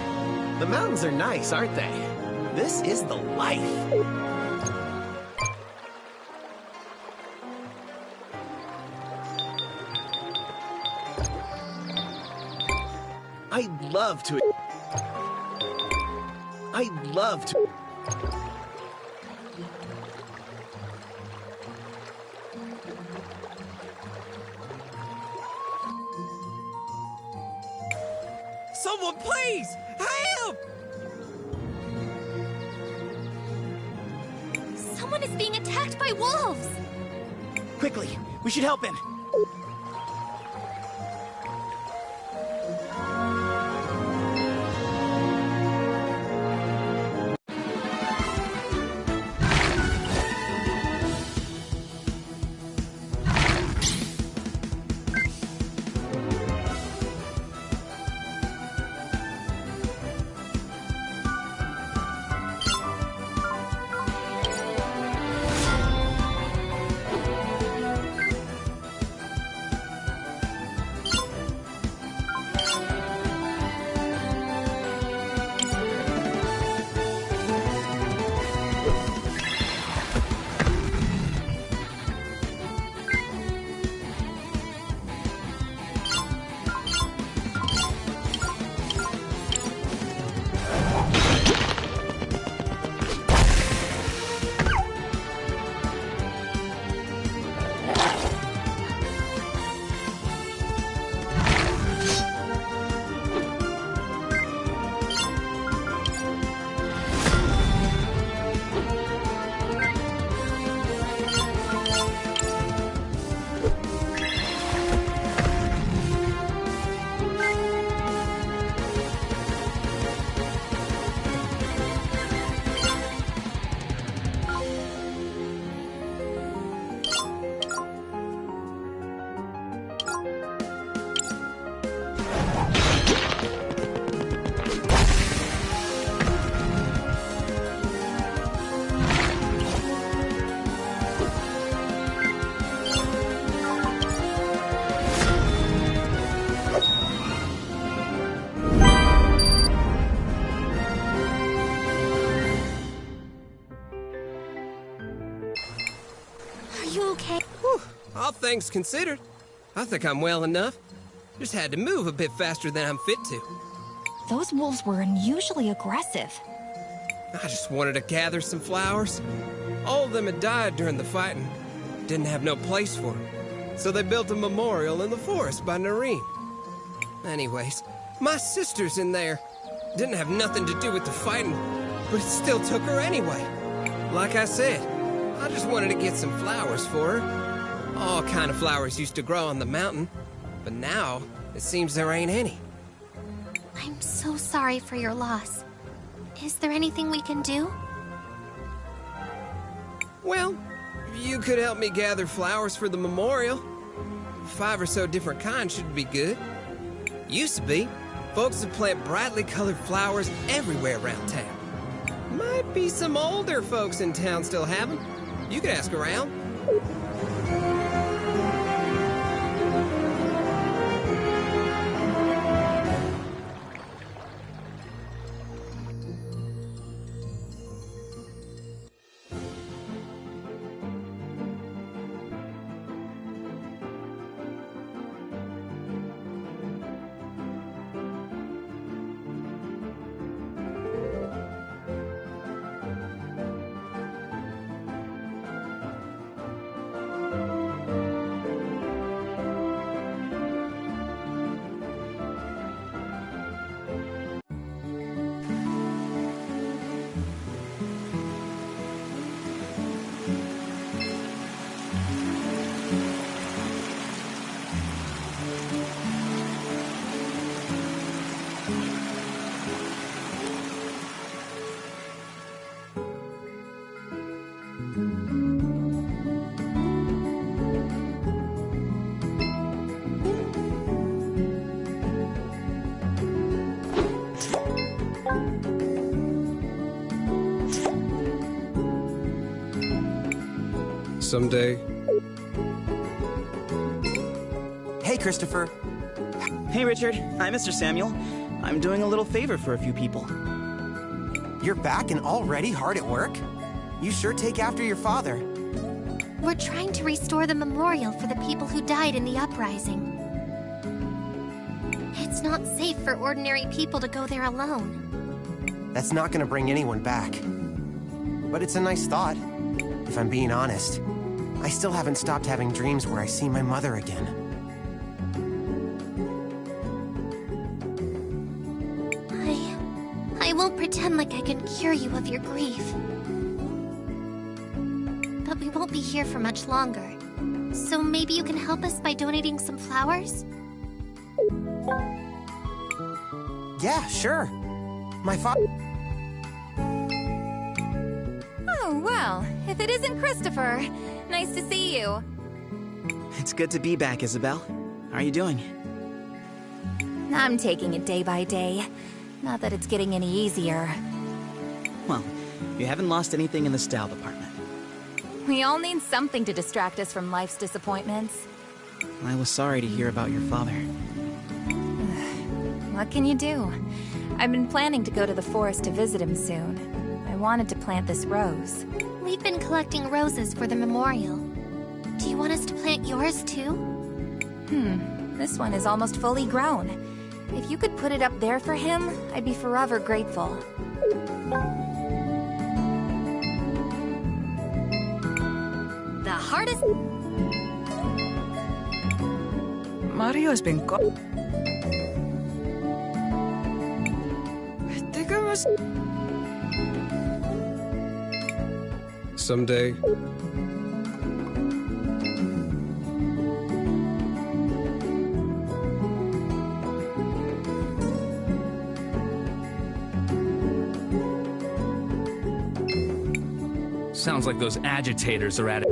The mountains are nice, aren't they? This is the life! I'd love to... Someone please! Help! Someone is being attacked by wolves! Quickly, we should help him. All things considered, I think I'm well enough. Just had to move a bit faster than I'm fit to. Those wolves were unusually aggressive. I just wanted to gather some flowers. All of them had died during the fighting. Didn't have no place for them. So they built a memorial in the forest by Nareen. Anyways, my sister's in there. Didn't have nothing to do with the fighting, but it still took her anyway. Like I said, I just wanted to get some flowers for her. All kind of flowers used to grow on the mountain, but now it seems there ain't any. I'm so sorry for your loss. Is there anything we can do? Well, you could help me gather flowers for the memorial. 5 or so different kinds should be good. Used to be. Folks would plant brightly colored flowers everywhere around town. Might be some older folks in town still have them. You could ask around. Someday. Hey, Christopher. Hey, Richard. Hi, Mr. Samuel. I'm doing a little favor for a few people. You're back and already hard at work? You sure take after your father. We're trying to restore the memorial for the people who died in the uprising. It's not safe for ordinary people to go there alone. That's not gonna bring anyone back. But it's a nice thought. If I'm being honest, I still haven't stopped having dreams where I see my mother again. I won't pretend like I can cure you of your grief. But we won't be here for much longer. So maybe you can help us by donating some flowers? Yeah, sure. My father... Oh, well, if it isn't Christopher, nice to see you. It's good to be back, Isabel. How are you doing? I'm taking it day by day. Not that it's getting any easier. Well, you haven't lost anything in the style department. We all need something to distract us from life's disappointments. I was sorry to hear about your father. What can you do? I've been planning to go to the forest to visit him soon. I wanted to plant this rose. We've been collecting roses for the memorial. Do you want us to plant yours too? This one is almost fully grown. If you could put it up there for him, I'd be forever grateful. The hardest... Mario's been gone. I think I must... Someday... Sounds like those agitators are at it.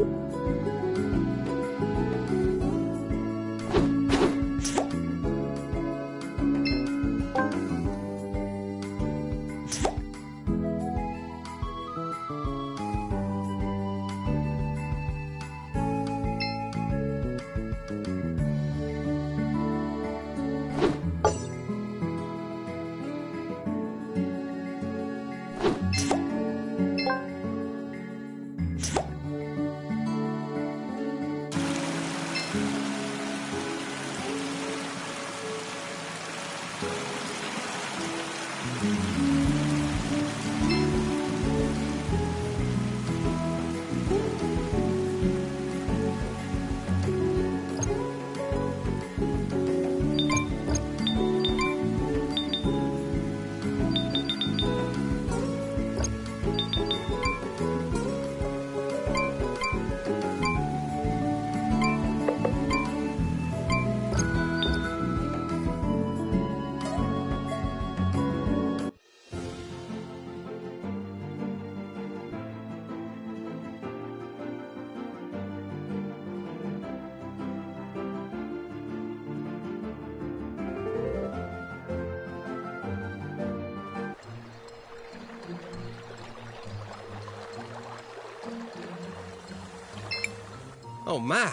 Oh my,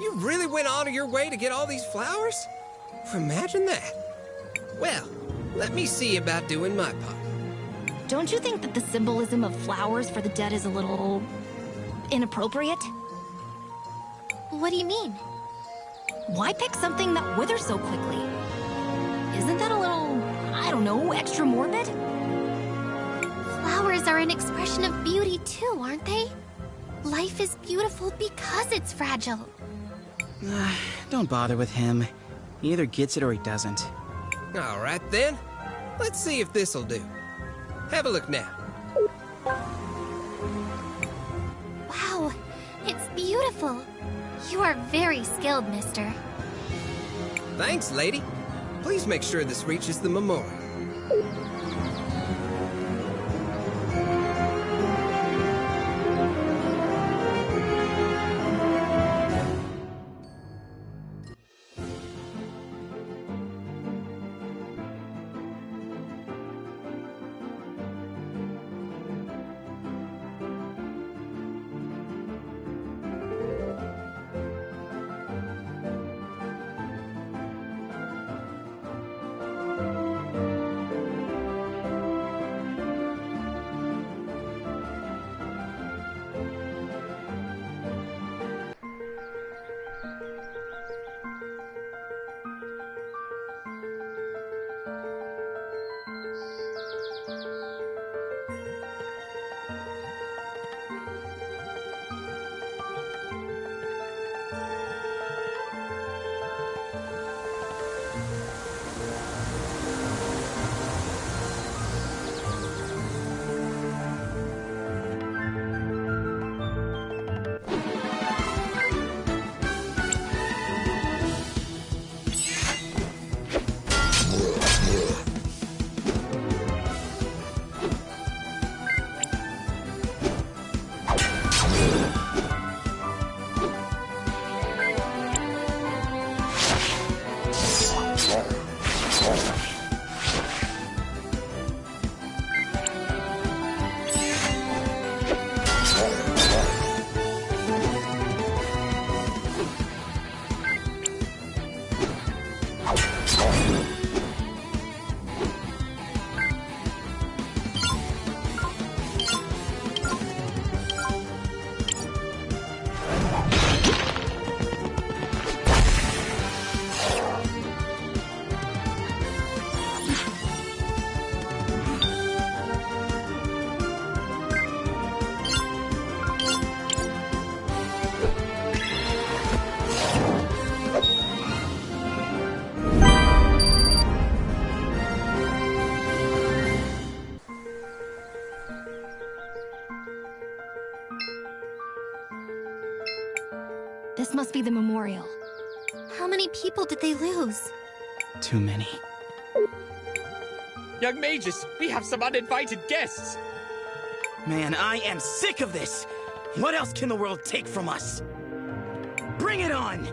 you really went out of your way to get all these flowers? Imagine that. Well, let me see about doing my part. Don't you think that the symbolism of flowers for the dead is a little... inappropriate? What do you mean? Why pick something that withers so quickly? Isn't that a little, I don't know, extra morbid? Flowers are an expression of beauty too, aren't they? Life is beautiful because it's fragile. Don't bother with him. He either gets it or he doesn't. All right then. Let's see if this'll do. Have a look now. Wow, it's beautiful. You are very skilled, mister. Thanks, lady. Please make sure this reaches the memorial. This must be the memorial. How many people did they lose? Too many. Young mages, we have some uninvited guests. Man, I am sick of this! What else can the world take from us? Bring it on!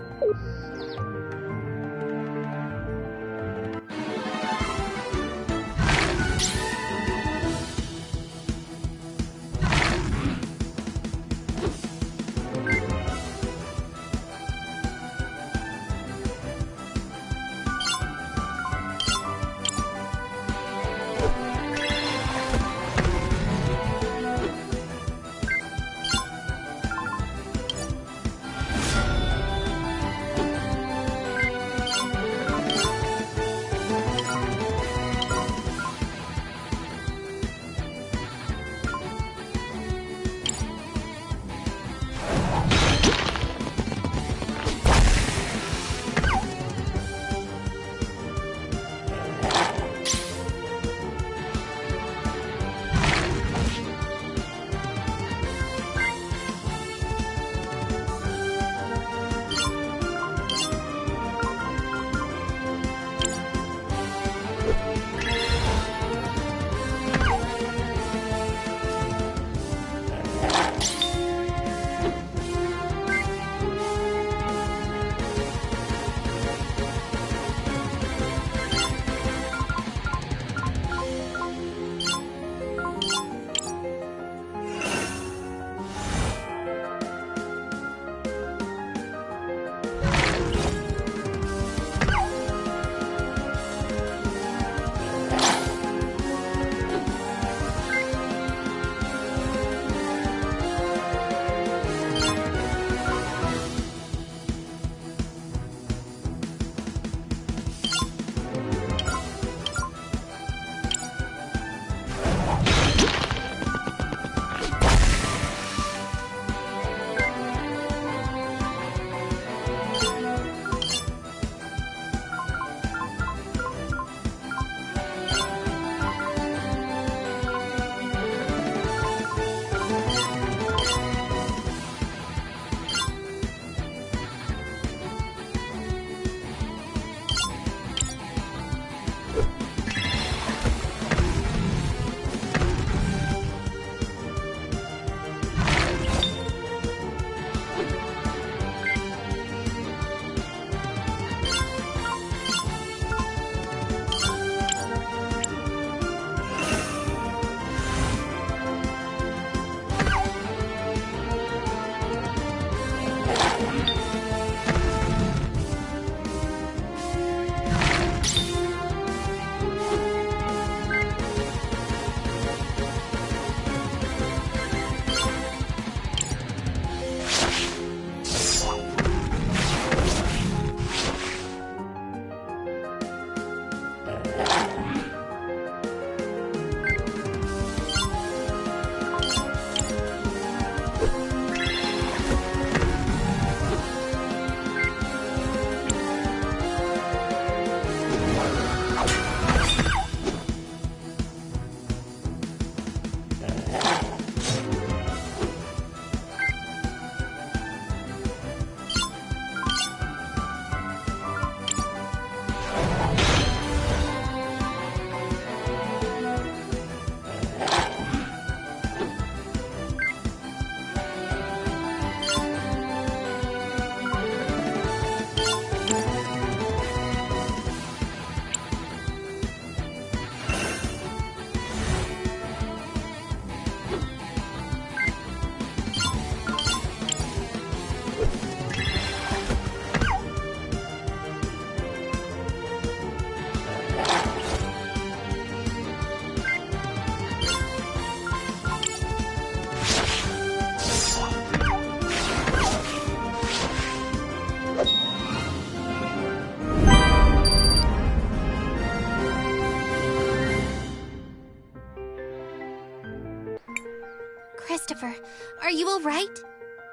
Christopher, are you alright?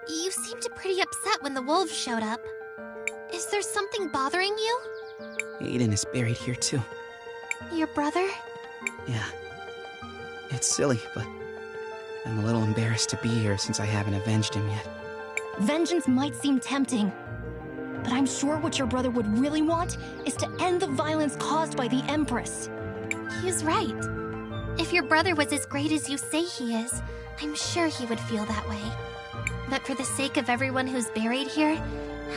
You seemed pretty upset when the wolves showed up. Is there something bothering you? Aiden is buried here too. Your brother? Yeah. It's silly, but I'm a little embarrassed to be here since I haven't avenged him yet. Vengeance might seem tempting, but I'm sure what your brother would really want is to end the violence caused by the Empress. He's right. If your brother was as great as you say he is, I'm sure he would feel that way. But for the sake of everyone who's buried here,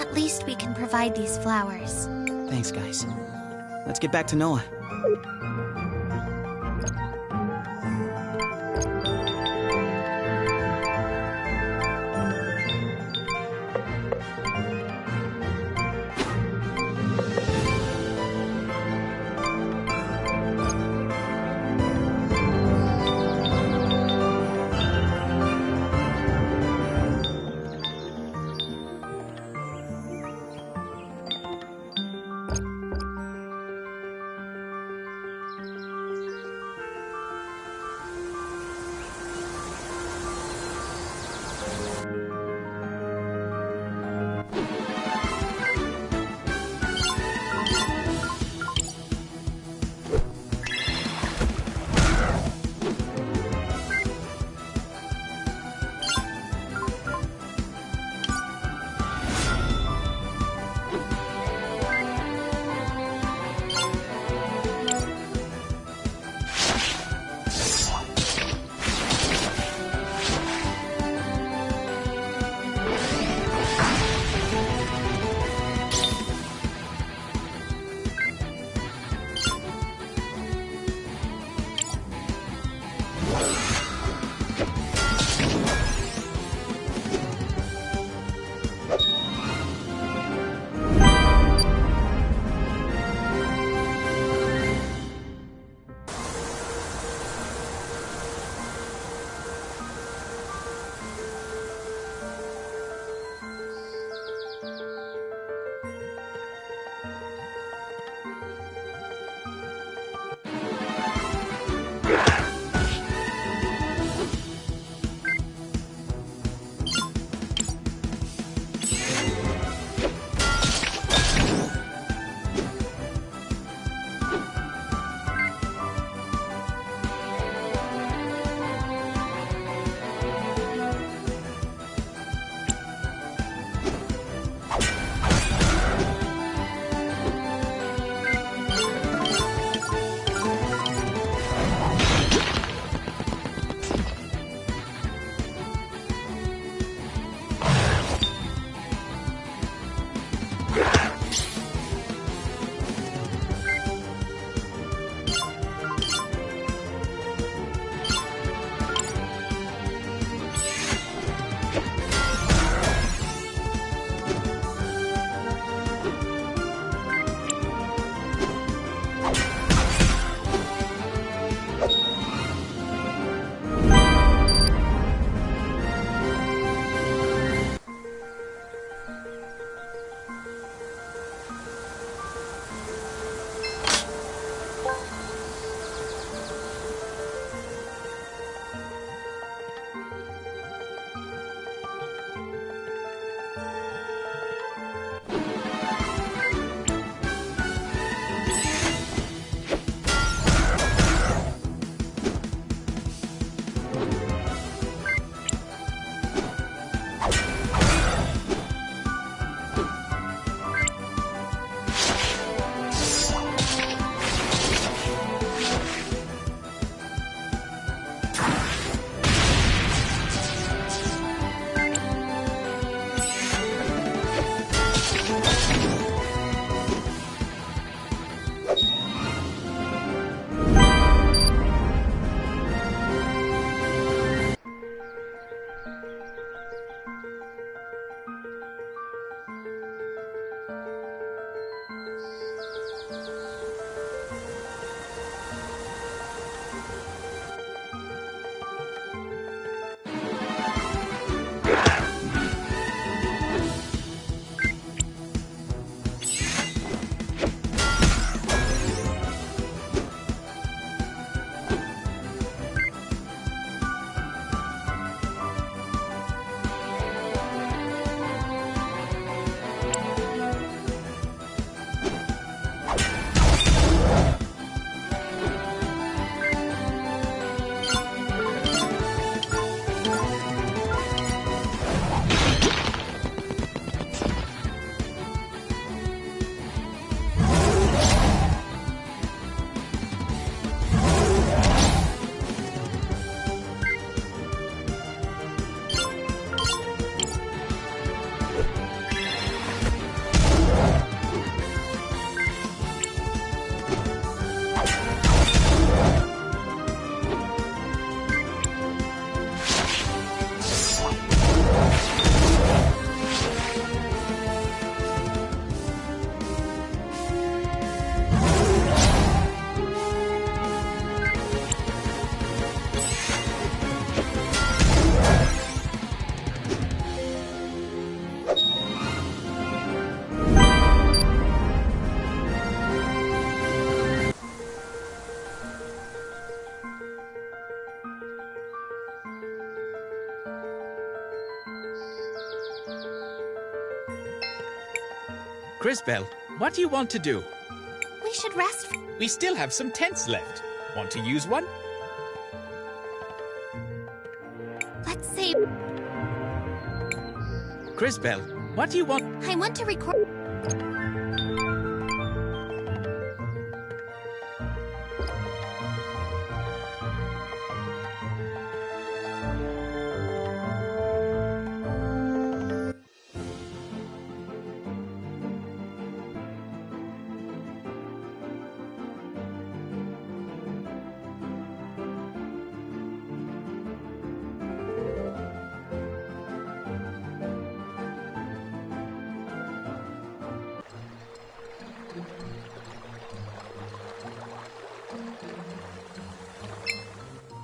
at least we can provide these flowers. Thanks, guys. Let's get back to Noah. CrisTales, what do you want to do? We should rest. We still have some tents left. Want to use one? Let's save. CrisTales, what do you want? I want to record.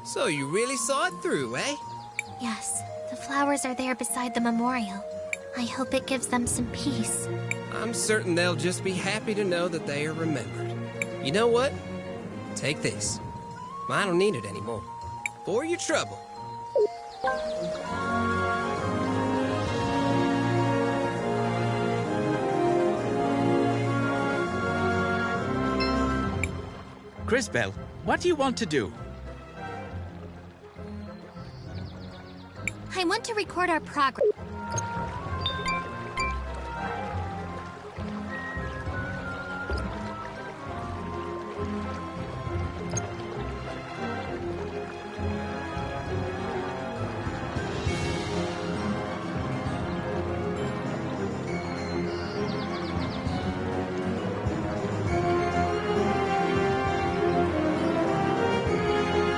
So you really saw it through, eh? Yes, the flowers are there beside the memorial. I hope it gives them some peace. I'm certain they'll just be happy to know that they are remembered. You know what? Take this. I don't need it anymore. For your trouble. CrisTales, what do you want to do? I want to record our progress.